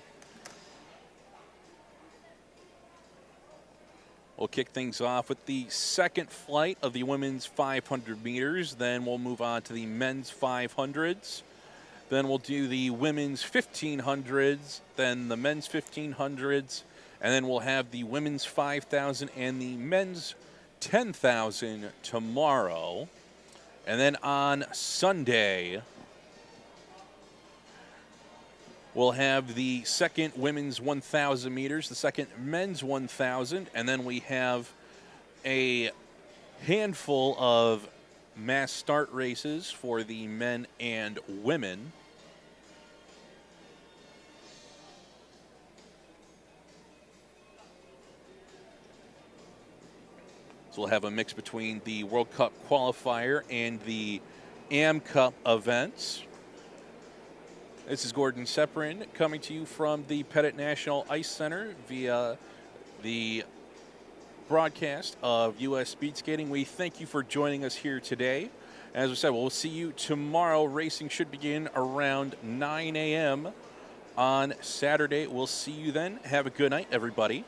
We'll kick things off with the second flight of the women's 500 meters. Then we'll move on to the men's 500s. Then we'll do the women's 1500s, then the men's 1500s, and then we'll have the women's 5,000 and the men's 10,000 tomorrow. And then on Sunday, we'll have the second women's 1,000 meters, the second men's 1,000, and then we have a handful of mass start races for the men and women. So we'll have a mix between the World Cup qualifier and the Am Cup events. This is Gordon Seprin coming to you from the Pettit National Ice Center via the broadcast of U.S. Speedskating. We thank you for joining us here today. As we said, we'll see you tomorrow. Racing should begin around 9 a.m. on Saturday. We'll see you then. Have a good night, everybody.